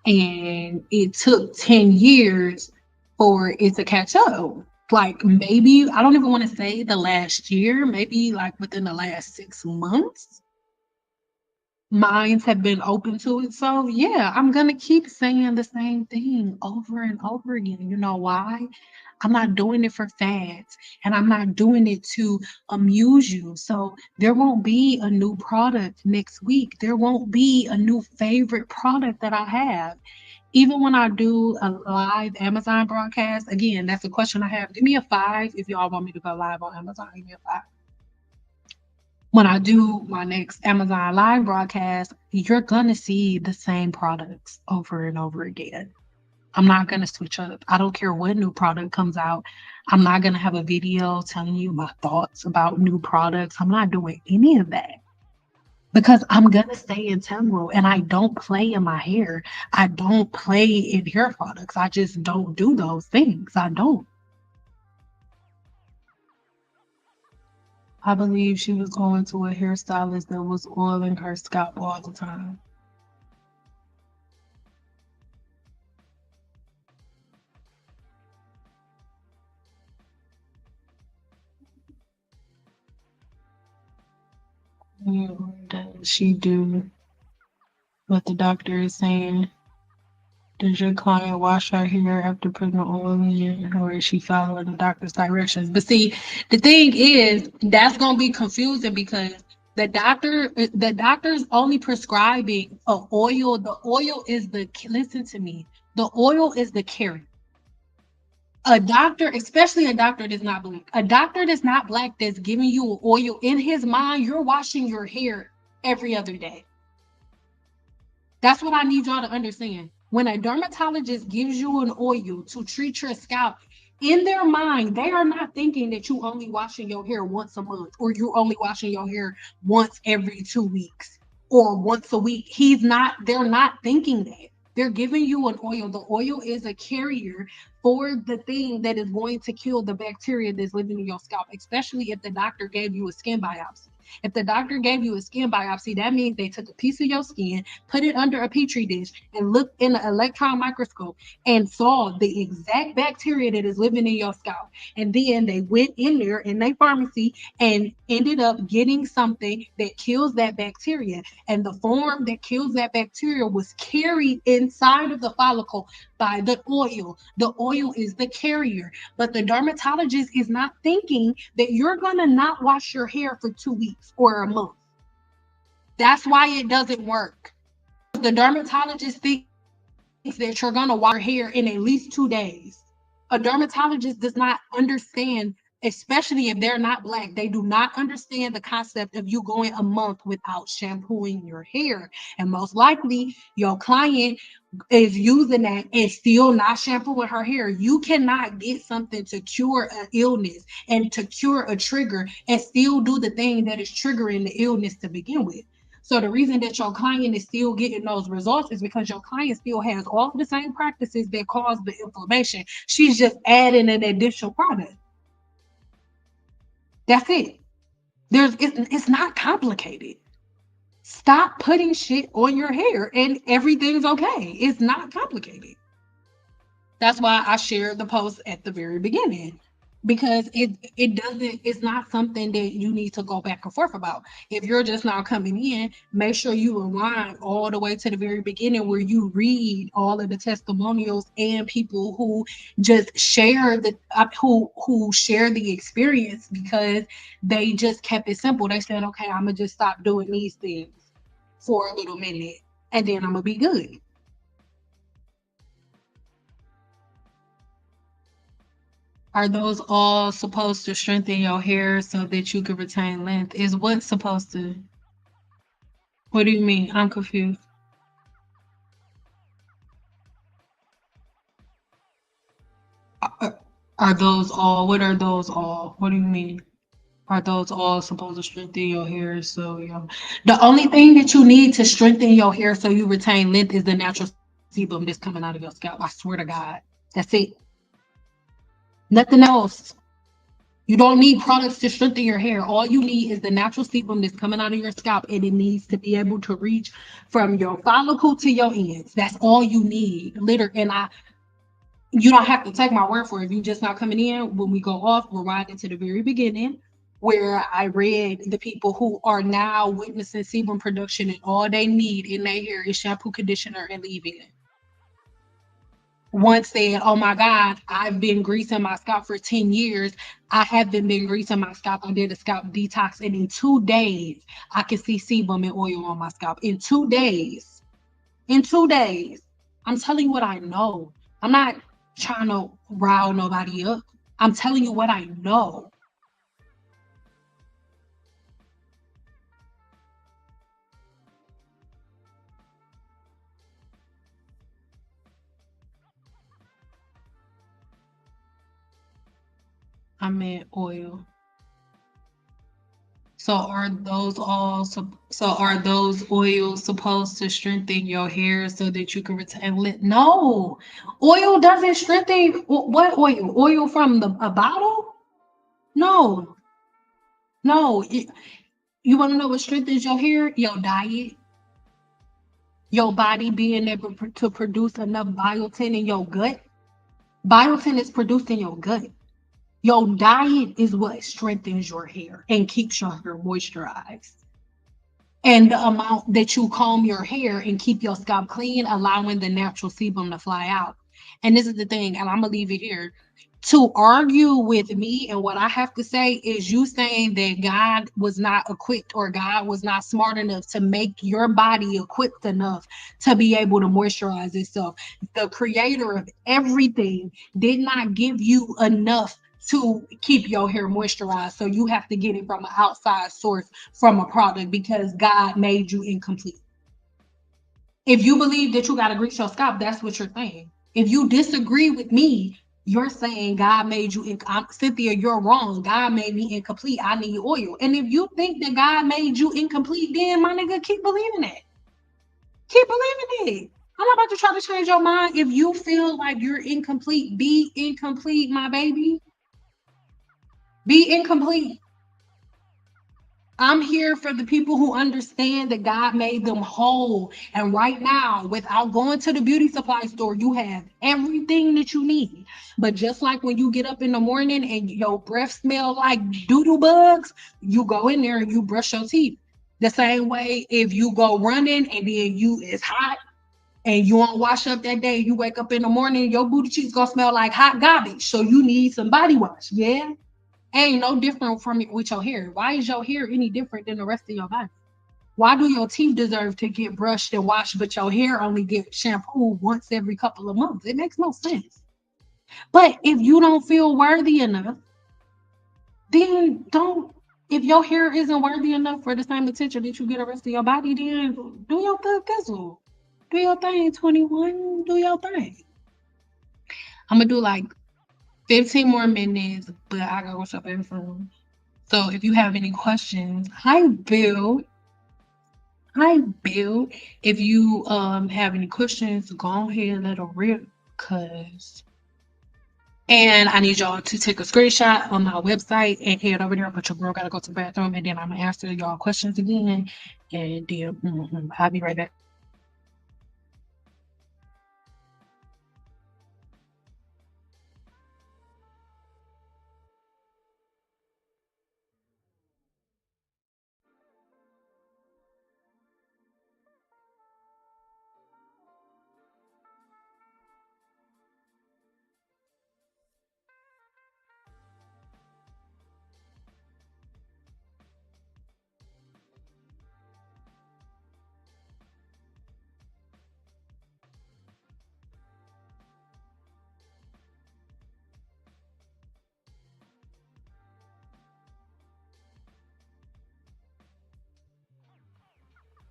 and it took 10 years for it to catch up. Like, maybe, I don't even want to say the last year, maybe like within the last 6 months, minds have been open to it. So yeah, I'm gonna keep saying the same thing over and over again. You know why? I'm not doing it for fads, and I'm not doing it to amuse you. So there won't be a new product next week. There won't be a new favorite product that I have. Even when I do a live Amazon broadcast, again, that's a question I have. Give me a 5 if y'all want me to go live on Amazon. Give me a 5. When I do my next Amazon live broadcast, you're gonna see the same products over and over again. I'm not gonna switch up. I don't care what new product comes out. I'm not gonna have a video telling you my thoughts about new products. I'm not doing any of that, because I'm gonna stay integral, and I don't play in my hair. I don't play in hair products. I just don't do those things. I don't. I believe she was going to a hairstylist that was oiling her scalp all the time. Does she do what the doctor is saying? Does your client wash her hair after putting the oil in, or is she following the doctor's directions? But see, the thing is, that's gonna be confusing, because the doctor's only prescribing a oil. The oil is the, listen to me. The oil is the carrier. A doctor, especially a doctor that's not black, a doctor that's not black, that's giving you an oil, in his mind, you're washing your hair every other day. That's what I need y'all to understand. When a dermatologist gives you an oil to treat your scalp, in their mind, they are not thinking that you only washing your hair once a month, or you're only washing your hair once every 2 weeks, or once a week. They're not thinking that. They're giving you an oil. The oil is a carrier for the thing that is going to kill the bacteria that's living in your scalp, especially if the doctor gave you a skin biopsy. If the doctor gave you a skin biopsy, that means they took a piece of your skin, put it under a petri dish, and looked in an electron microscope and saw the exact bacteria that is living in your scalp. And then they went in there in their pharmacy and ended up getting something that kills that bacteria. And the form that kills that bacteria was carried inside of the follicle by the oil. The oil is the carrier. But the dermatologist is not thinking that you're going to not wash your hair for 2 weeks or a month. That's why it doesn't work. The dermatologist thinks that you're going to wash your hair in at least 2 days. A dermatologist does not understand especially if they're not Black, they do not understand the concept of you going a month without shampooing your hair. And most likely, your client is using that and still not shampooing her hair. You cannot get something to cure an illness and to cure a trigger and still do the thing that is triggering the illness to begin with. So the reason that your client is still getting those results is because your client still has all of the same practices that cause the inflammation. She's just adding an additional product. That's it. It's not complicated. Stop putting shit on your hair and everything's okay. It's not complicated. That's why I shared the post at the very beginning, because it's not something that you need to go back and forth about. If you're just now coming in, make sure you rewind all the way to the very beginning where you read all of the testimonials and people who just share who share the experience, because they just kept it simple. They said, okay, I'm gonna just stop doing these things for a little minute and then I'm gonna be good. Are those all supposed to strengthen your hair so that you can retain length? Is what supposed to? What do you mean? I'm confused. Are those all? What are those all? What do you mean? Are those all supposed to strengthen your hair? So yeah. The only thing that you need to strengthen your hair so you retain length is the natural sebum that's coming out of your scalp. I swear to God. That's it. Nothing else. You don't need products to strengthen your hair. All you need is the natural sebum that's coming out of your scalp, and it needs to be able to reach from your follicle to your ends. That's all you need. Literally, you don't have to take my word for it. If you just not coming in, when we go off, we're riding to the very beginning where I read the people who are now witnessing sebum production, and all they need in their hair is shampoo, conditioner, and leave-in. One said, oh my God, I've been greasing my scalp for 10 years. I haven't been greasing my scalp. I did a scalp detox, and in 2 days, I can see sebum and oil on my scalp. In 2 days. In 2 days. I'm telling you what I know. I'm not trying to rile nobody up. I'm telling you what I know. I meant oil. So are those oils supposed to strengthen your hair so that you can retain length? No, oil doesn't strengthen. What oil? Oil from a bottle? No, no. You want to know what strengthens your hair? Your diet, your body being able to produce enough biotin in your gut. Biotin is produced in your gut. Your diet is what strengthens your hair and keeps your hair moisturized. And the amount that you comb your hair and keep your scalp clean, allowing the natural sebum to fly out. And this is the thing, and I'm gonna leave it here. To argue with me and what I have to say is you saying that God was not equipped or God was not smart enough to make your body equipped enough to be able to moisturize itself. The creator of everything did not give you enough to keep your hair moisturized. So you have to get it from an outside source, from a product, because God made you incomplete. If you believe that you got to grease your scalp, that's what you're saying. If you disagree with me, you're saying God made you, Cynthia, you're wrong. God made me incomplete. I need oil. And if you think that God made you incomplete, then my nigga, keep believing it. Keep believing it. I'm not about to try to change your mind. If you feel like you're incomplete, be incomplete, my baby. Be incomplete. I'm here for the people who understand that God made them whole. And right now, without going to the beauty supply store, you have everything that you need. But just like when you get up in the morning and your breath smell like doodle bugs, you go in there and you brush your teeth. The same way if you go running and then it's hot and you don't wash up that day, you wake up in the morning, your booty cheeks gonna smell like hot garbage. So you need some body wash. Yeah. Ain't no different from it with your hair. Why is your hair any different than the rest of your body? Why do your teeth deserve to get brushed and washed, but your hair only get shampooed once every couple of months? It makes no sense. But if you don't feel worthy enough then don't. If your hair isn't worthy enough for the same attention that you get the rest of your body, then do your thizzle. Do your thing, 21. Do your thing. I'm gonna do like 15 more minutes, but I gotta go to the bathroom. So if you have any questions, hi Bill. Hi Bill. If you have any questions, go ahead and let them rip, cause and I need y'all to take a screenshot on my website and head over there. But your girl gotta go to the bathroom, and then I'm gonna answer y'all questions again. And then I'll be right back.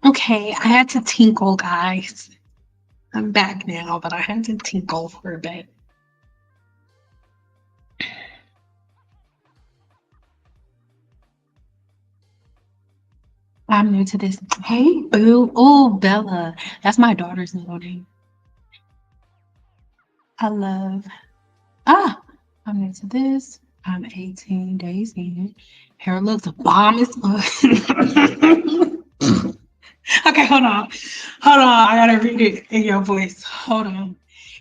Okay, I had to tinkle, guys. I'm back now, but I had to tinkle for a bit. I'm new to this. Hey, boo. Oh, Bella. That's my daughter's middle name. I love. Ah, I'm new to this. I'm 18 days in. Hair looks bomb as fuck. Okay, hold on. Hold on. I gotta read it in your voice. Hold on.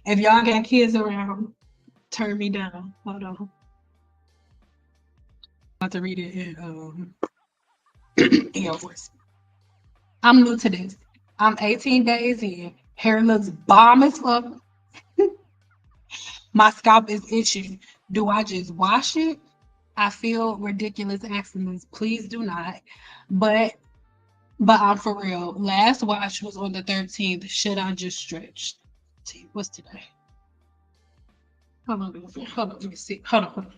If y'all got kids around, turn me down. Hold on. I have to read it in your voice. I'm new to this. I'm 18 days in. Hair looks bomb as fuck. My scalp is itching. Do I just wash it? I feel ridiculous asking this. Please do not. But I'm for real. Last wash was on the 13th. Should I just stretch? What's today? Hold on, let me see. Hold on.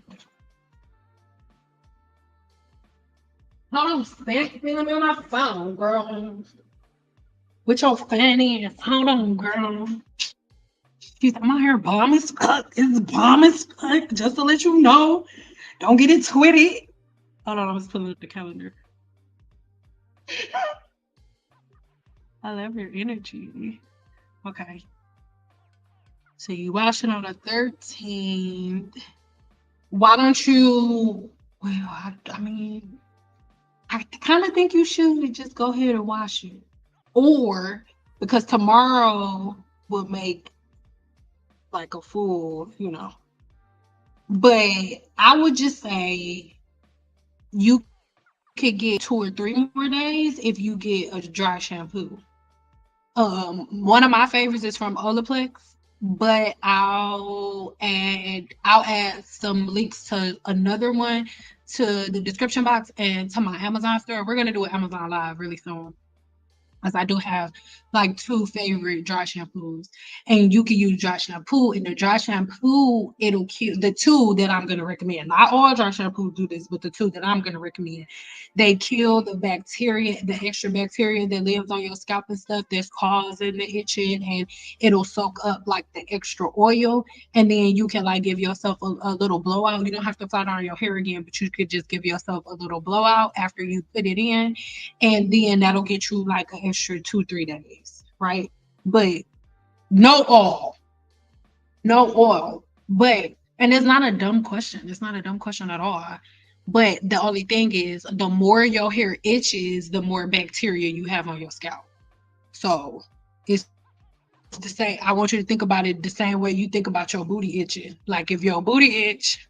Hold on, feeling me on my phone, girl. With your fanny and hold on, girl. She's like, my hair bomb as fuck. It's bomb as fuck. Just to let you know. Don't get it twisted. Hold on, I was pulling up the calendar. I love your energy. Okay. So you washing on the 13th. Why don't you? Well, I mean, I kind of think you should just go ahead and wash it. Or because tomorrow will make like a full. But I would just say you could get 2 or 3 more days if you get a dry shampoo. One of my favorites is from Olaplex, but I'll add some links to another one to the description box and to my Amazon store. We're gonna do an Amazon live really soon. Because I do have like 2 favorite dry shampoos, and you can use dry shampoo. And the dry shampoo, it'll kill the 2 that I'm gonna recommend. Not all dry shampoos do this, but the 2 that I'm gonna recommend, they kill the bacteria, the extra bacteria that lives on your scalp and stuff that's causing the itching, and it'll soak up like the extra oil, and then you can like give yourself a little blowout. You don't have to flat iron your hair again, but you could just give yourself a little blowout after you put it in, and then that'll get you like an extra 2 3 days, right? But no oil, no oil. But and it's not a dumb question. It's not a dumb question at all. But the only thing is, the more your hair itches, the more bacteria you have on your scalp. So it's the same. I want you to think about it the same way you think about your booty itching. Like if your booty itch,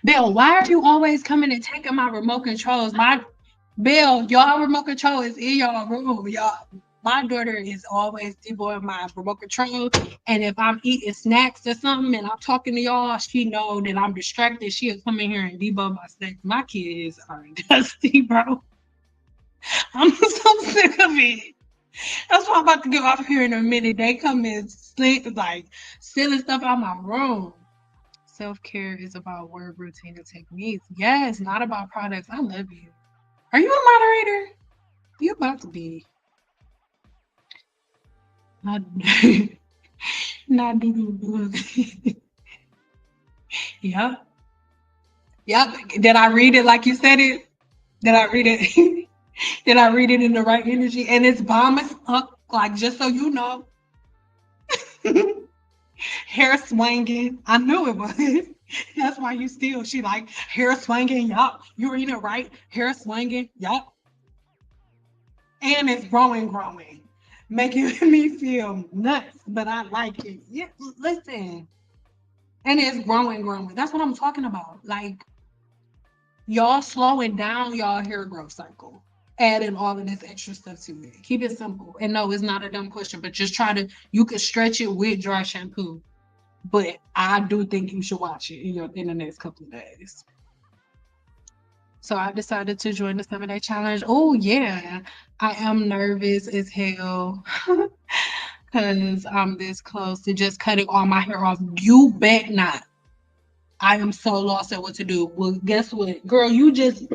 Bill, why are you always coming and taking my remote controls? Bill, y'all remote control is in y'all room. Y'all, my daughter is always deboing my remote control. And if I'm eating snacks or something and I'm talking to y'all, she know that I'm distracted. She'll come in here and debug my snacks. My kids are dusty, bro. I'm so sick of it. That's why I'm about to get off here in a minute. They come in like stealing stuff out of my room. self-care is about word, routine, and techniques. Yes, not about products. I love you. Are you a moderator? You about to be. Not, not do. Yep. Yep. Did I read it like you said it? Did I read it? Did I read it in the right energy? And it's bomb as fuck. Like, just so you know. Hair swinging. I knew it was. That's why you still. She like hair swinging. Yup. You reading it right. Hair swinging. Yup. And it's growing. Making me feel nuts. But I like it. Yeah, listen. And it's growing. That's what I'm talking about. Like, y'all slowing down y'all hair growth cycle, adding all of this extra stuff to it. Keep it simple. And no, it's not a dumb question, but just try to, you can stretch it with dry shampoo. But I do think you should watch it in the next couple of days. So I decided to join the 7-day challenge. Oh yeah, I am nervous as hell because I'm this close to just cutting all my hair off. You bet not. I am so lost at what to do. Well, guess what, girl? You just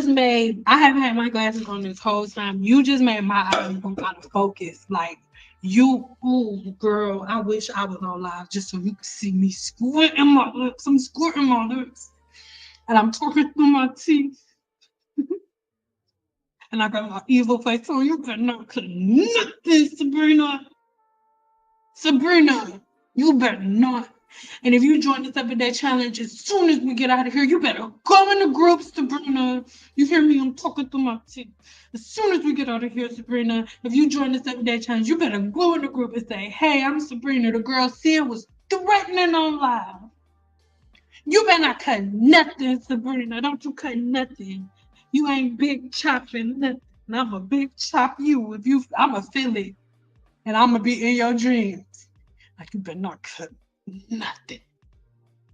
made. I haven't had my glasses on this whole time. You just made my eyes go out of focus. Like ooh, girl. I wish I was on live just so you could see me squinting my lips. I'm squinting my lips, and I'm talking through my teeth, and I got my evil face on. You better not cut nothing, Sabrina. Sabrina, you better not. And if you join the 7-day challenge, as soon as we get out of here, you better go in the group, Sabrina. You hear me? I'm talking through my teeth. As soon as we get out of here, Sabrina, if you join the 7-day challenge, you better go in the group and say, hey, I'm Sabrina. The girl Sia was threatening on live. You better not cut nothing, Sabrina. Don't you cut nothing. You ain't big chopping nothing. I'm a big chop you. I'm a feel it. And I'm going to be in your dreams. Like, you better not cut nothing.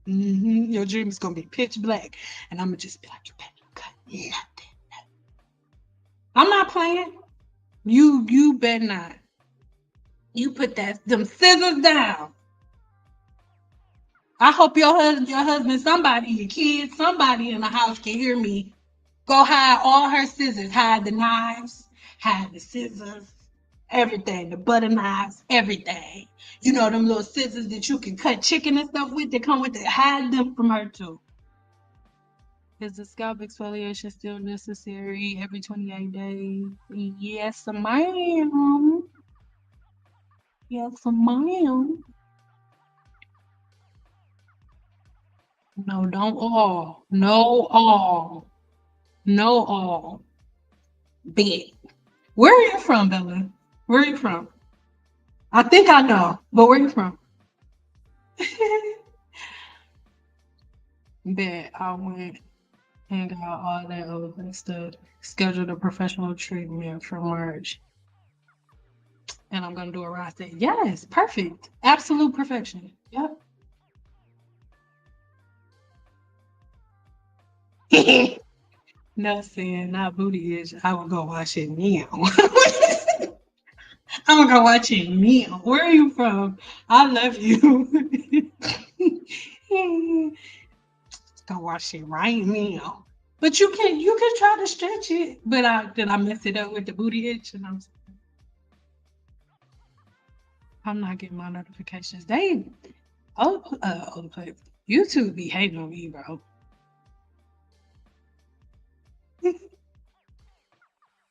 Your dream is gonna be pitch black, and I'm gonna just be like, you better not cut nothing. I'm not playing. You better not. You put them scissors down. I hope your husband, somebody, your kids, somebody in the house can hear me. Go hide all her scissors. Hide the knives. Hide the scissors. Everything, the butter knives, everything. You know them little scissors that you can cut chicken and stuff with that come with it. Hide them from her too. Is the scalp exfoliation still necessary every 28 days? Yes, ma'am. Yes, ma'am. No, don't all. No all. No all. Big. Where are you from, Bella? Where are you from? I think I know, but where are you from? Bet I went and got all that other stuff. Scheduled a professional treatment for March. And I'm gonna do a raw day. Yes, perfect. Absolute perfection. Yep. No saying not booty itch. I will go watch it now. I'm gonna go watch it now. Where are you from? I love you. Go watch it right now. But you can try to stretch it. But I mess it up with the booty itch, and I'm not getting my notifications. YouTube be hating on me, bro.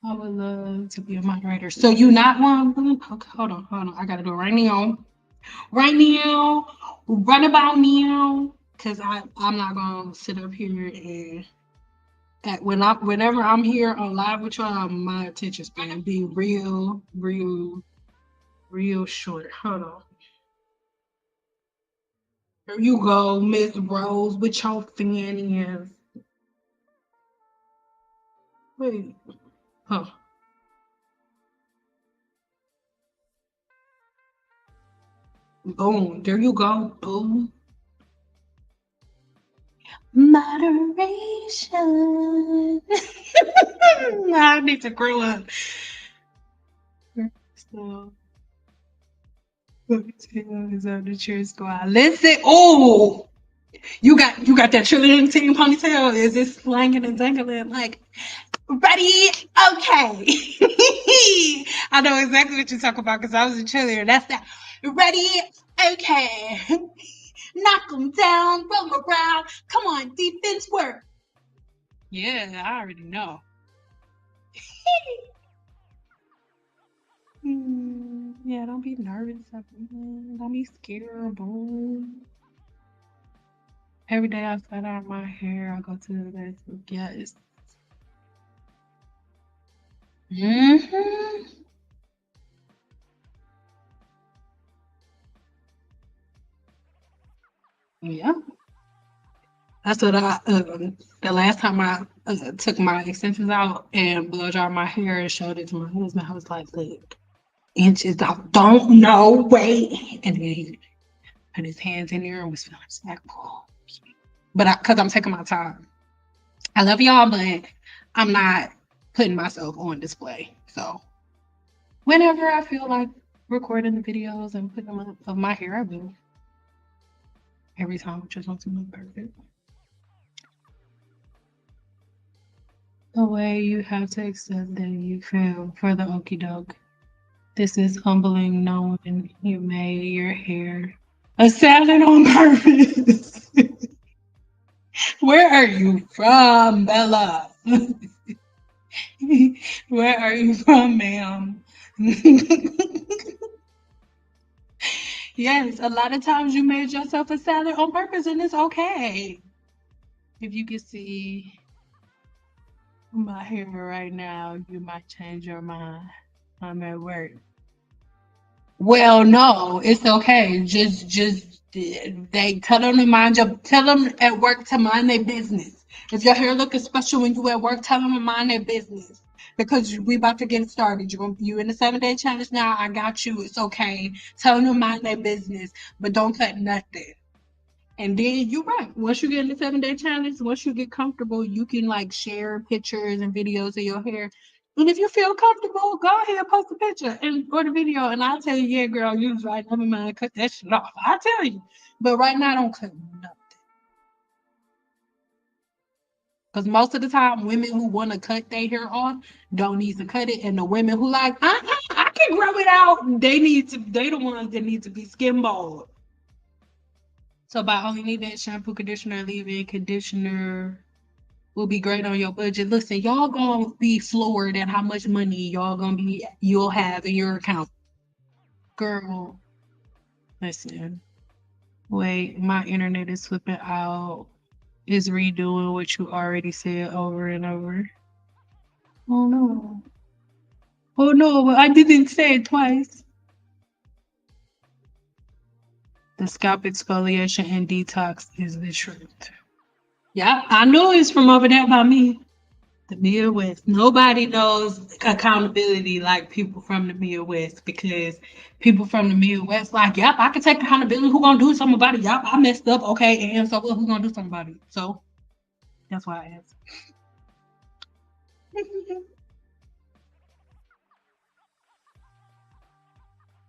I would love to be a moderator. So you not one? Okay, hold on. I gotta do it right now. Right now. Right about now. Cause I'm not gonna sit up here and whenever I'm here on live with y'all, my attention span be real short. Hold on. There you go, Miss Rose, with your fan. Wait. Huh. Boom. There you go. Boom. Moderation. I need to grow up. So, Ponytail is on the cheer squad. Listen, oh, you got that cheerleading team ponytail. Is it slanging and dangling like ready? Okay. I know exactly what you're talking about because I was a cheerleader. That's that. Ready? Okay. Knock them down, roll 'em around. Come on, defense work. Yeah, I already know. Yeah, don't be nervous. Don't be scared. Boom. Every day I set out my hair, I go to the bathroom. Yes. Mm-hmm. Yeah. That's what the last time I took my extensions out and blow dried my hair and showed it to my husband, I was like, look, inches, I don't know, wait. And then he put his hands in there and was feeling like, oh. But because I'm taking my time. I love y'all, but I'm not putting myself on display. So whenever I feel like recording the videos and putting them up of my hair, I will. Every time I just want to look perfect. The way you have to accept that you feel for the okie doke. This is humbling knowing you made your hair a salad on purpose. Where are you from, Bella? Where are you from, ma'am? Yes, a lot of times you made yourself a salad on purpose and it's okay. If you can see my hair right now, you might change your mind. I'm at work. Well, no, it's okay. Just they tell them to mind your tell them at work to mind their business. If your hair looking special when you at work, tell them to mind their business. Because we about to get started. You in the 7-day challenge now. I got you. It's okay. Tell them to mind their business, but don't cut nothing. And then you're right. Once you get in the 7-day challenge, once you get comfortable, you can like share pictures and videos of your hair. And if you feel comfortable, go ahead and post a picture and or the video. And I'll tell you, yeah, girl, you was right. Never mind, cut that shit off. I'll tell you. But right now, don't cut nothing. Because most of the time, women who want to cut their hair off don't need to cut it. And the women who like, I can grow it out, they the ones that need to be skin bald. So by only needing shampoo, conditioner, leave-in conditioner will be great on your budget. Listen, y'all gonna be floored at how much money you'll have in your account. Girl, listen. Wait, my internet is flipping out. Is redoing what you already said over and over. Oh no. Oh no, I didn't say it twice. The scalp exfoliation and detox is the truth. Yeah, I knew it's from over there by me. The Midwest. Nobody knows accountability like people from the Midwest because people from the Midwest, like, yep, I can take accountability. Who gonna do something about it? Yep, I messed up. Okay, and so what? Who gonna do something about it? So that's why I asked.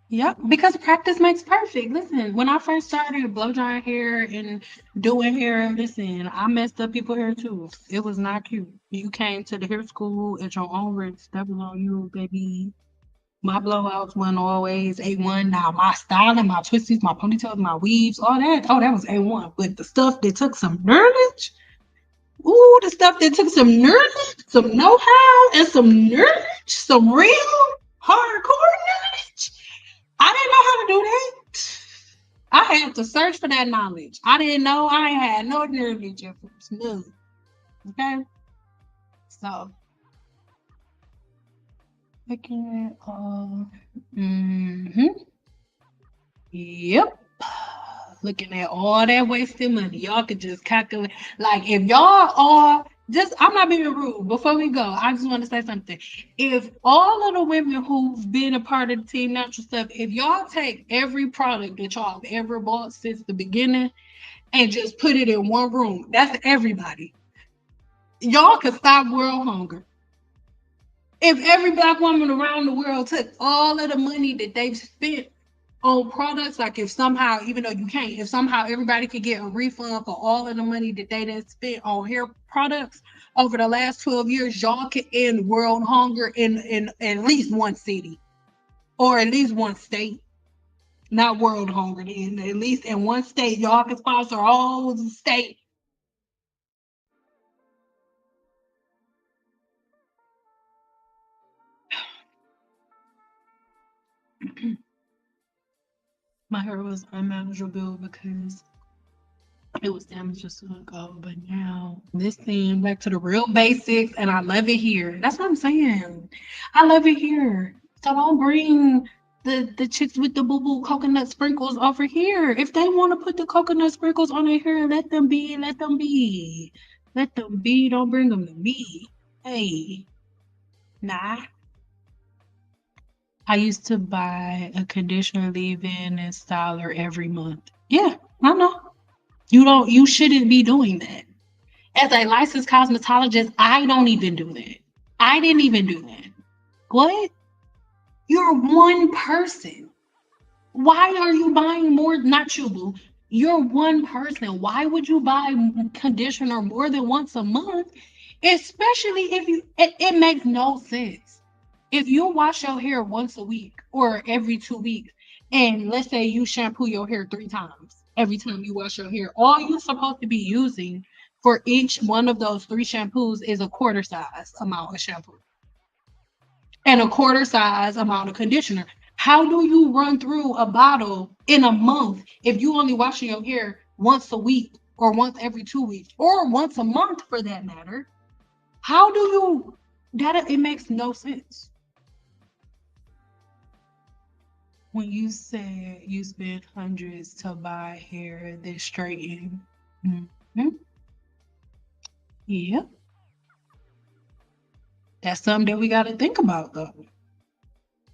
Yep, because practice makes perfect. Listen, when I first started blow drying hair and doing hair, listen, I messed up people hair too. It was not cute. You came to the hair school at your own risk. That was on you, baby. My blowouts weren't always A1. Now my styling, my twisties, my ponytails, my weaves, all that. Oh, that was A1. But the stuff that took some knowledge, ooh, the stuff that took some knowledge, some know-how, and some knowledge, some real hardcore knowledge. I didn't know how to do that. I had to search for that knowledge. I didn't know. I had no knowledge of it. Okay, so looking at all. Yep. Looking at all that wasted money. Y'all could just calculate. Like, if y'all are just, I'm not being rude. Before we go, I just want to say something. If all of the women who've been a part of the Team Natural stuff, if y'all take every product that y'all have ever bought since the beginning and just put it in one room, that's everybody. Y'all could stop world hunger. If every black woman around the world took all of the money that they've spent on products, like if somehow, even though you can't, if somehow everybody could get a refund for all of the money that they didn't spend on hair products over the last 12 years, y'all could end world hunger in at least one city or at least one state. Not world hunger, in at least in one state. Y'all can sponsor all the state. My hair was unmanageable because it was damaged just so ago, but now this thing back to the real basics, and I love it here. That's what I'm saying. I love it here. So don't bring the chicks with the boo boo coconut sprinkles over here. If they want to put the coconut sprinkles on their hair, let them be. Let them be. Let them be. Don't bring them to me. Hey, nah. I used to buy a conditioner, leave-in, and styler every month. Yeah, I know. You shouldn't be doing that. As a licensed cosmetologist, I don't even do that. I didn't even do that. What? You're one person. Why are you buying more? Not you, boo. You're one person. Why would you buy conditioner more than once a month? Especially if it makes no sense. If you wash your hair once a week or every 2 weeks, and let's say you shampoo your hair 3 times every time you wash your hair, all you're supposed to be using for each one of those 3 shampoos is a quarter size amount of shampoo and a quarter size amount of conditioner. How do you run through a bottle in a month if you only washing your hair once a week or once every 2 weeks or once a month for that matter? How do you that it makes no sense. When you say you spend hundreds to buy hair that straighten, mm-hmm. Yeah, that's something that we got to think about though.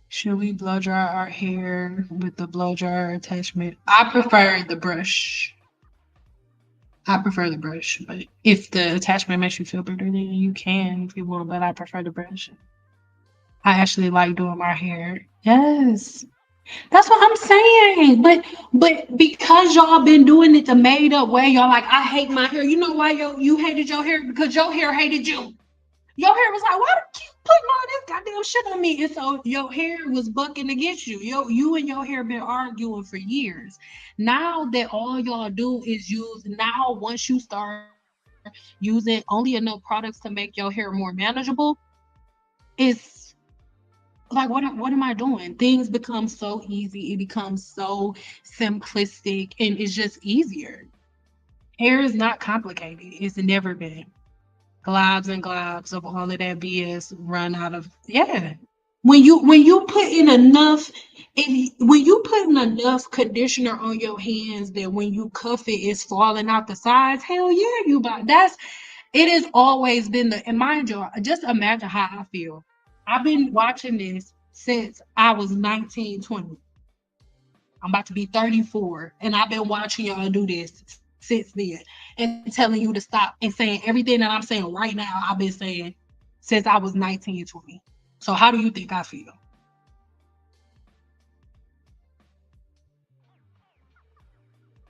Should we blow dry our hair with the blow dryer attachment? I prefer the brush. I prefer the brush, but if the attachment makes you feel better, then you can if you want. But I prefer the brush. I actually like doing my hair. Yes, that's what I'm saying. But because y'all been doing it the made up way, y'all like, I hate my hair. You know why you hated your hair? Because your hair hated you. Your hair was like, why do you keep putting all this goddamn shit on me? And so your hair was bucking against you. You and your hair been arguing for years. Now that all y'all do is use now, once you start using only enough products to make your hair more manageable, it's like what am I doing? Things become so easy. It becomes so simplistic and it's just easier. Hair is not complicated. It's never been. Globs and globs of all of that BS run out of yeah. When you put in enough when you put in enough conditioner on your hands that when you cuff it it's falling out the sides, hell yeah, you buy that's it has always been the and mind you, just imagine how I feel. I've been watching this since I was 19, 20. I'm about to be 34, and I've been watching y'all do this since then and telling you to stop and saying everything that I'm saying right now, I've been saying since I was 19, 20. So how do you think I feel?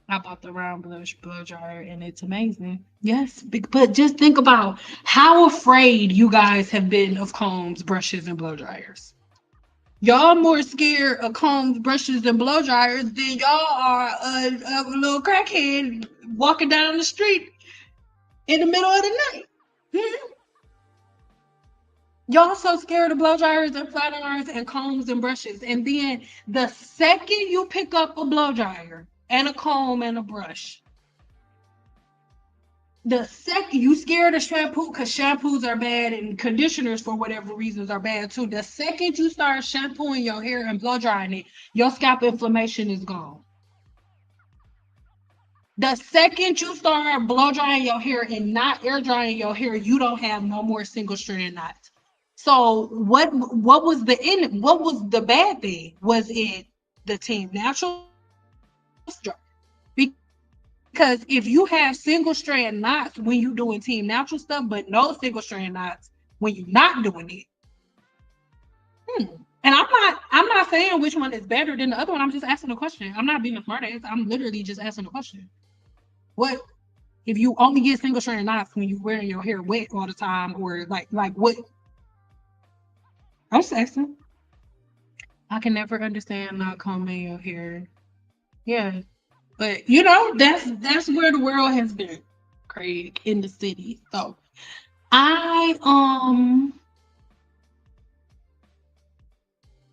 I bought the round blush blow dryer and it's amazing. Yes, but just think about how afraid you guys have been of combs, brushes, and blow dryers. Y'all more scared of combs, brushes, and blow dryers than y'all are of a little crackhead walking down the street in the middle of the night. Mhm. Y'all so scared of blow dryers and flat irons and combs and brushes. And then the second you pick up a blow dryer and a comb and a brush, the second you scared of shampoo because shampoos are bad and conditioners for whatever reasons are bad too. The second you start shampooing your hair and blow drying it, your scalp inflammation is gone. The second you start blow drying your hair and not air drying your hair, you don't have no more single strand knots. So what was the end? What was the bad thing? Was it the Team Natural because if you have single strand knots when you're doing Team Natural stuff, but no single strand knots when you're not doing it, and I'm not saying which one is better than the other one. I'm just asking a question. I'm not being a smart ass. I'm literally just asking a question. What if you only get single strand knots when you wearing your hair wet all the time, or like what? I'm just asking. I can never understand not combing your hair. Yeah, but that's where the world has been, Craig, in the city. So I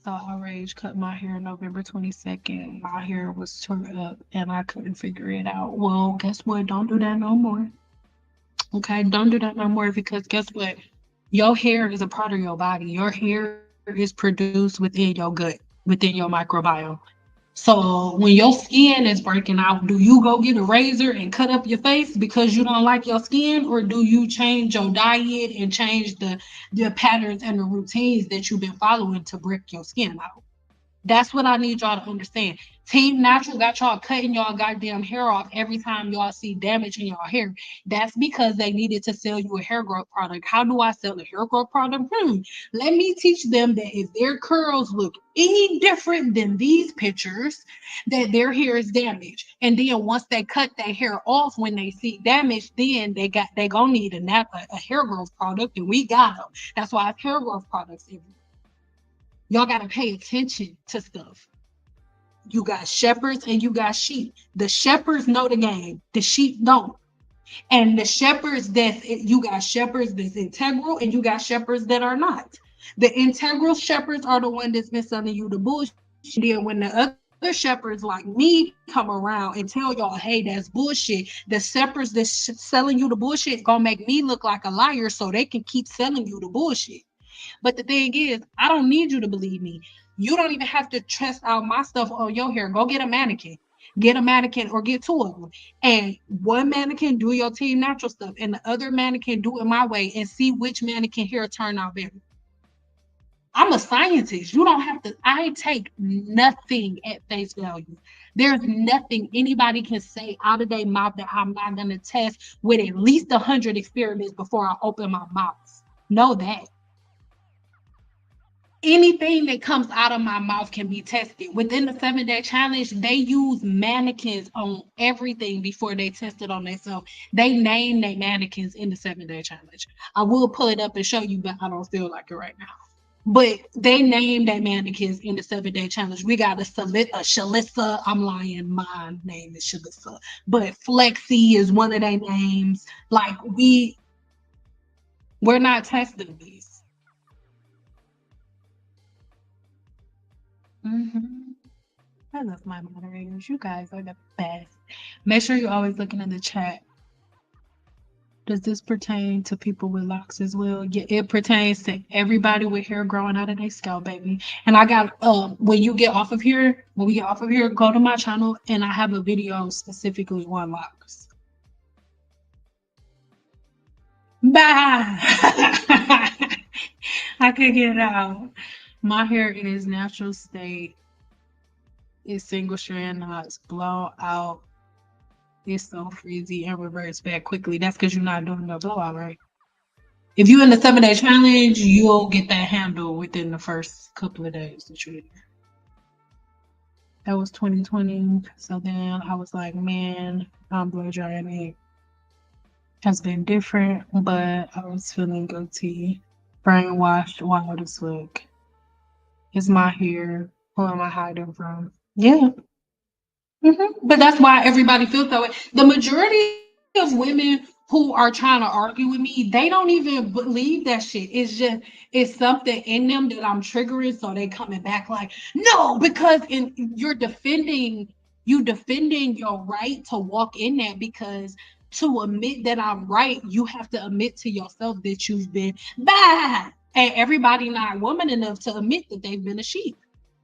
so outrage cut my hair November 22nd. My hair was turned up and I couldn't figure it out. Well, guess what? Don't do that no more. Okay, don't do that no more, because guess what? Your hair is a part of your body. Your hair is produced within your gut, within your microbiome. So when your skin is breaking out, do you go get a razor and cut up your face because you don't like your skin, or do you change your diet and change the patterns and the routines that you've been following to break your skin out? That's what I need y'all to understand. Team Natural got y'all cutting y'all goddamn hair off every time y'all see damage in y'all hair. That's because they needed to sell you a hair growth product. How do I sell a hair growth product? Let me teach them that if their curls look any different than these pictures, that their hair is damaged. And then once they cut their hair off, when they see damage, then they gonna need a hair growth product, and we got them. That's why it's hair growth products everywhere. Y'all got to pay attention to stuff. You got shepherds and you got sheep. The shepherds know the game. The sheep don't. And the shepherds you got shepherds that's integral and you got shepherds that are not. The integral shepherds are the one that's been selling you the bullshit. Then when the other shepherds like me come around and tell y'all, hey, that's bullshit, the shepherds that's selling you the bullshit gonna make me look like a liar so they can keep selling you the bullshit. But the thing is, I don't need you to believe me. You don't even have to test out my stuff on your hair. Go get a mannequin. Get a mannequin or get two of them. And one mannequin do your Team Natural stuff, and the other mannequin do it my way, and see which mannequin hair turn out better. I'm a scientist. You don't have to. I take nothing at face value. There's nothing anybody can say out of their mouth that I'm not going to test with at least 100 experiments before I open my mouth. Know that. Anything that comes out of my mouth can be tested. Within the 7-day challenge, they use mannequins on everything before they test it on themselves. They name their mannequins in the 7-day challenge. I will pull it up and show you, but I don't feel like it right now. But they named their mannequins in the 7-day challenge. We got a Shalissa. I'm lying. My name is Shalissa. But Flexi is one of their names. Like, we're not testing these. I love my moderators. You guys are the best. Make sure you're always looking in the chat. Does this pertain to people with locks as well? Yeah, it pertains to everybody with hair growing out of their scalp, baby. And I got when we get off of here, go to my channel and I have a video specifically on locks. Bye. I could get out. My hair in its natural state is single strand knots, blow out. It's so freezy and reverts back quickly. That's because you're not doing the blowout, right? If you're in the 7-day challenge, you'll get that handle within the first couple of days that you're in. That was 2020. So then I was like, man, blow drying it has been different, but I was feeling guilty, brainwashed, wild as fuck. It's my hair. Who am I hiding from? Yeah. But that's why everybody feels that way. The majority of women who are trying to argue with me, they don't even believe that shit. It's something in them that I'm triggering, so they coming back like, no, because you're defending your right to walk in that, because to admit that I'm right, you have to admit to yourself that you've been bad. And everybody not woman enough to admit that they've been a sheep.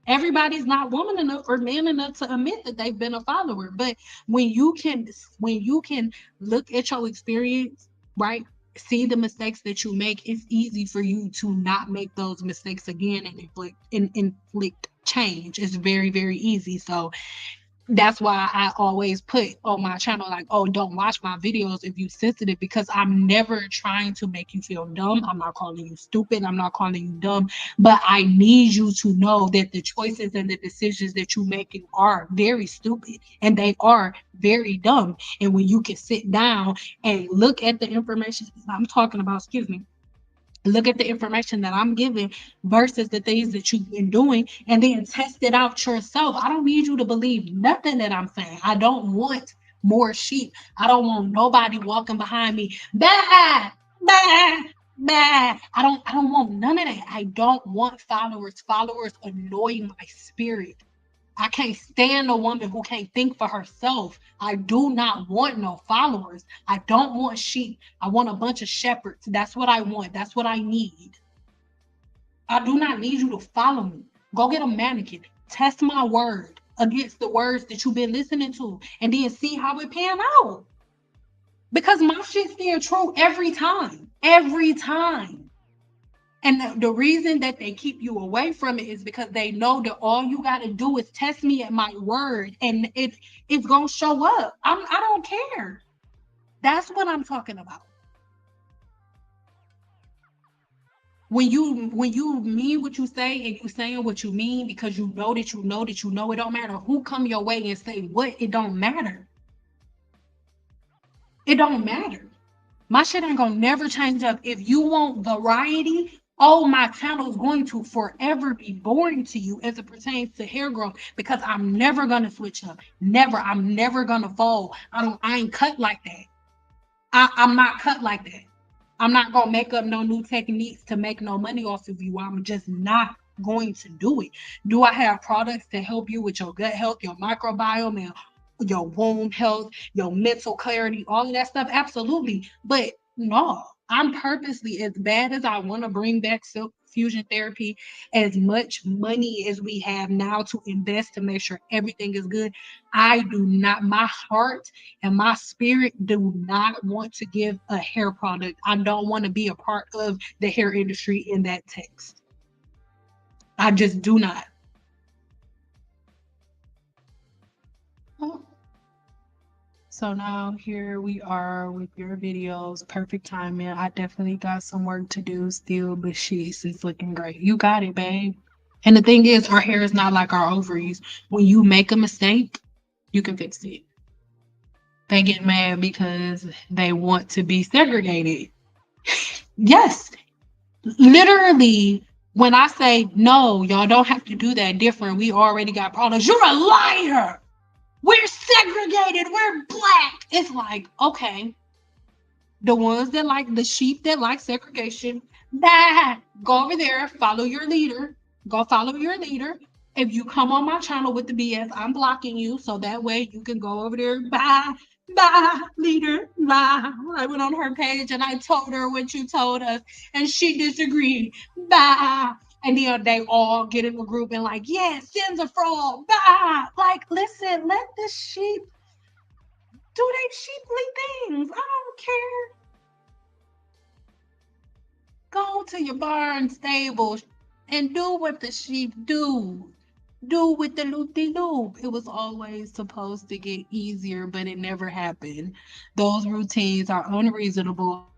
Everybody's not woman enough or man enough to admit that they've been a follower. But when you can look at your experience, right, see the mistakes that you make, it's easy for you to not make those mistakes again and inflict change. It's very, very easy. So That's why I always put on my channel, like, oh, don't watch my videos if you sensitive, because I'm never trying to make you feel dumb. I'm not calling you stupid. I'm not calling you dumb. But I need you to know that the choices and the decisions that you making are very stupid and they are very dumb. And when you can sit down and look at the information I'm talking about, excuse me, look at the information that I'm giving versus the things that you've been doing, and then test it out yourself. I don't need you to believe nothing that I'm saying. I don't want more sheep. I don't want nobody walking behind me. Bah, bah, bah. I don't want none of that. I don't want followers. Followers annoy my spirit. I can't stand a woman who can't think for herself. I do not want no followers. I don't want sheep. I want a bunch of shepherds. That's what I want. That's what I need. I do not need you to follow me. Go get a mannequin. Test my word against the words that you've been listening to, and then see how it pan out. Because my shit's staying true every time. Every time. And the reason that they keep you away from it is because they know that all you got to do is test me at my word, and it's going to show up. I don't care. That's what I'm talking about. When you mean what you say and you saying what you mean, because you know that you know that you know, it don't matter who come your way and say what, it don't matter. It don't matter. My shit ain't gonna never change up. If you want variety, oh, my channel is going to forever be boring to you as it pertains to hair growth, because I'm never gonna switch up. Never. I'm never gonna fold. I ain't cut like that. I'm not cut like that. I'm not gonna make up no new techniques to make no money off of you. I'm just not going to do it. Do I have products to help you with your gut health, your microbiome, and your womb health, your mental clarity, all of that stuff? Absolutely. But no, I'm purposely, as bad as I want to bring back silk fusion therapy, as much money as we have now to invest to make sure everything is good, I do not, my heart and my spirit do not want to give a hair product. I don't want to be a part of the hair industry in that text. I just do not. So now here we are with your videos. Perfect timing. I definitely got some work to do still, but she's it's looking great. You got it, babe. And the thing is, our hair is not like our ovaries. When you make a mistake, you can fix it. They get mad because they want to be segregated. Yes, literally, when I say no, y'all don't have to do that different. We already got problems. You're a liar. We're segregated. We're black. It's like, okay, the ones that like the sheep that like segregation, bah, go over there, follow your leader. Go follow your leader. If you come on my channel with the BS, I'm blocking you, so that way you can go over there. Bye, bye, leader, bye. I went on her page and I told her what you told us, and she disagreed. Bye. And then they all get in a group and like, yeah, Sin's a fraud. Bye. Like, listen, let the sheep do they sheeply things. I don't care. Go to your barn stable and do what the sheep do. Do with the loopy loop. It was always supposed to get easier, but it never happened. Those routines are unreasonable,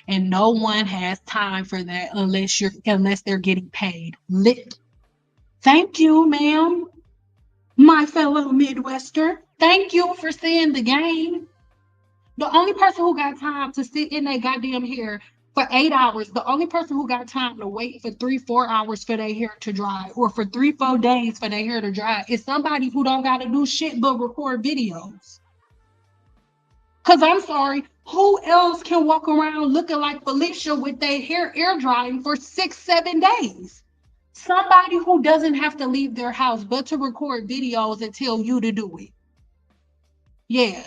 and no one has time for that unless they're getting paid. Thank you, ma'am, my fellow Midwester. Thank you for seeing the game. The only person who got time to sit in their goddamn hair for 8 hours, the only person who got time to wait for 3, 4 hours for their hair to dry, or for 3, 4 days for their hair to dry, is somebody who don't got to do shit but record videos. Because I'm sorry, who else can walk around looking like Felicia with their hair air drying for 6, 7 days? Somebody who doesn't have to leave their house but to record videos and tell you to do it. Yeah.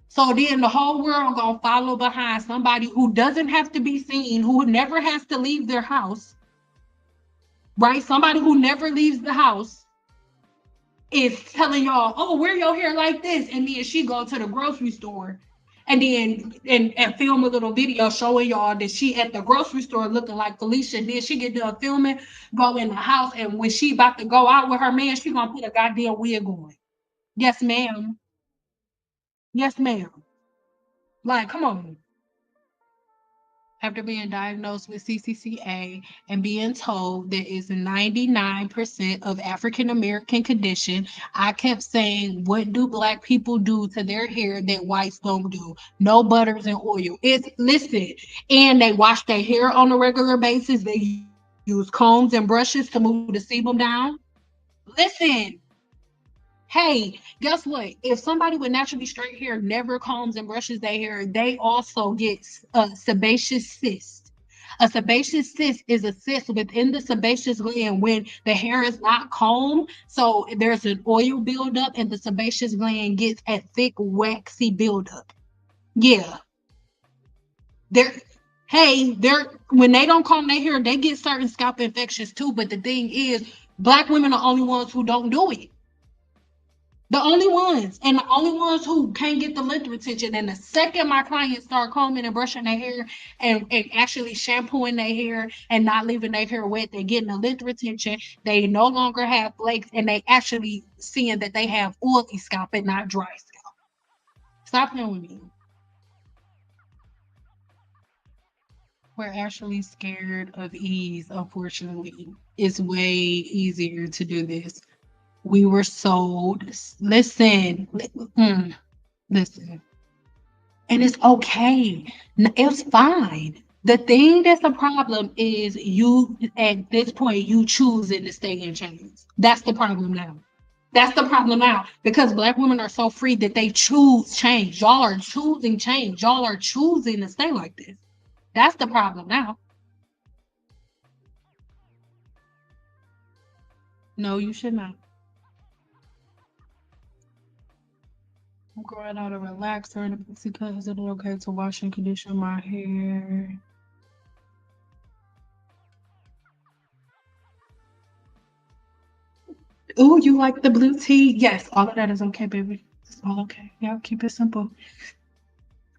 So then the whole world gonna follow behind somebody who doesn't have to be seen, who never has to leave their house, right? Somebody who never leaves the house is telling y'all, oh, wear your hair like this. And then she go to the grocery store and then and film a little video showing y'all that she at the grocery store looking like Felicia. Then she get done filming, go in the house, and when she about to go out with her man, she gonna put a goddamn wig on. Yes, ma'am. Yes, ma'am. Like, come on. After being diagnosed with CCCA and being told there is 99% of African American condition, I kept saying, what do black people do to their hair that whites don't do? No butters and oil. It's listen, and they wash their hair on a regular basis. They use combs and brushes to move the sebum down. Listen, hey, guess what? If somebody with naturally straight hair never combs and brushes their hair, they also get a sebaceous cyst. A sebaceous cyst is a cyst within the sebaceous gland when the hair is not combed. So there's an oil buildup, and the sebaceous gland gets a thick, waxy buildup. Yeah, they're they're when they don't comb their hair, they get certain scalp infections too. But the thing is, black women are the only ones who don't do it. The only ones, and the only ones who can't get the length retention. And the second my clients start combing and brushing their hair and actually shampooing their hair and not leaving their hair wet, they're getting the length retention. They no longer have flakes, and they actually seeing that they have oily scalp and not dry scalp. Stop playing with me. We're actually scared of ease, unfortunately. It's way easier to do this. We were sold, listen, listen. And it's okay. It's fine. The thing that's the problem is you at this point you choosing to stay in chains. That's the problem now. That's the problem now because black women are so free that they choose change. Y'all are choosing change. Y'all are choosing to stay like this. That's the problem now. No, you should not. I'm growing out a relaxer and a pixie cut. Is it okay to wash and condition my hair? Oh, you like the blue tea? Yes, all of that is okay, baby. It's all okay. Yeah, keep it simple.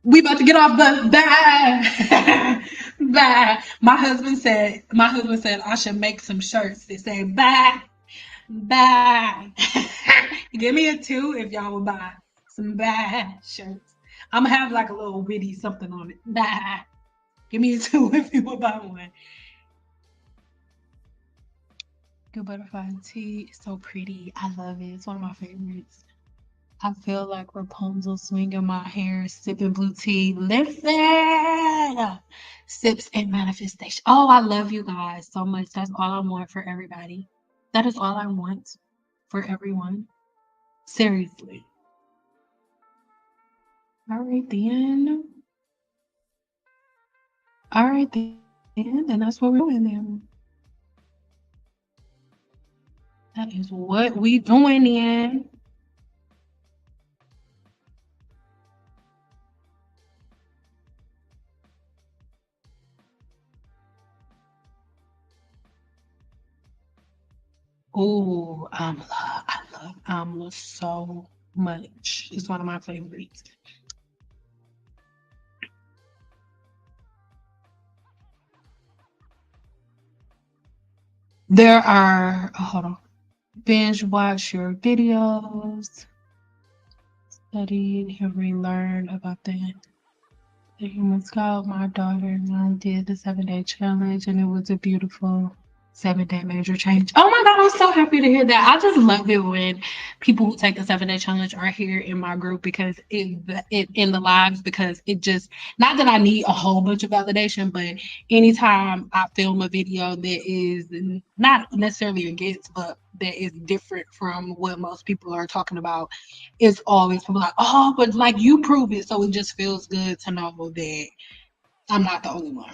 We about to get off the bye. Bye. My husband said I should make some shirts that say bye. Bye. Give me a two if y'all will buy some bye shirts. I'm gonna have like a little witty something on it. Bye. Give me a two if you will buy one. Good butterfly tea. It's so pretty. I love it. It's one of my favorites. I feel like Rapunzel swinging my hair, sipping blue tea. Listen, sips and manifestation. Oh, I love you guys so much. That's all I want for everybody. That is all I want for everyone. Seriously. All right, then. All right, then. And that's what we're doing then. That is what we doing then. Oh, I love amla so much. It's one of my favorites. There are, hold on, binge watch your videos, study and relearn about the human scalp. My daughter and I did the 7-day challenge, and it was a beautiful 7-day major change. Oh my God, I'm so happy to hear that. I just love it when people who take the 7-day challenge are here in my group because it in the lives because it just not that I need a whole bunch of validation, but anytime I film a video that is not necessarily against, but that is different from what most people are talking about, it's always people like, oh, but like you prove it. So it just feels good to know that I'm not the only one.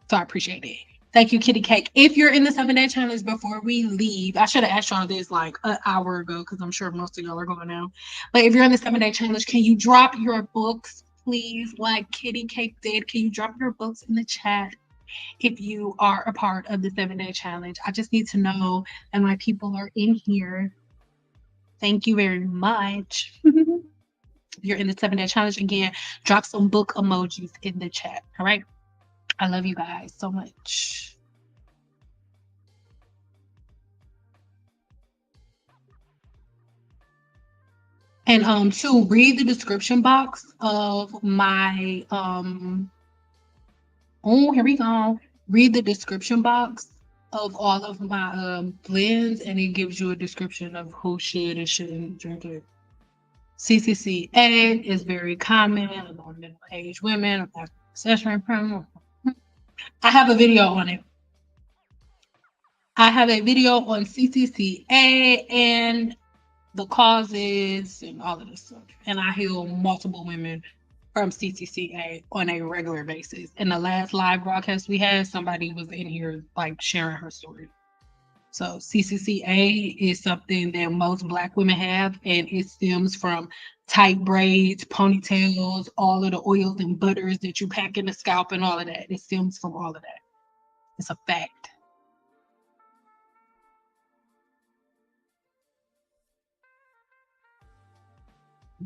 So I appreciate it. Thank you, Kitty Cake. If you're in the 7-day challenge before we leave, I should have asked y'all this like an hour ago because I'm sure most of y'all are going now. But if you're in the 7-day challenge, can you drop your books, please? Like Kitty Cake did, can you drop your books in the chat if you are a part of the 7-day challenge? I just need to know, and my people are in here. Thank you very much. You're in the 7-day challenge again. Drop some book emojis in the chat. All right. I love you guys so much. And to read the description box of my oh, here we go. Read the description box of all of my blends, and it gives you a description of who should and shouldn't drink it. CCCA is very common among middle-aged women of accessory problem. I have a video on it. I have a video on CCCA and the causes and all of this stuff. And I heal multiple women from CCCA on a regular basis. In the last live broadcast we had, somebody was in here like sharing her story. So CCCA is something that most Black women have, and it stems from tight braids, ponytails, all of the oils and butters that you pack in the scalp and all of that. It stems from all of that. It's a fact.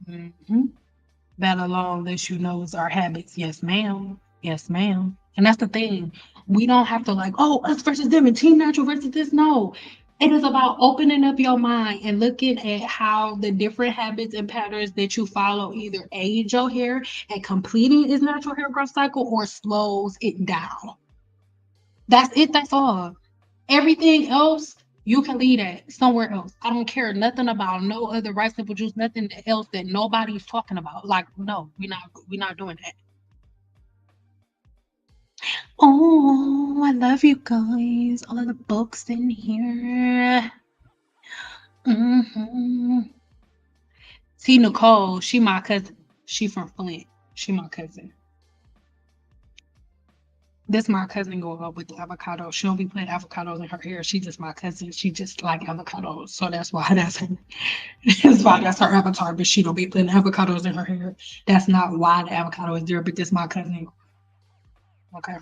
Mm-hmm. That alone lets you know it's our habits. Yes, ma'am. Yes, ma'am. And that's the thing. We don't have to like, oh, us versus them and team natural versus this. No. It is about opening up your mind and looking at how the different habits and patterns that you follow either age your hair and completing its natural hair growth cycle or slows it down. That's it. That's all. Everything else, you can leave that somewhere else. I don't care nothing about no other rice simple juice, nothing else that nobody's talking about. Like, no, we're not doing that. Oh, I love you guys. All of the books in here. Mm-hmm. See, Nicole, she my cousin. She from Flint. She my cousin. This my cousin going up with the avocado. She don't be putting avocados in her hair. She just my cousin. She just like avocados. So that's why that's her. That's why that's her avatar, but she don't be putting avocados in her hair. That's not why the avocado is there, but this my cousin. Okay.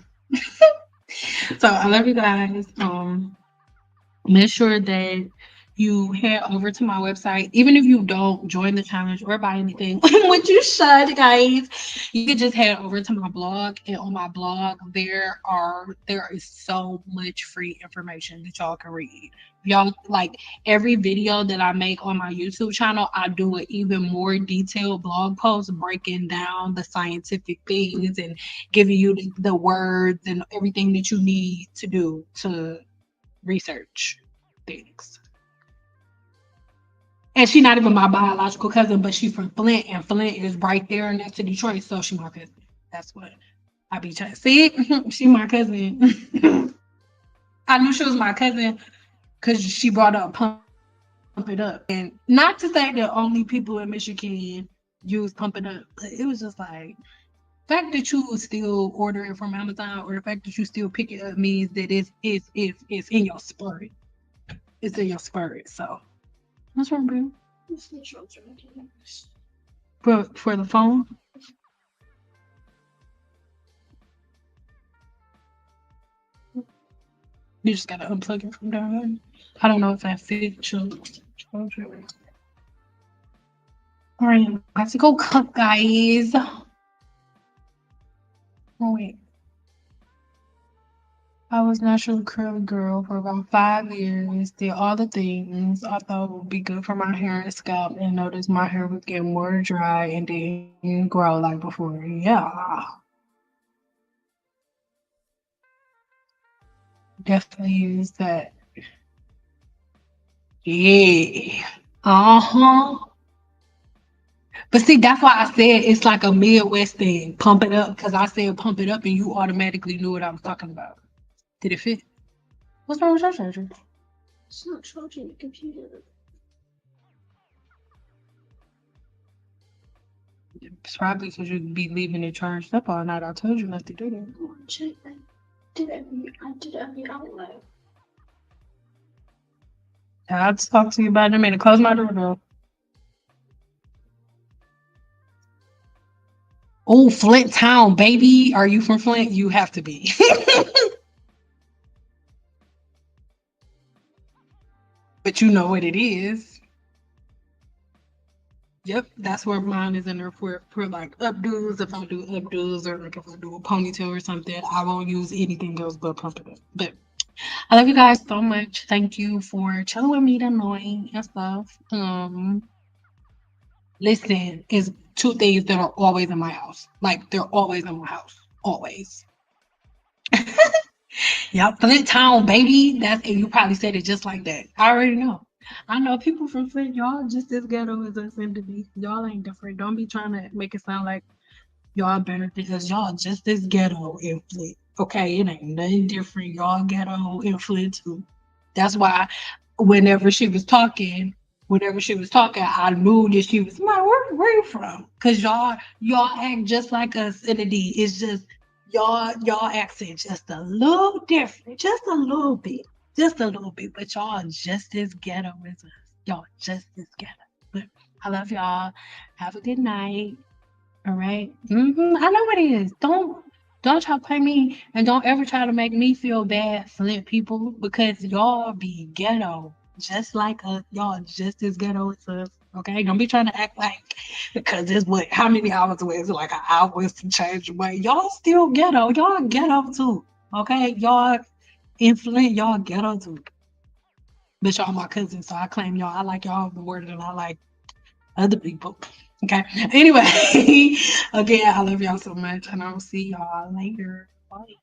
So I love you guys. Make sure that you head over to my website. Even if you don't join the challenge or buy anything, which you should, guys, you can just head over to my blog. And on my blog, there is so much free information that y'all can read. Y'all like every video that I make on my YouTube channel, I do an even more detailed blog post breaking down the scientific things and giving you the words and everything that you need to do to research things. And she's not even my biological cousin, but she's from Flint, and Flint is right there next to Detroit, so she my cousin. That's what I be trying to see. She my cousin. I knew she was my cousin because she brought up pump it up. And not to say that only people in Michigan use pump it up, but it was just like the fact that you still order it from Amazon or the fact that you still pick it up means that it's in your spirit. It's in your spirit. So what's wrong, bro? For the phone? You just gotta unplug it from down there. I don't know if that fits your charger. All right, I'm about to go cook, guys. Oh wait. I was naturally curly girl for about 5 years, did all the things I thought would be good for my hair and scalp, and noticed my hair was getting more dry and didn't grow like before. Yeah. Definitely use that. Yeah. Uh-huh. But see, that's why I said it's like a Midwest thing. Pump it up, because I said pump it up and you automatically knew what I was talking about. Did it fit? What's wrong with your charger? It's not charging the computer. It's probably because you'd be leaving it charged up all night. I told you not to do that. I did every outlet. I'll talk to you about it in a minute. Close my door though. Oh, Flint Town, baby. Are you from Flint? You have to be. But you know what it is. Yep, that's where mine is in there for like updos. If I do updos or like if I do a ponytail or something, I won't use anything else but pump it up. But I love you guys so much. Thank you for chilling with me tonight and stuff. Listen, is two things that are always in my house. Like they're always in my house. Always. Yep, Flint Town, baby. That's and you probably said it just like that. I already know. I know people from Flint, y'all just as ghetto as us in the beast. Y'all ain't different. Don't be trying to make it sound like y'all better because y'all just as ghetto in Flint. Okay, it ain't nothing different. Y'all ghetto in Flint too. That's why whenever she was talking, I knew that she was my where you from? Cause y'all act just like us in the D. It's just y'all accent just a little different, just a little bit, but y'all just as ghetto as us. Y'all just as ghetto. But I love y'all. Have a good night. All right. I know what it is. Don't try to play me and don't ever try to make me feel bad, Flint people, because y'all be ghetto. Just like us. Y'all just as ghetto as us. Okay? Don't be trying to act like because it's what how many hours away? Is it like an hour to change away? Y'all still ghetto. Y'all ghetto too. Okay? Y'all in Flint, y'all ghetto too. But y'all my cousins, so I claim y'all. I like y'all more than I like other people. Okay. Anyway, again, I love y'all so much, and I'll see y'all later. Bye.